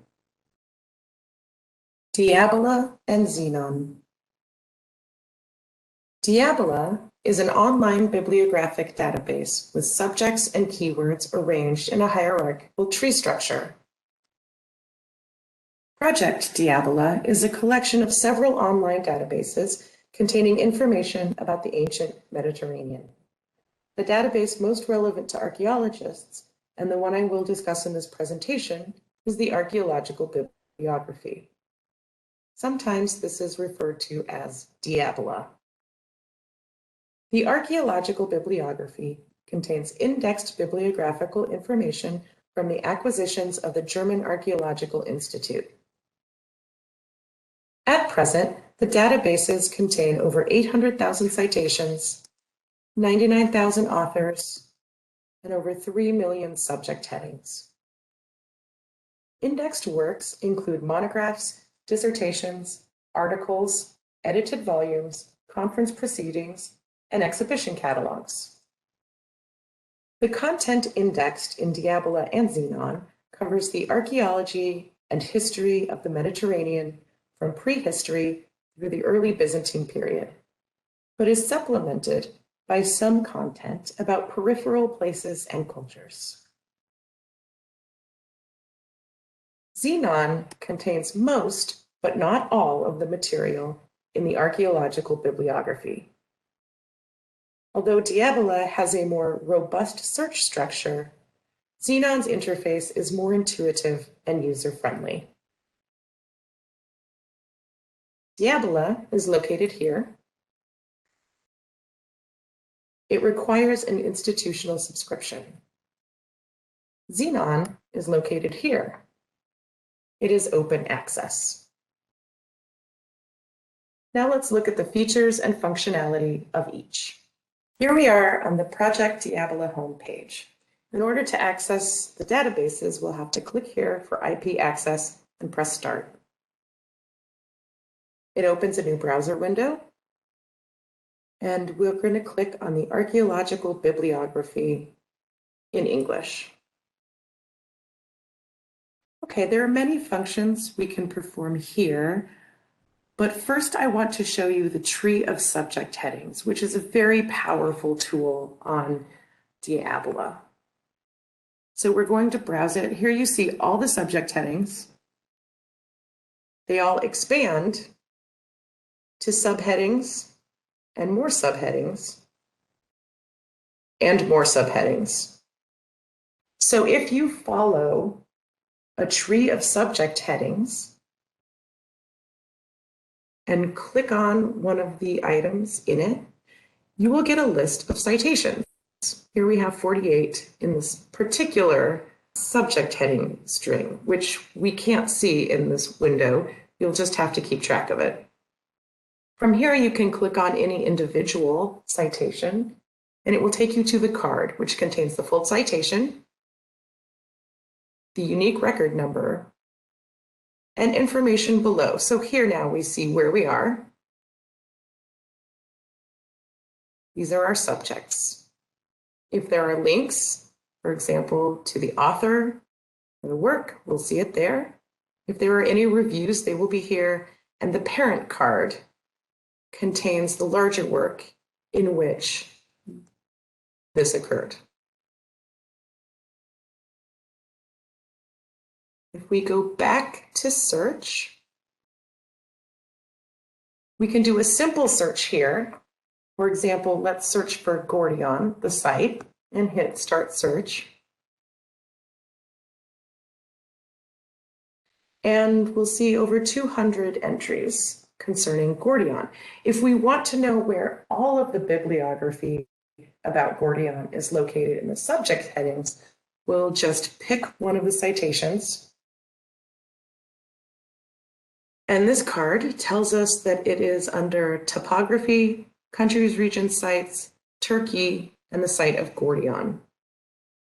Diabola and Xenon. Diabola is an online bibliographic database with subjects and keywords arranged in a hierarchical tree structure. Project Diabola is a collection of several online databases containing information about the ancient Mediterranean. The database most relevant to archaeologists, and the one I will discuss in this presentation, is the archaeological bibliography. Sometimes this is referred to as Diabola. The archaeological bibliography contains indexed bibliographical information from the acquisitions of the German Archaeological Institute. At present, the databases contain over 800,000 citations, 99,000 authors, and over 3 million subject headings. Indexed works include monographs, dissertations, articles, edited volumes, conference proceedings, and exhibition catalogs. The content indexed in Diabola and Xenon covers the archaeology and history of the Mediterranean from prehistory through the early Byzantine period, but is supplemented by some content about peripheral places and cultures. Xenon contains most, but not all, of the material in the archaeological bibliography. Although Diabola has a more robust search structure, Xenon's interface is more intuitive and user-friendly. Diabola is located here. It requires an institutional subscription. Xenon is located here. It is open access. Now let's look at the features and functionality of each. Here we are on the Project Diabola homepage. In order to access the databases, we'll have to click here for IP access and press Start. It opens a new browser window, and we're going to click on the Archaeological Bibliography in English. Okay, there are many functions we can perform here, but first I want to show you the tree of subject headings, which is a very powerful tool on Diabola. So we're going to browse it. Here you see all the subject headings. They all expand to subheadings and more subheadings and more subheadings. So if you follow a tree of subject headings and click on one of the items in it, you will get a list of citations. Here we have 48 in this particular subject heading string, which we can't see in this window. You'll just have to keep track of it. From here, you can click on any individual citation, and it will take you to the card, which contains the full citation, the unique record number, and information below. So here now we see where we are. These are our subjects. If there are links, for example, to the author or the work, we'll see it there. If there are any reviews, they will be here. And the parent card contains the larger work in which this occurred. If we go back to search, we can do a simple search here. For example, let's search for Gordion, the site, and hit Start Search. And we'll see over 200 entries concerning Gordion. If we want to know where all of the bibliography about Gordion is located in the subject headings, we'll just pick one of the citations. And this card tells us that it is under Topography, Countries, Regions, Sites, Turkey, and the site of Gordion.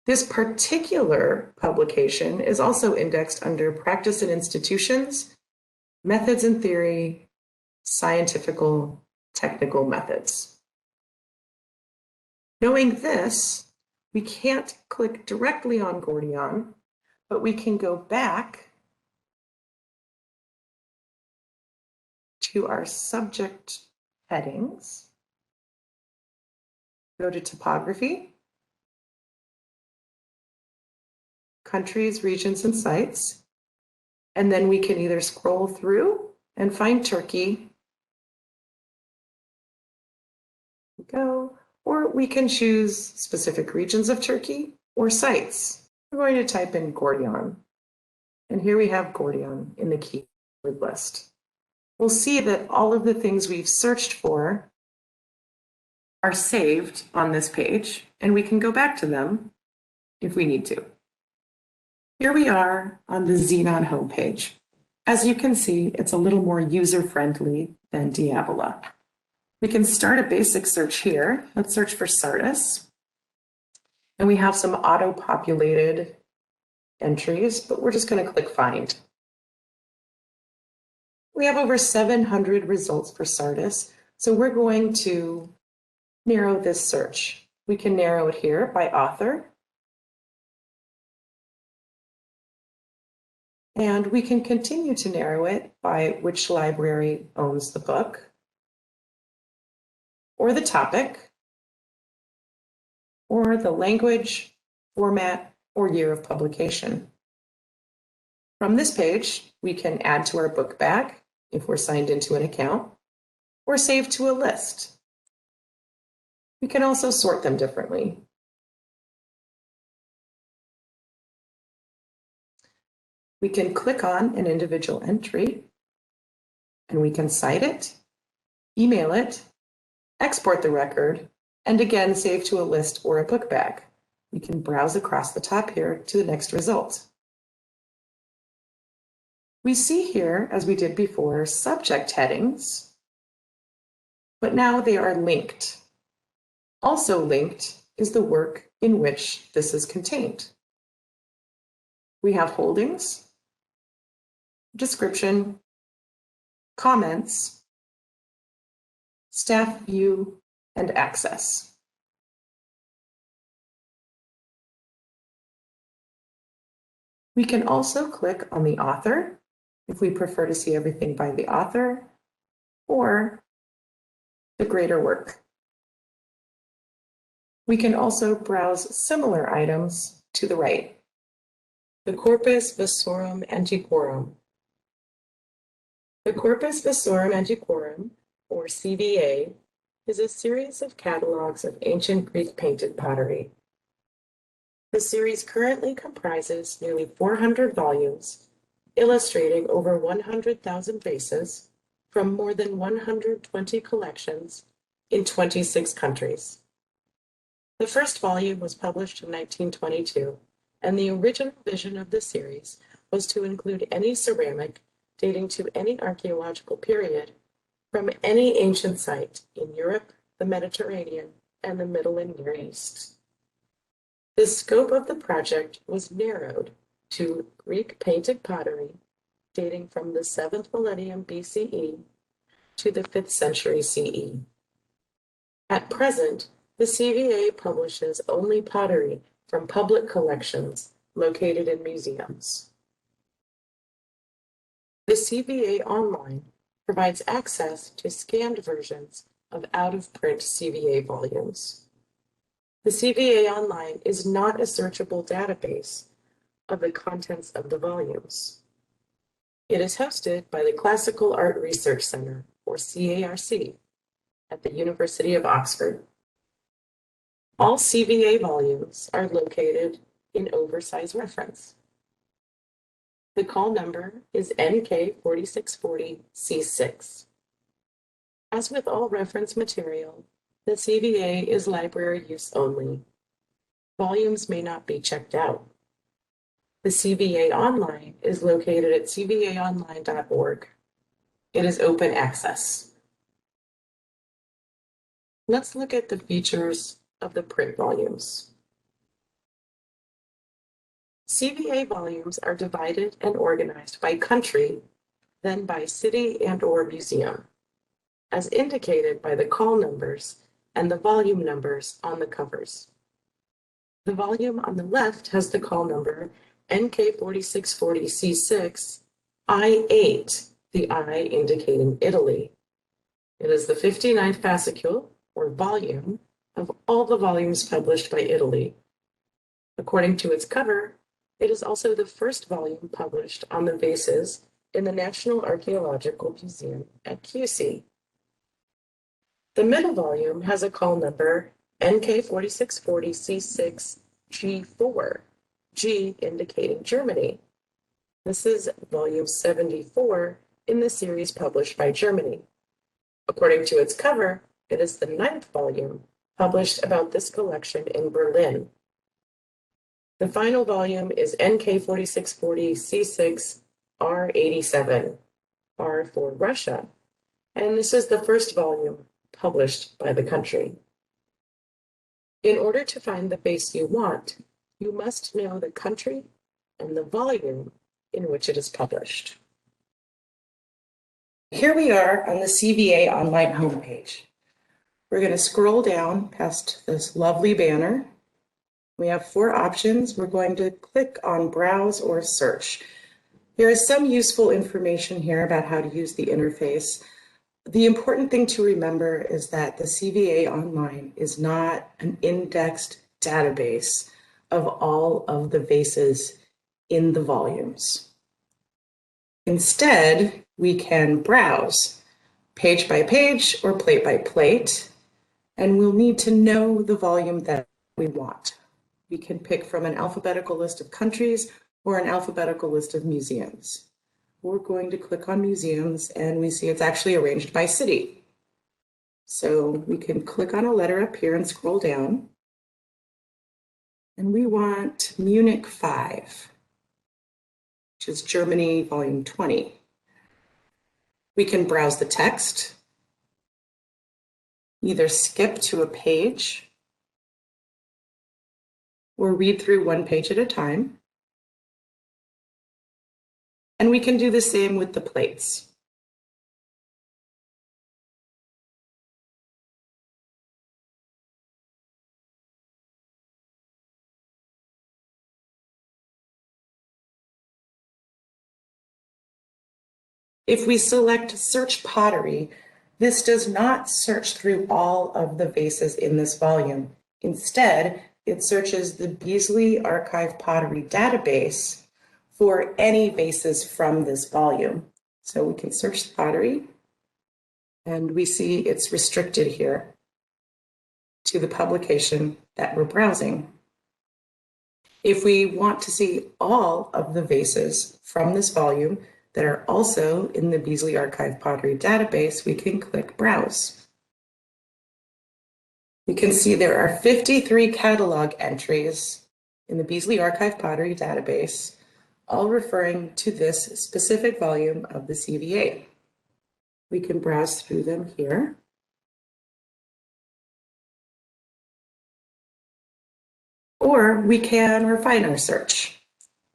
This particular publication is also indexed under Practice and Institutions, Methods and Theory, Scientifical, Technical Methods. Knowing this, we can't click directly on Gordion, but we can go back to our subject headings, go to Topography, Countries, Regions, and Sites, and then we can either scroll through and find Turkey, go, or we can choose specific regions of Turkey or sites. We're going to type in Gordion, and here we have Gordion in the keyword list. We'll see that all of the things we've searched for are saved on this page, and we can go back to them if we need to. Here we are on the Xenon homepage. As you can see, it's a little more user-friendly than Diabola. We can start a basic search here. Let's search for Sardis. And we have some auto-populated entries, but we're just going to click Find. We have over 700 results for Sardis, so we're going to narrow this search. We can narrow it here by author. And we can continue to narrow it by which library owns the book, or the topic, or the language, format, or year of publication. From this page, we can add to our book bag if we're signed into an account, or save to a list. We can also sort them differently. We can click on an individual entry, and we can cite it, email it, export the record, and again save to a list or a book bag. We can browse across the top here to the next result. We see here, as we did before, subject headings, but now they are linked. Also linked is the work in which this is contained. We have holdings, description, comments, staff view, and access. We can also click on the author if we prefer to see everything by the author, or the greater work. We can also browse similar items to the right. The Corpus Vasorum Antiquorum. The Corpus Vasorum Antiquorum, or CVA, is a series of catalogs of ancient Greek painted pottery. The series currently comprises nearly 400 volumes, illustrating over 100,000 vases from more than 120 collections in 26 countries. The first volume was published in 1922 and the original vision of the series was to include any ceramic dating to any archaeological period from any ancient site in Europe, the Mediterranean, and the Middle and Near East. The scope of the project was narrowed to Greek painted pottery dating from the 7th millennium BCE to the 5th century CE. At present, the CVA publishes only pottery from public collections located in museums. The CVA Online provides access to scanned versions of out-of-print CVA volumes. The CVA Online is not a searchable database of the contents of the volumes. It is hosted by the Classical Art Research Center, or CARC, at the University of Oxford. All CVA volumes are located in oversize reference. The call number is NK4640C6. As with all reference material, the CVA is library use only. Volumes may not be checked out. The CVA Online is located at cvaonline.org. It is open access. Let's look at the features of the print volumes. CVA volumes are divided and organized by country, then by city and/or museum, as indicated by the call numbers and the volume numbers on the covers. The volume on the left has the call number NK4640C6, I8, the I indicating Italy. It is the 59th fascicule, or volume, of all the volumes published by Italy. According to its cover, it is also the first volume published on the vases in the National Archaeological Museum at QC. The middle volume has a call number NK4640C6G4, G indicating Germany. This is volume 74 in the series published by Germany. According to its cover, it is the 9th volume published about this collection in Berlin. The final volume is NK4640C6R87, R for Russia, and this is the first volume published by the country. In order to find the vase you want, you must know the country and the volume in which it is published. Here we are on the CVA Online homepage. We're going to scroll down past this lovely banner. We have 4 options. We're going to click on Browse or Search. There is some useful information here about how to use the interface. The important thing to remember is that the CVA Online is not an indexed database of all of the vases in the volumes. Instead, we can browse page by page or plate by plate, and we'll need to know the volume that we want. We can pick from an alphabetical list of countries or an alphabetical list of museums. We're going to click on museums, and we see it's actually arranged by city. So we can click on a letter up here and scroll down. And we want Munich 5, which is Germany, volume 20. We can browse the text, either skip to a page or read through one page at a time. And we can do the same with the plates. If we select Search Pottery, this does not search through all of the vases in this volume. Instead, it searches the Beasley Archive Pottery database for any vases from this volume. So we can search the pottery, and we see it's restricted here to the publication that we're browsing. If we want to see all of the vases from this volume that are also in the Beasley Archive Pottery database, we can click Browse. You can see there are 53 catalog entries in the Beasley Archive Pottery database, all referring to this specific volume of the CVA. We can browse through them here. Or we can refine our search.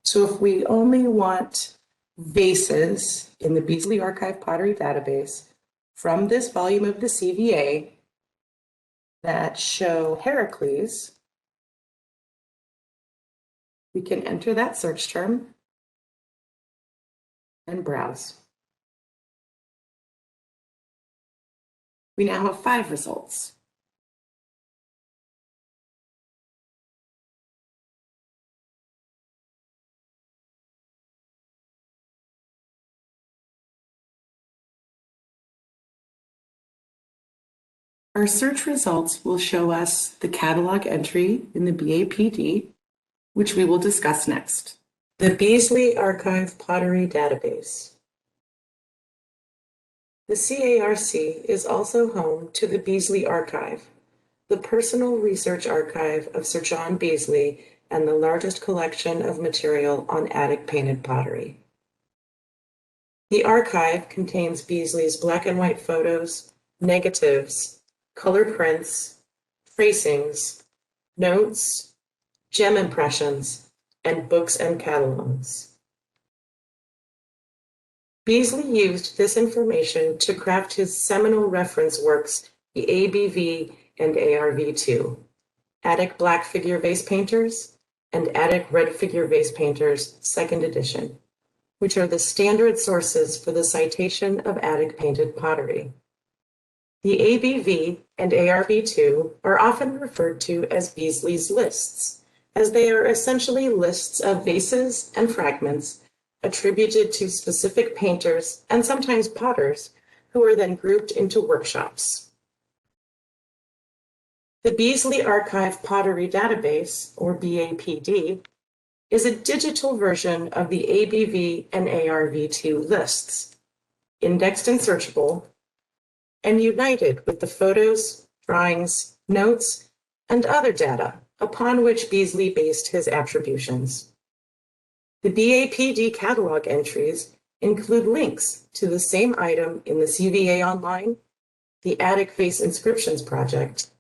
So if we only want vases in the Beasley Archive Pottery database from this volume of the CVA that show Heracles, we can enter that search term and browse. We now have 5 results. Our search results will show us the catalog entry in the BAPD, which we will discuss next. The Beasley Archive Pottery Database. The CARC is also home to the Beasley Archive, the personal research archive of Sir John Beasley and the largest collection of material on attic painted pottery. The archive contains Beasley's black and white photos, negatives, color prints, tracings, notes, gem impressions, and books and catalogs. Beasley used this information to craft his seminal reference works, the ABV and ARV2, Attic Black Figure Vase Painters and Attic Red Figure Vase Painters, 2nd edition, which are the standard sources for the citation of attic painted pottery. The ABV and ARV2 are often referred to as Beasley's lists, as they are essentially lists of vases and fragments attributed to specific painters and sometimes potters, who are then grouped into workshops. The Beasley Archive Pottery Database, or BAPD, is a digital version of the ABV and ARV2 lists, indexed and searchable, and united with the photos, drawings, notes, and other data upon which Beasley based his attributions. The BAPD catalog entries include links to the same item in the CVA Online, the Attic Vase Inscriptions Project,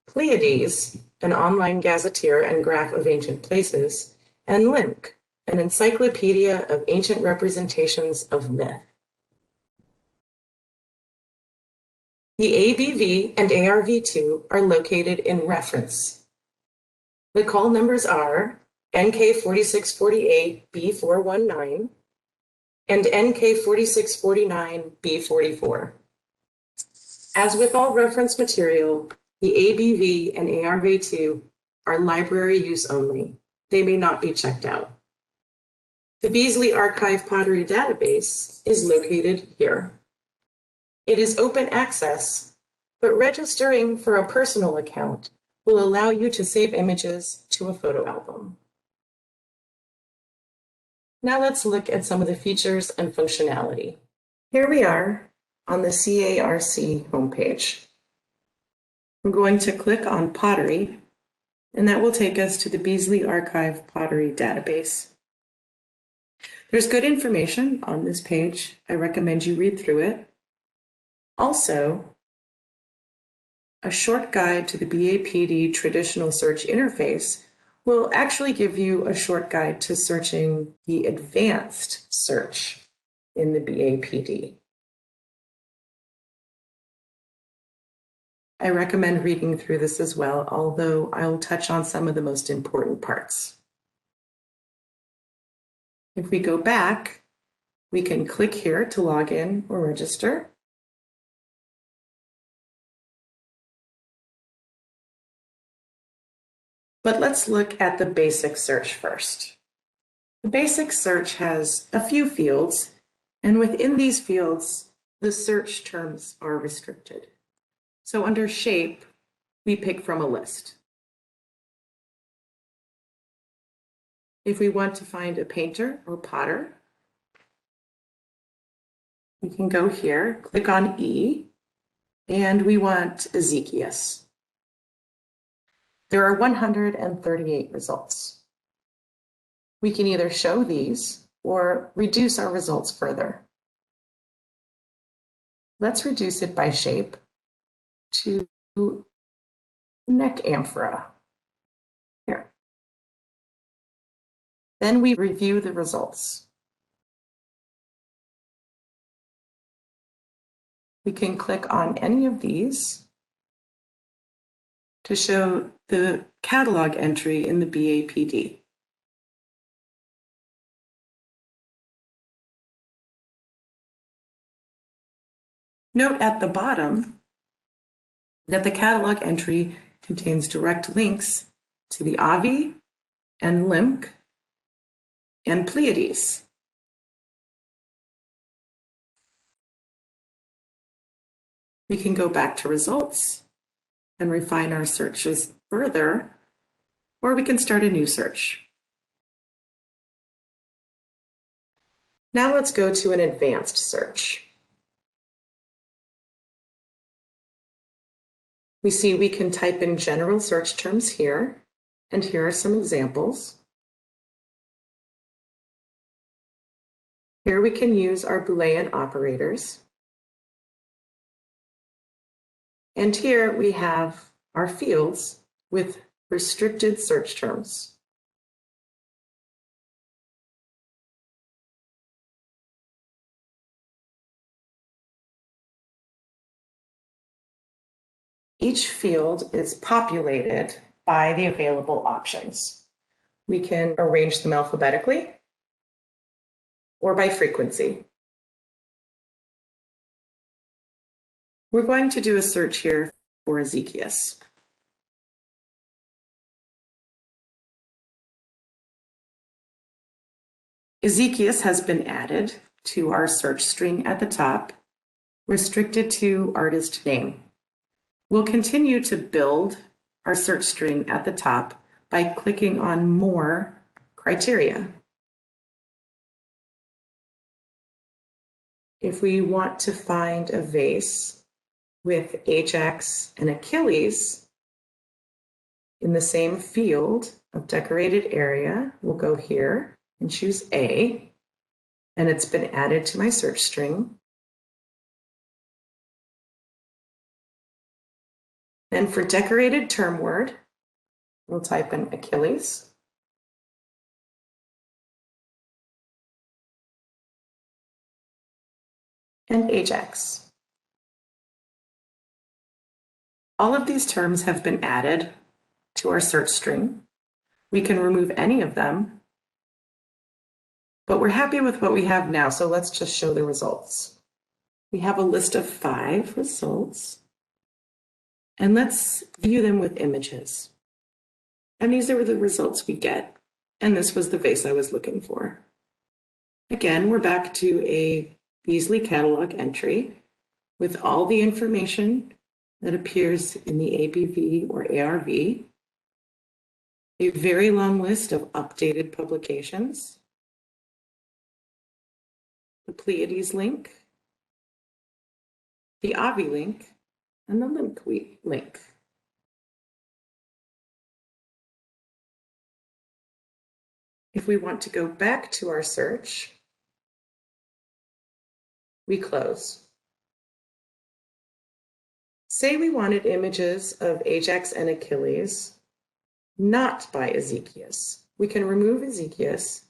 Pleiades, an online gazetteer and graph of ancient places, and LINC, an encyclopedia of ancient representations of myth. The ABV and ARV2 are located in reference. The call numbers are NK4648B419 and NK4649B44. As with all reference material, the ABV and ARV2 are library use only. They may not be checked out. The Beasley Archive Pottery Database is located here. It is open access, but registering for a personal account will allow you to save images to a photo album. Now let's look at some of the features and functionality. Here we are on the CARC homepage. We're going to click on Pottery, and that will take us to the Beasley Archive Pottery Database. There's good information on this page. I recommend you read through it. Also, a short guide to the BAPD traditional search interface will actually give you a short guide to searching the advanced search in the BAPD. I recommend reading through this as well, although I will touch on some of the most important parts. If we go back, we can click here to log in or register. But let's look at the basic search first. The basic search has a few fields, and within these fields, the search terms are restricted. So under shape, we pick from a list. If we want to find a painter or potter, we can go here, click on E, and we want Ezekias. There are 138 results. We can either show these or reduce our results further. Let's reduce it by shape to neck amphora. Here. Then we review the results. We can click on any of these to show the catalog entry in the BAPD. Note at the bottom that the catalog entry contains direct links to the AVI and LIMC and Pleiades. We can go back to results and refine our searches further, or we can start a new search. Now let's go to an advanced search. We see we can type in general search terms here, and here are some examples. Here we can use our Boolean operators. And here we have our fields with restricted search terms. Each field is populated by the available options. We can arrange them alphabetically or by frequency. We're going to do a search here for Ezekias. Ezekias has been added to our search string at the top, restricted to artist name. We'll continue to build our search string at the top by clicking on More Criteria. If we want to find a vase with Ajax and Achilles in the same field of decorated area, we'll go here and choose A, and it's been added to my search string. And for decorated term word, we'll type in Achilles. And Ajax. All of these terms have been added to our search string. We can remove any of them, but we're happy with what we have now, so let's just show the results. We have a list of 5 results, and let's view them with images. And these are the results we get, and this was the vase I was looking for. Again, we're back to a Beasley catalog entry with all the information that appears in the ABV or ARV, a very long list of updated publications, the Pleiades link, the AVI link, and the LIMC link. If we want to go back to our search, we close. Say we wanted images of Ajax and Achilles, not by Ezekias. We can remove Ezekias,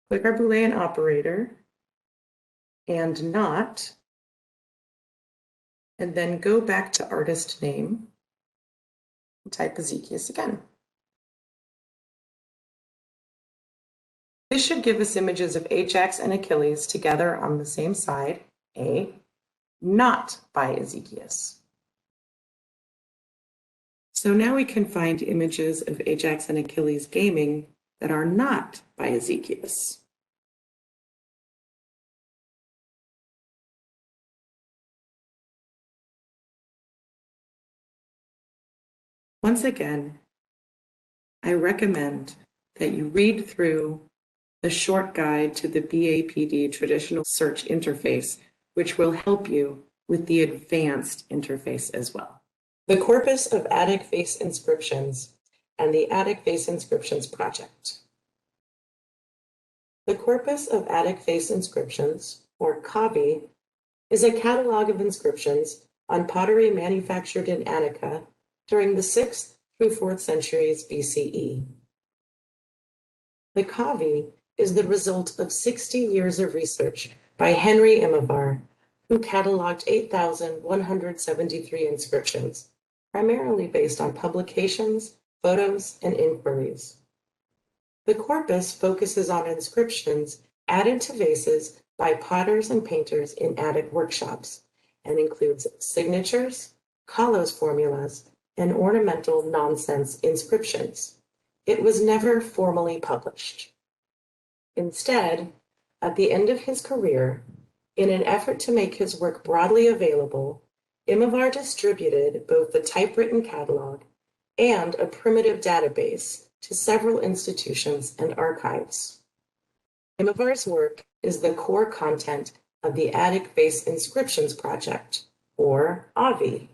click our Boolean operator, and not, and then go back to artist name and type Ezekias again. This should give us images of Ajax and Achilles together on the same side, A, not by Ezekias. So now we can find images of Ajax and Achilles gaming that are not by Ezekias. Once again, I recommend that you read through the short guide to the BAPD traditional search interface, which will help you with the advanced interface as well. The corpus of Attic vase inscriptions and the Attic vase inscriptions project. The Corpus of Attic Face Inscriptions, or CAVI, is a catalog of inscriptions on pottery manufactured in Attica during the 6th through 4th centuries BCE. The CAVI is the result of 60 years of research by Henry Imhovar, who cataloged 8,173 inscriptions, primarily based on publications, photos, and inquiries. The corpus focuses on inscriptions added to vases by potters and painters in Attic workshops and includes signatures, Kalos formulas, and ornamental nonsense inscriptions. It was never formally published. Instead, at the end of his career, in an effort to make his work broadly available, Imhovar distributed both the typewritten catalog and a primitive database to several institutions and archives. Imhovar's work is the core content of the Attic Vase Inscriptions Project, or AVI.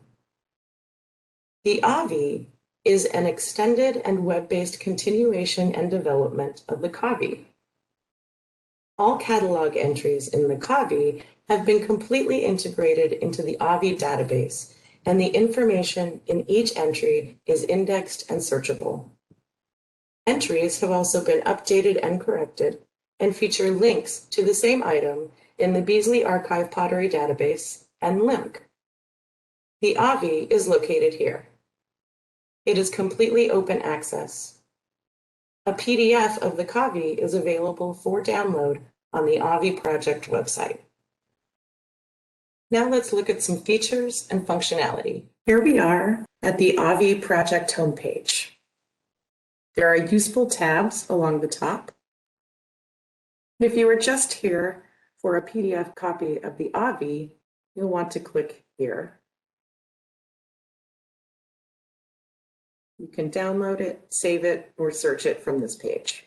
The AVI is an extended and web-based continuation and development of the CAVI. All catalog entries in the CAVI have been completely integrated into the AVI database, and the information in each entry is indexed and searchable. Entries have also been updated and corrected and feature links to the same item in the Beasley Archive Pottery Database and LIMC. The AVI is located here. It is completely open access. A PDF of the CAVI is available for download on the AVI project website. Now let's look at some features and functionality. Here we are at the AVI project homepage. There are useful tabs along the top. If you are just here for a PDF copy of the AVI, you'll want to click here. You can download it, save it, or search it from this page.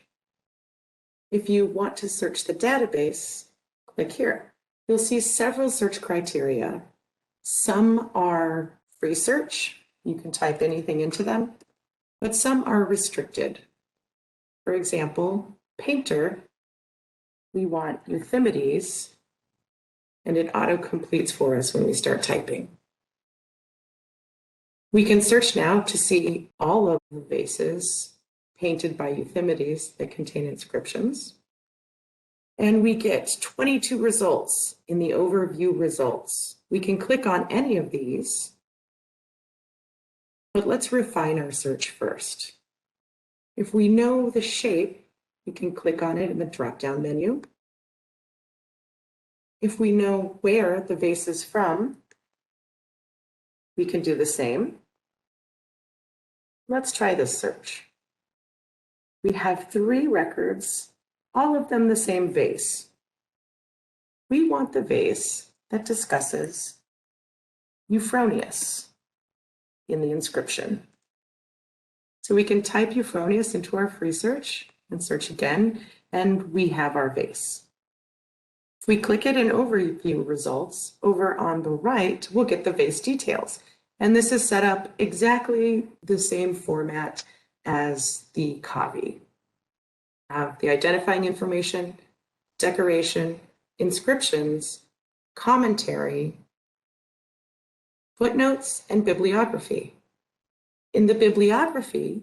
If you want to search the database, click here. You'll see several search criteria. Some are free search. You can type anything into them, but some are restricted. For example, painter, we want Euthymides, and it auto-completes for us when we start typing. We can search now to see all of the vases painted by Euthymides that contain inscriptions. And we get 22 results in the overview results. We can click on any of these, but let's refine our search first. If we know the shape, we can click on it in the drop-down menu. If we know where the vase is from, we can do the same. Let's try this search. We have 3 records, all of them the same vase. We want the vase that discusses Euphronius in the inscription. So we can type Euphronius into our free search and search again, and we have our vase. If we click it in overview results, over on the right, we'll get the vase details. And this is set up exactly the same format as the CAVI. The identifying information, decoration, inscriptions, commentary, footnotes, and bibliography. In the bibliography,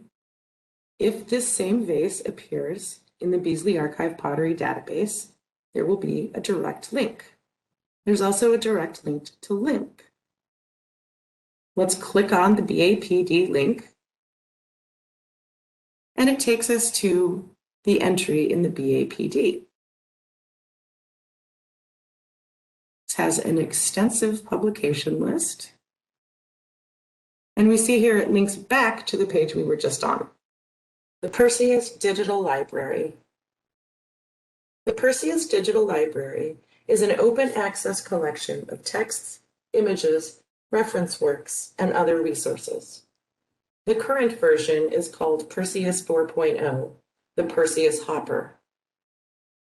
if this same vase appears in the Beasley Archive Pottery Database, there will be a direct link. There's also a direct link to LIMC. Let's click on the BAPD link, and it takes us to the entry in the BAPD. It has an extensive publication list, and we see here it links back to the page we were just on. The Perseus Digital Library. The Perseus Digital Library is an open access collection of texts, images, reference works, and other resources. The current version is called Perseus 4.0, the Perseus Hopper.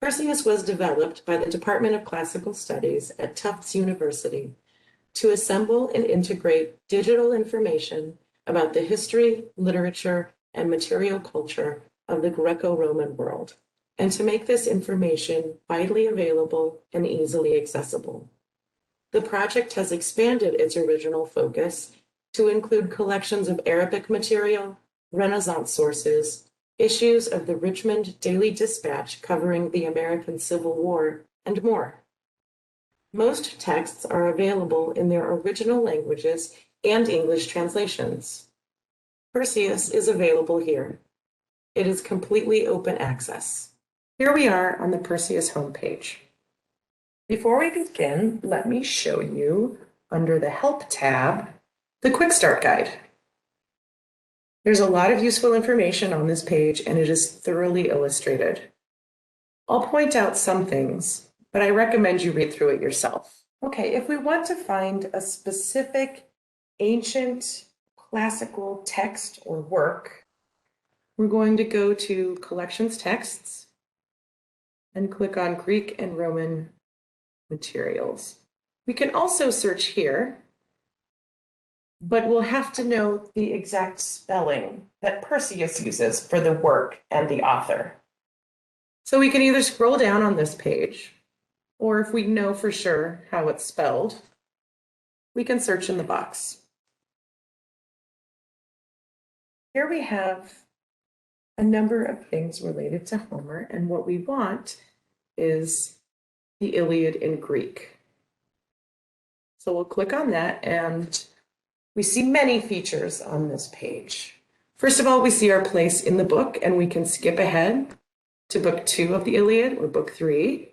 Perseus was developed by the Department of Classical Studies at Tufts University to assemble and integrate digital information about the history, literature, and material culture of the Greco-Roman world. and to make this information widely available and easily accessible. The project has expanded its original focus to include collections of Arabic material, Renaissance sources, issues of the Richmond Daily Dispatch covering the American Civil War, and more. Most texts are available in their original languages and English translations. Perseus is available here. It is completely open access. Here we are on the Perseus homepage. Before we begin, let me show you, under the Help tab, the Quick Start Guide. There's a lot of useful information on this page, and it is thoroughly illustrated. I'll point out some things, but I recommend you read through it yourself. Okay, if we want to find a specific ancient classical text or work, we're going to go to Collections Texts and click on Greek and Roman materials. We can also search here, but we'll have to know the exact spelling that Perseus uses for the work and the author. So we can either scroll down on this page, or if we know for sure how it's spelled, we can search in the box. Here we have a number of things related to Homer, and what we want is the Iliad in Greek. So we'll click on that, and we see many features on this page. First of all, we see our place in the book, and we can skip ahead to book 2 of the Iliad or book 3.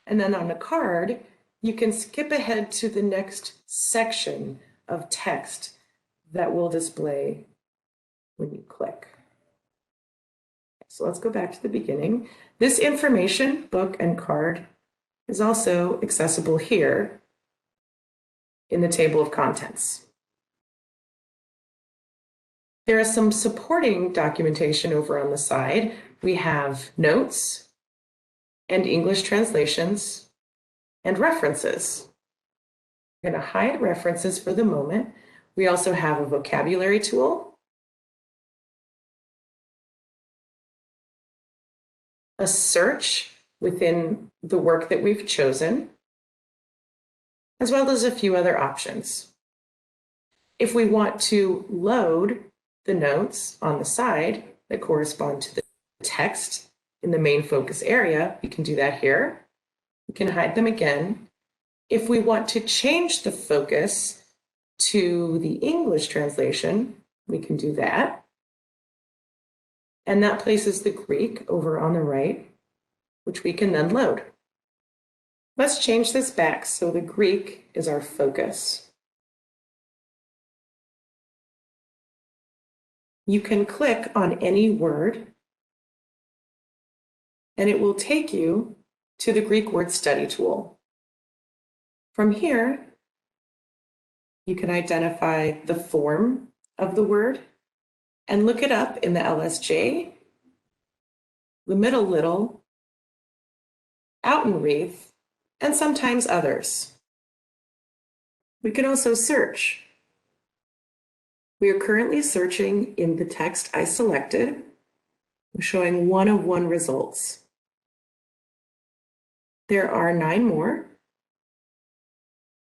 And then on the card, you can skip ahead to the next section of text that will display when you click. So let's go back to the beginning. This information, book and card, is also accessible here in the table of contents. There is some supporting documentation over on the side. We have notes and English translations and references. I'm going to hide references for the moment. We also have a vocabulary tool, a search within the work that we've chosen, as well as a few other options. If we want to load the notes on the side that correspond to the text in the main focus area, we can do that here. We can hide them again. If we want to change the focus to the English translation, we can do that. And that places the Greek over on the right, which we can then load. Let's change this back so the Greek is our focus. You can click on any word, and it will take you to the Greek word study tool. From here, you can identify the form of the word and look it up in the LSJ, the middle little, Autenrieth, and sometimes others. We can also search. We are currently searching in the text I selected. I'm showing 1 of 1 results. There are 9 more,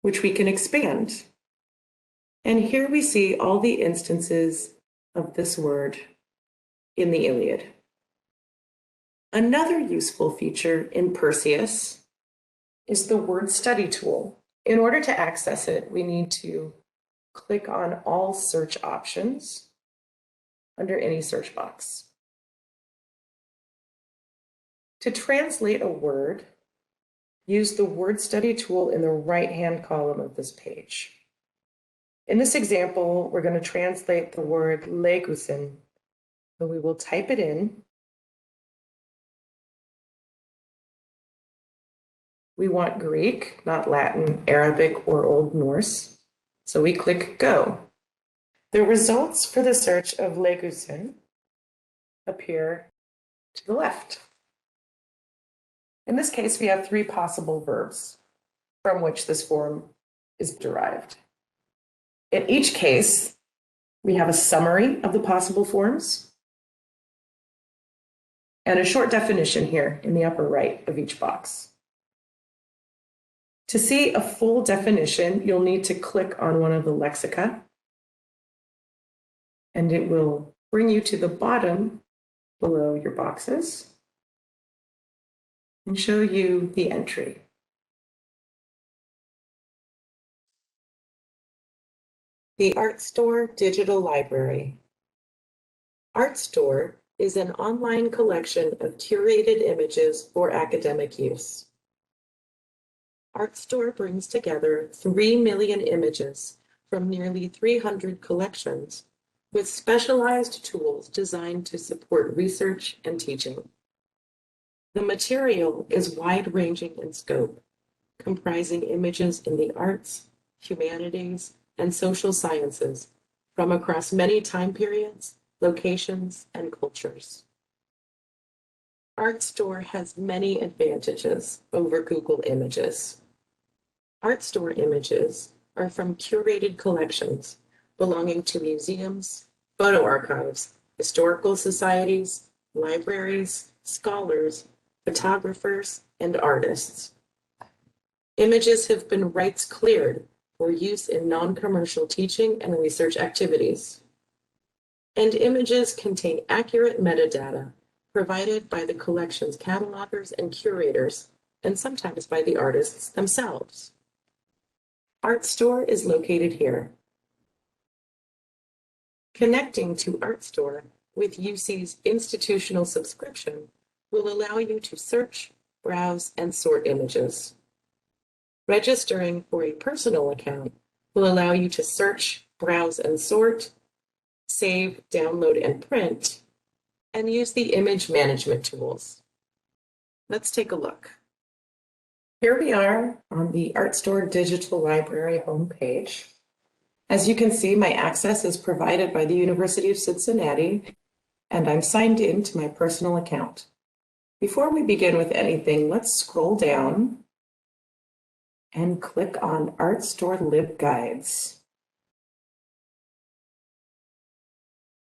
which we can expand. And here we see all the instances of this word in the Iliad. Another useful feature in Perseus is the word study tool. In order to access it, we need to click on all search options under any search box. To translate a word, use the word study tool in the right-hand column of this page. In this example, we're going to translate the word legusin. So we will type it in. We want Greek, not Latin, Arabic, or Old Norse. So we click Go. The results for the search of legusin appear to the left. In this case, we have 3 possible verbs from which this form is derived. In each case, we have a summary of the possible forms, and a short definition here in the upper right of each box. To see a full definition, you'll need to click on one of the lexica, and it will bring you to the bottom below your boxes and show you the entry. The Art Store Digital Library. Art Store is an online collection of curated images for academic use. Art Store brings together 3 million images from nearly 300 collections with specialized tools designed to support research and teaching. The material is wide-ranging in scope, comprising images in the arts, humanities, and social sciences from across many time periods, locations, and cultures. Art Store has many advantages over Google Images. Art Store images are from curated collections belonging to museums, photo archives, historical societies, libraries, scholars, photographers, and artists. Images have been rights cleared for use in non-commercial teaching and research activities. And images contain accurate metadata provided by the collection's catalogers and curators, and sometimes by the artists themselves. Art Store is located here. Connecting to Art Store with UC's institutional subscription will allow you to search, browse, and sort images. Registering for a personal account will allow you to search, browse, and sort, save, download, and print, and use the image management tools. Let's take a look. Here we are on the Art Store Digital Library homepage. As you can see, my access is provided by the University of Cincinnati, and I'm signed in to my personal account. Before we begin with anything, let's scroll down and click on Art Store LibGuides.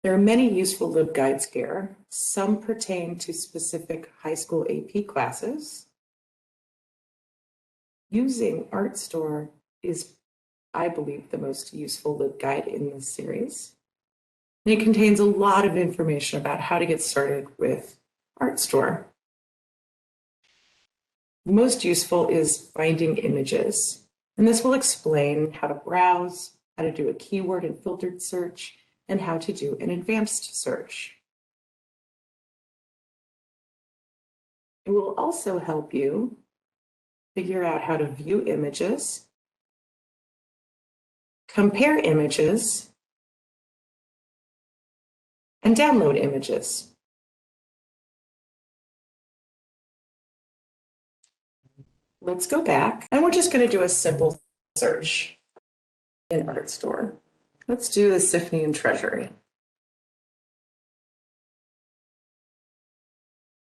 There are many useful LibGuides here. Some pertain to specific high school AP classes. Using Art Store is, I believe, the most useful LibGuide in this series. And it contains a lot of information about how to get started with Art Store. Most useful is finding images, and this will explain how to browse, how to do a keyword and filtered search, and how to do an advanced search. It will also help you figure out how to view images, compare images, and download images. Let's go back, and we're just going to do a simple search in Art Store. Let's do the Siphnian Treasury.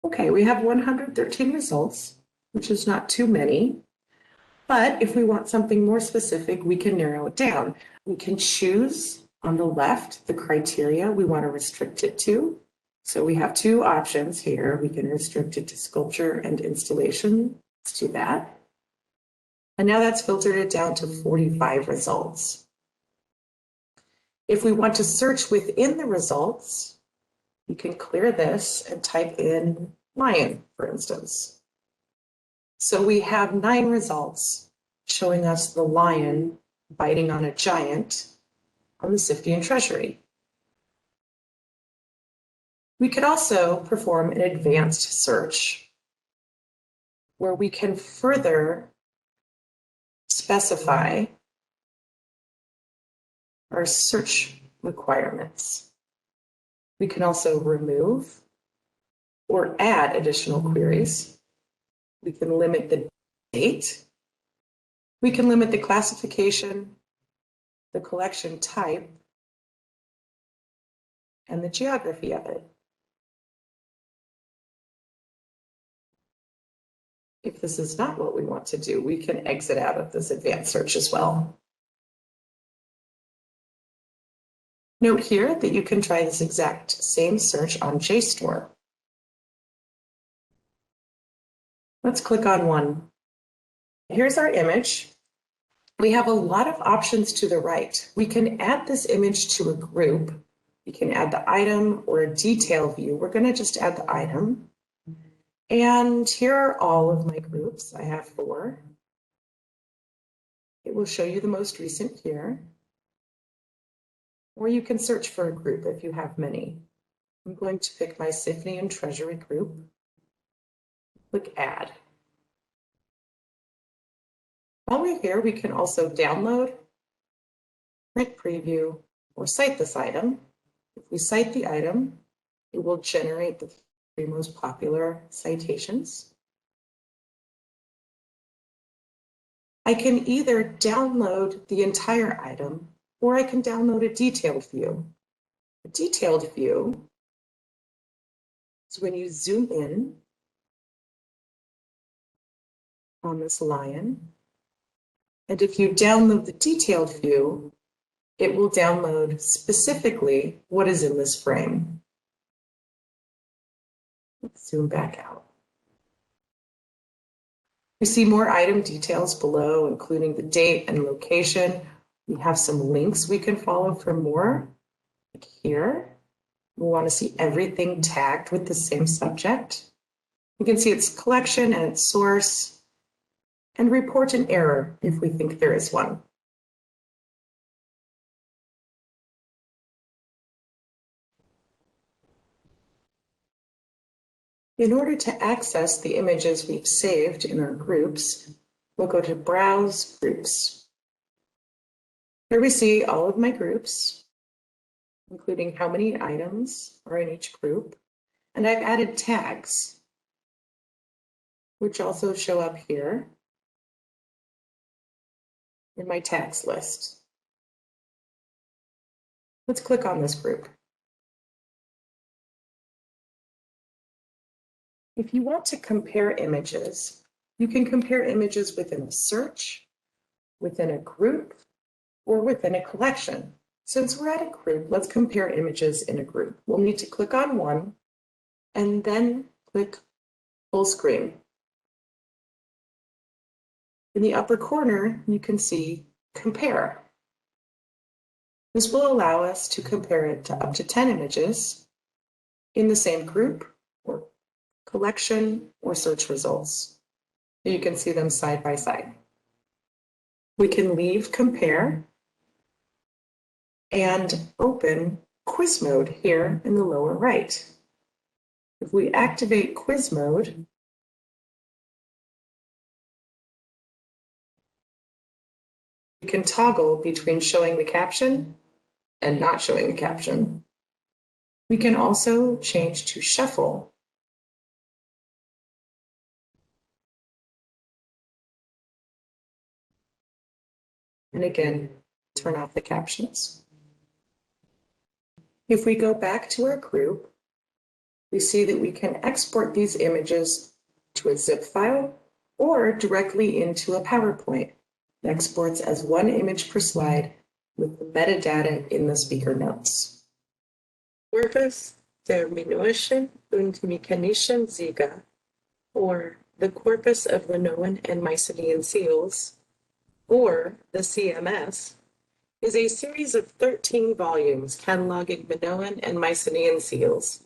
Okay, we have 113 results, which is not too many. But if we want something more specific, we can narrow it down. We can choose on the left the criteria we want to restrict it to. So we have two options here. We can restrict it to sculpture and installation. Let's do that. And now that's filtered it down to 45 results. If we want to search within the results, you can clear this and type in lion, for instance. So we have 9 results showing us the lion biting on a giant on the Siphnian Treasury. We could also perform an advanced search where we can further specify our search requirements. We can also remove or add additional queries. We can limit the date. We can limit the classification, the collection type, and the geography of it. If this is not what we want to do, we can exit out of this advanced search as well. Note here that you can try this exact same search on JSTOR. Let's click on one. Here's our image. We have a lot of options to the right. We can add this image to a group. We can add the item or a detail view. We're going to just add the item. And here are all of my groups. I have 4. It will show you the most recent here. Or you can search for a group if you have many. I'm going to pick my Symphony and Treasury group. Click Add. While we're here, we can also download, print preview, or cite this item. If we cite the item, it will generate the 3 most popular citations. I can either download the entire item, or I can download a detailed view. A detailed view is when you zoom in on this lion. And if you download the detailed view, it will download specifically what is in this frame. Let's zoom back out. We see more item details below, including the date and location. We have some links we can follow for more. Like here, we want to see everything tagged with the same subject. You can see its collection and its source, and report an error if we think there is one. In order to access the images we've saved in our groups, we'll go to Browse Groups. Here we see all of my groups, including how many items are in each group, and I've added tags, which also show up here in my tags list. Let's click on this group. If you want to compare images, you can compare images within a search, within a group, or within a collection. Since we're at a group, let's compare images in a group. We'll need to click on one and then click full screen. In the upper corner, you can see Compare. This will allow us to compare it to up to 10 images in the same group or collection or search results. So you can see them side by side. We can leave Compare and open Quiz Mode here in the lower right. If we activate Quiz Mode, we can toggle between showing the caption and not showing the caption. We can also change to Shuffle. And again, turn off the captions. If we go back to our group, we see that we can export these images to a zip file or directly into a PowerPoint. It exports as one image per slide with the metadata in the speaker notes. Corpus der Minoischen und Mechanischen Siege, or the Corpus of Minoan and Mycenaean Seals, or the CMS, is a series of 13 volumes cataloging Minoan and Mycenaean seals.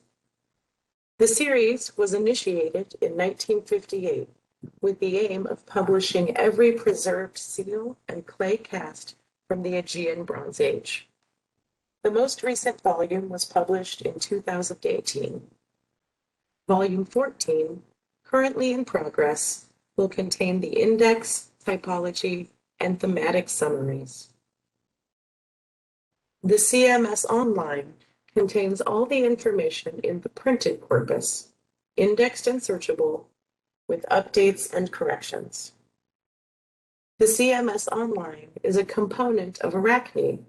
The series was initiated in 1958 with the aim of publishing every preserved seal and clay cast from the Aegean Bronze Age. The most recent volume was published in 2018. Volume 14, currently in progress, will contain the index, typology, and thematic summaries. The CMS Online contains all the information in the printed corpus, indexed and searchable, with updates and corrections. The CMS Online is a component of ARCHAEOLOGY,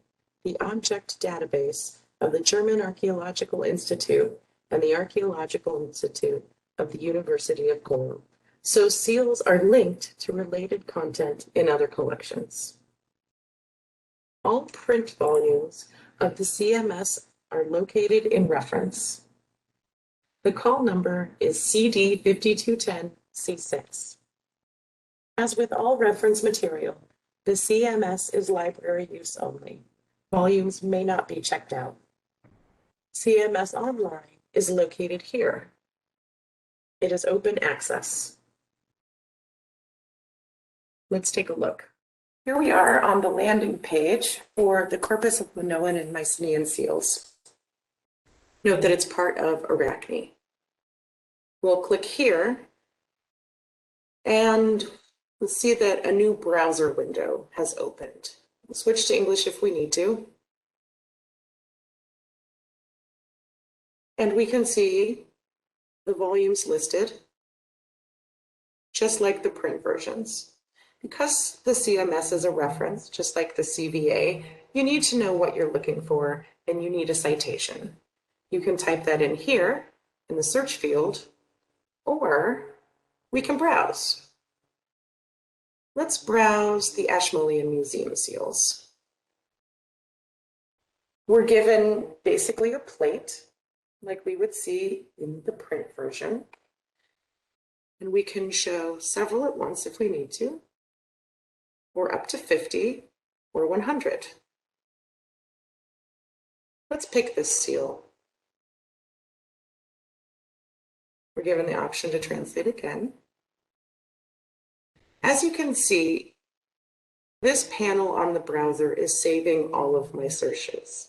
the object database of the German Archaeological Institute and the Archaeological Institute of the University of Cologne, so seals are linked to related content in other collections. All print volumes of the CMS are located in reference. The call number is CD 5210 C6. As with all reference material, the CMS is library use only. Volumes may not be checked out. CMS Online is located here. It is open access. Let's take a look. Here we are on the landing page for the corpus of Minoan and Mycenaean seals. Note that it's part of Arachne. We'll click here and we'll see that a new browser window has opened. We'll switch to English if we need to. And we can see the volumes listed, just like the print versions. Because the CMS is a reference, just like the CVA, you need to know what you're looking for and you need a citation. You can type that in here in the search field, or we can browse. Let's browse the Ashmolean Museum seals. We're given basically a plate like we would see in the print version. And we can show several at once if we need to, or up to 50 or 100. Let's pick this seal. We're given the option to translate again. As you can see, this panel on the browser is saving all of my searches.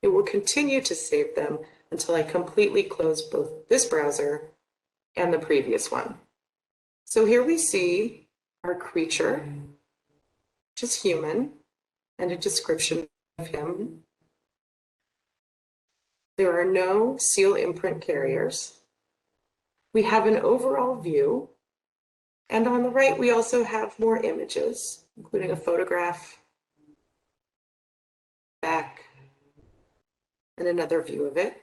It will continue to save them until I completely close both this browser and the previous one. So here we see our creature, which is human, and a description of him. There are no seal imprint carriers. We have an overall view, and on the right we also have more images, including a photograph, back, and another view of it.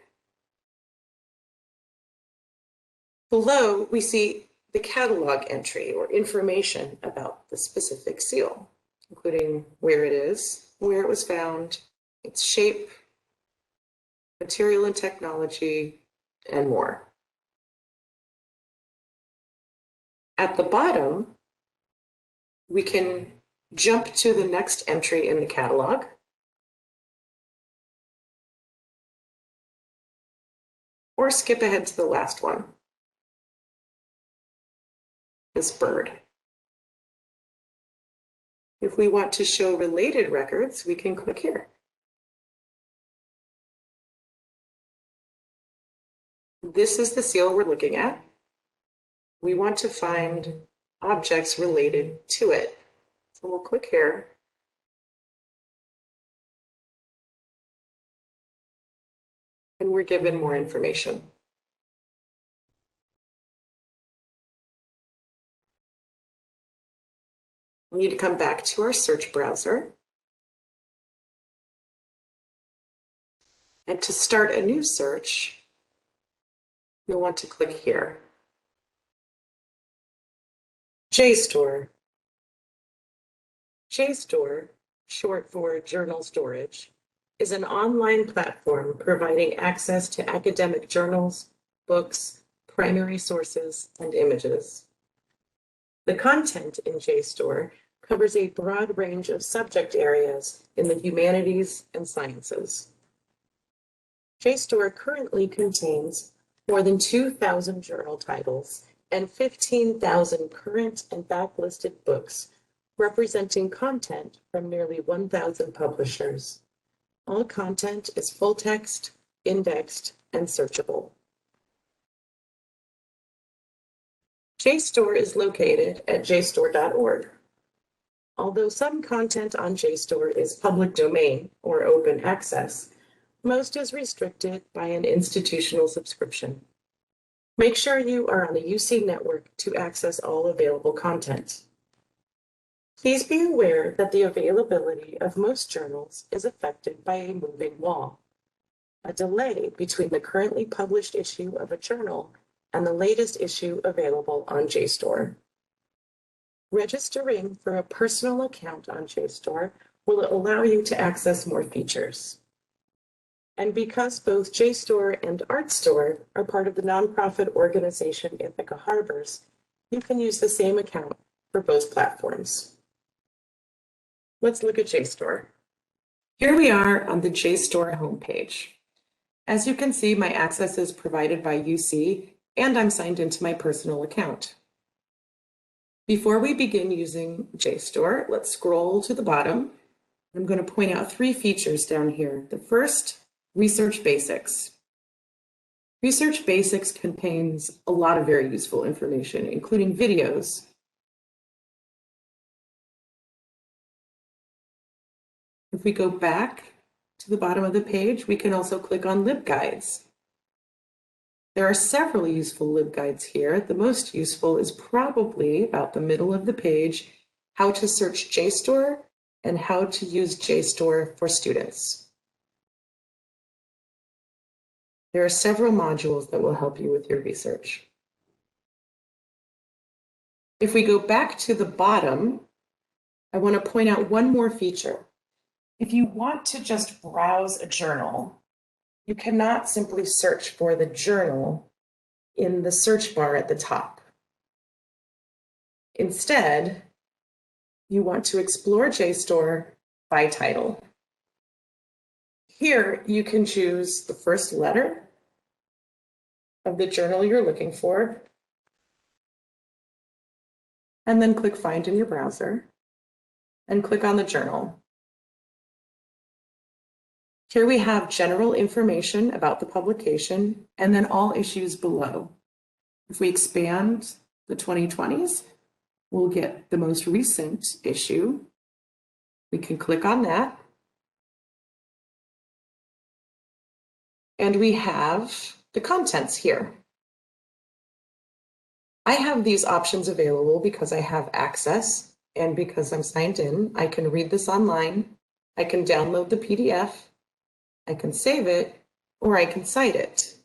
Below, we see the catalog entry or information about the specific seal, including where it is, where it was found, its shape, material and technology, and more. At the bottom, we can jump to the next entry in the catalog. Or skip ahead to the last one. This bird. If we want to show related records, we can click here. This is the seal we're looking at. We want to find objects related to it. So we'll click here. And we're given more information. We need to come back to our search browser. And to start a new search, you'll want to click here. JSTOR. JSTOR, short for Journal Storage, is an online platform providing access to academic journals, books, primary sources, and images. The content in JSTOR covers a broad range of subject areas in the humanities and sciences. JSTOR currently contains more than 2,000 journal titles and 15,000 current and backlisted books, representing content from nearly 1,000 publishers. All content is full text, indexed, and searchable. JSTOR is located at jstor.org. Although some content on JSTOR is public domain or open access, most is restricted by an institutional subscription. Make sure you are on the UC network to access all available content. Please be aware that the availability of most journals is affected by a moving wall, a delay between the currently published issue of a journal and the latest issue available on JSTOR. Registering for a personal account on JSTOR will allow you to access more features. And because both JSTOR and ArtStore are part of the nonprofit organization Ithaca Harbors, You can use the same account for both platforms. Let's look at JSTOR. Here we are on the JSTOR homepage. As you can see, my access is provided by UC, and I'm signed into my personal account. Before we begin using JSTOR, let's scroll to the bottom. I'm going to point out 3 features down here. The first, Research Basics. Research Basics contains a lot of very useful information, including videos. If we go back to the bottom of the page, we can also click on LibGuides. There are several useful LibGuides here. The most useful is probably about the middle of the page, how to search JSTOR and how to use JSTOR for students. There are several modules that will help you with your research. If we go back to the bottom, I want to point out one more feature. If you want to just browse a journal, you cannot simply search for the journal in the search bar at the top. Instead, you want to explore JSTOR by title. Here, you can choose the first letter of the journal you're looking for, and then click Find in your browser, and click on the journal. Here we have general information about the publication, and then all issues below. If we expand the 2020s, we'll get the most recent issue. We can click on that. And we have the contents here. I have these options available because I have access and because I'm signed in. I can read this online. I can download the PDF. I can save it, or I can cite it.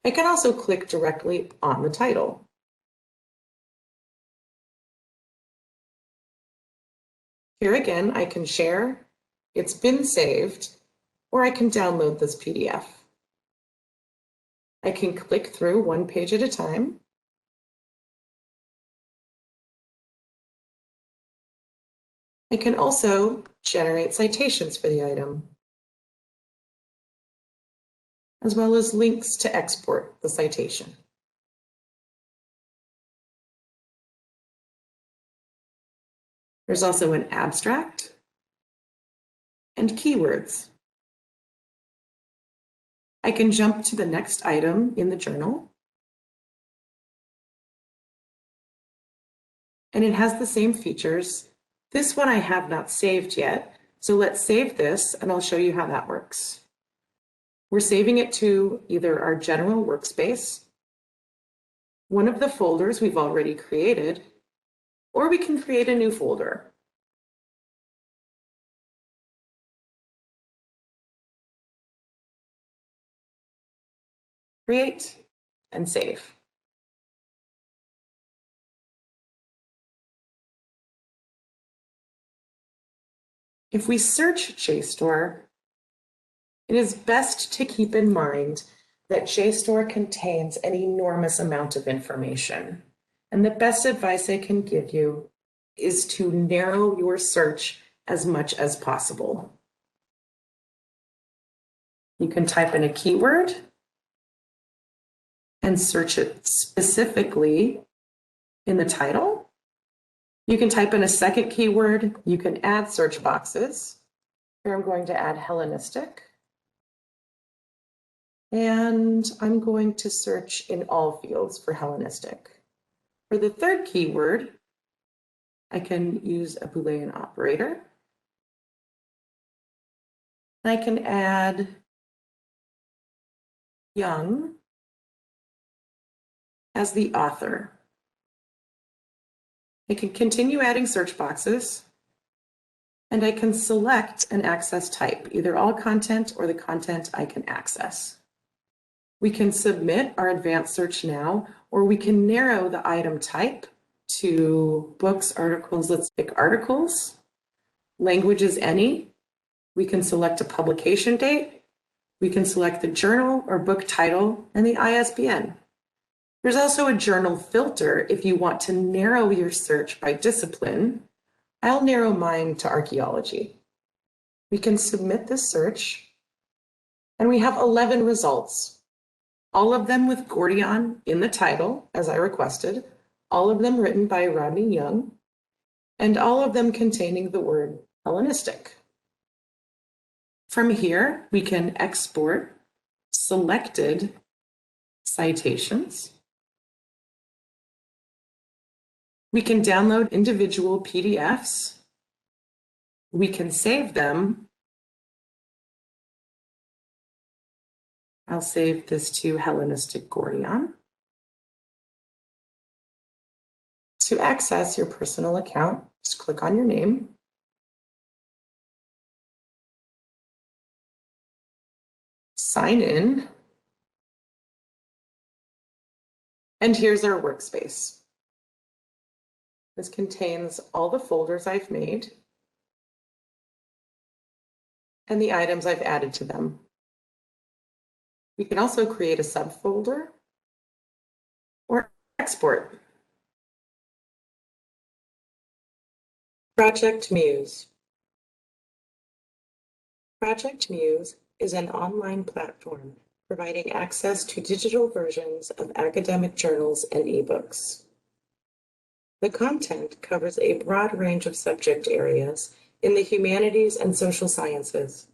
I can also click directly on the title. Here again, I can share, it's been saved, or I can download this PDF. I can click through one page at a time. I can also generate citations for the item, as well as links to export the citation. There's also an abstract and keywords. I can jump to the next item in the journal, and it has the same features. This one I have not saved yet, so let's save this and I'll show you how that works. We're saving it to either our general workspace, one of the folders we've already created, or we can create a new folder. Create and save. If we search JSTOR, it is best to keep in mind that JSTOR contains an enormous amount of information. And the best advice I can give you is to narrow your search as much as possible. You can type in a keyword and search it specifically in the title. You can type in a second keyword. You can add search boxes. Here I'm going to add Hellenistic. And I'm going to search in all fields for Hellenistic. For the third keyword, I can use a Boolean operator. I can add Young as the author. I can continue adding search boxes, and I can select an access type, either all content or the content I can access. We can submit our advanced search now, or we can narrow the item type to books, articles. Let's pick articles, languages any. We can select a publication date. We can select the journal or book title and the ISBN. There's also a journal filter if you want to narrow your search by discipline. I'll narrow mine to archaeology. We can submit this search, and we have 11 results, all of them with Gordion in the title, as I requested, all of them written by Rodney Young, and all of them containing the word Hellenistic. From here, we can export selected citations. We can download individual PDFs. We can save them. I'll save this to Hellenistic Gordion. To access your personal account, just click on your name. Sign in. And here's our workspace. This contains all the folders I've made and the items I've added to them. We can also create a subfolder or export. Project Muse. Project Muse is an online platform providing access to digital versions of academic journals and ebooks. The content covers a broad range of subject areas in the humanities and social sciences,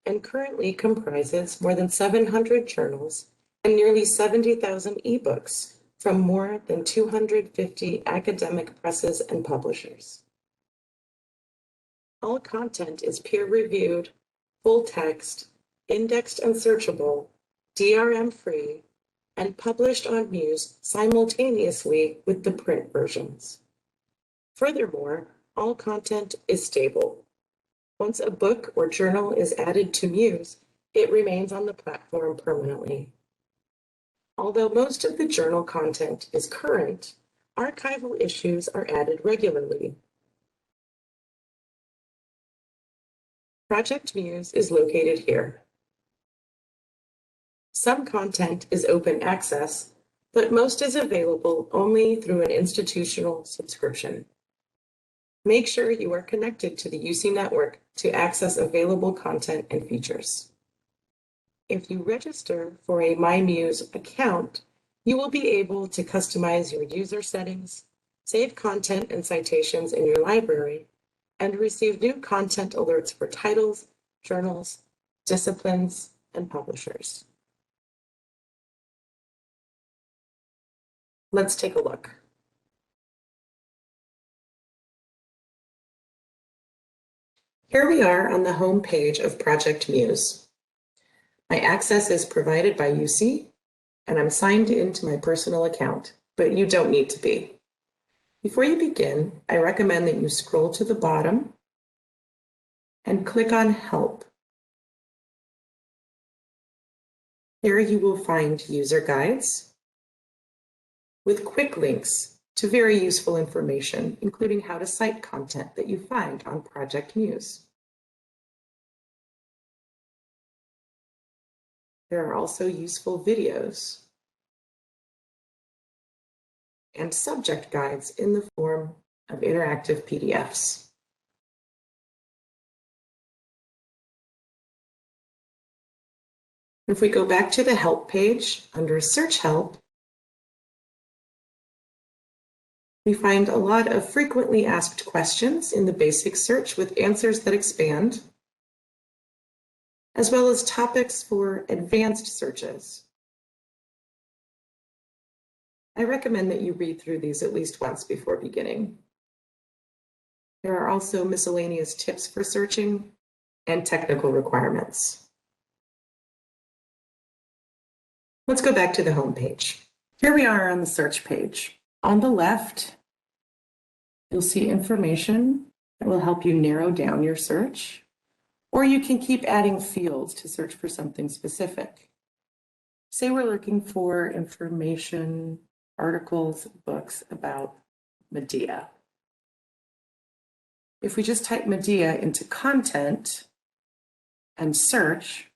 and currently comprises more than 700 journals and nearly 70,000 ebooks from more than 250 academic presses and publishers. All content is peer-reviewed, full-text, indexed and searchable, DRM-free, and published on Muse simultaneously with the print versions. Furthermore, all content is stable. Once a book or journal is added to Muse, it remains on the platform permanently. Although most of the journal content is current, archival issues are added regularly. Project Muse is located here. Some content is open access, but most is available only through an institutional subscription. Make sure you are connected to the UC network to access available content and features. If you register for a MyMuse account, you will be able to customize your user settings, save content and citations in your library, and receive new content alerts for titles, journals, disciplines, and publishers. Let's take a look. Here we are on the home page of Project Muse. My access is provided by UC, and I'm signed into my personal account, but you don't need to be. Before you begin, I recommend that you scroll to the bottom and click on Help. Here you will find user guides with quick links to very useful information, including how to cite content that you find on Project Muse. There are also useful videos and subject guides in the form of interactive PDFs. If we go back to the Help page under Search Help, we find a lot of frequently asked questions in the basic search with answers that expand, as well as topics for advanced searches. I recommend that you read through these at least once before beginning. There are also miscellaneous tips for searching and technical requirements. Let's go back to the home page. Here we are on the search page. On the left, you'll see information that will help you narrow down your search, or you can keep adding fields to search for something specific. Say we're looking for information, articles, books about Medea. If we just type Medea into content and search,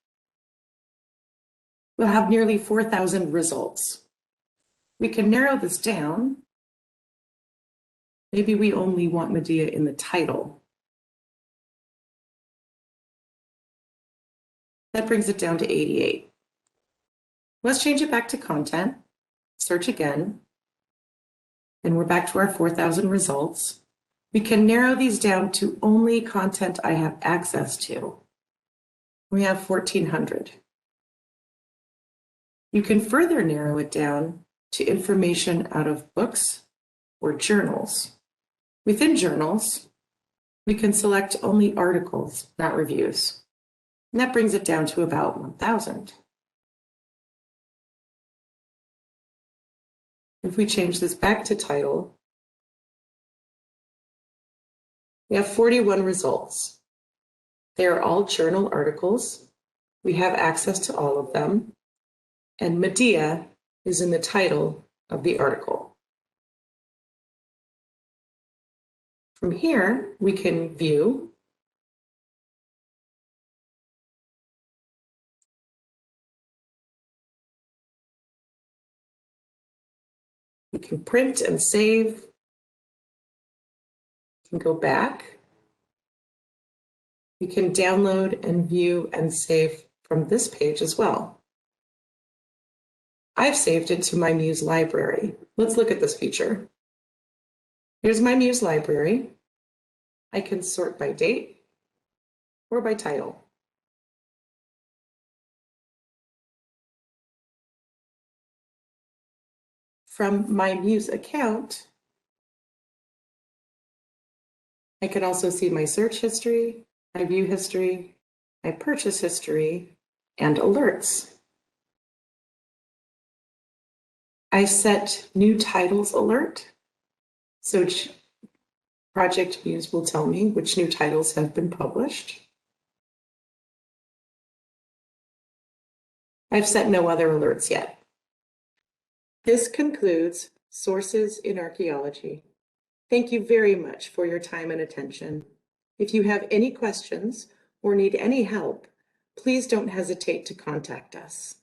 we'll have nearly 4,000 results. We can narrow this down. Maybe we only want Medea in the title. That brings it down to 88. Let's change it back to content, search again, and we're back to our 4,000 results. We can narrow these down to only content I have access to. We have 1,400. You can further narrow it down to information out of books or journals. Within journals, we can select only articles, not reviews. And that brings it down to about 1,000. If we change this back to title, we have 41 results. They are all journal articles. We have access to all of them. And Medea is in the title of the article. From here, we can view, we can print and save, we can go back, we can download and view and save from this page as well. I've saved it to my Muse library. Let's look at this feature. Here's my Muse library. I can sort by date or by title. From my Muse account, I can also see my search history, my view history, my purchase history, and alerts. I set new titles alert, so Project Muse will tell me which new titles have been published. I've set no other alerts yet. This concludes Sources in Archaeology. Thank you very much for your time and attention. If you have any questions or need any help, please don't hesitate to contact us.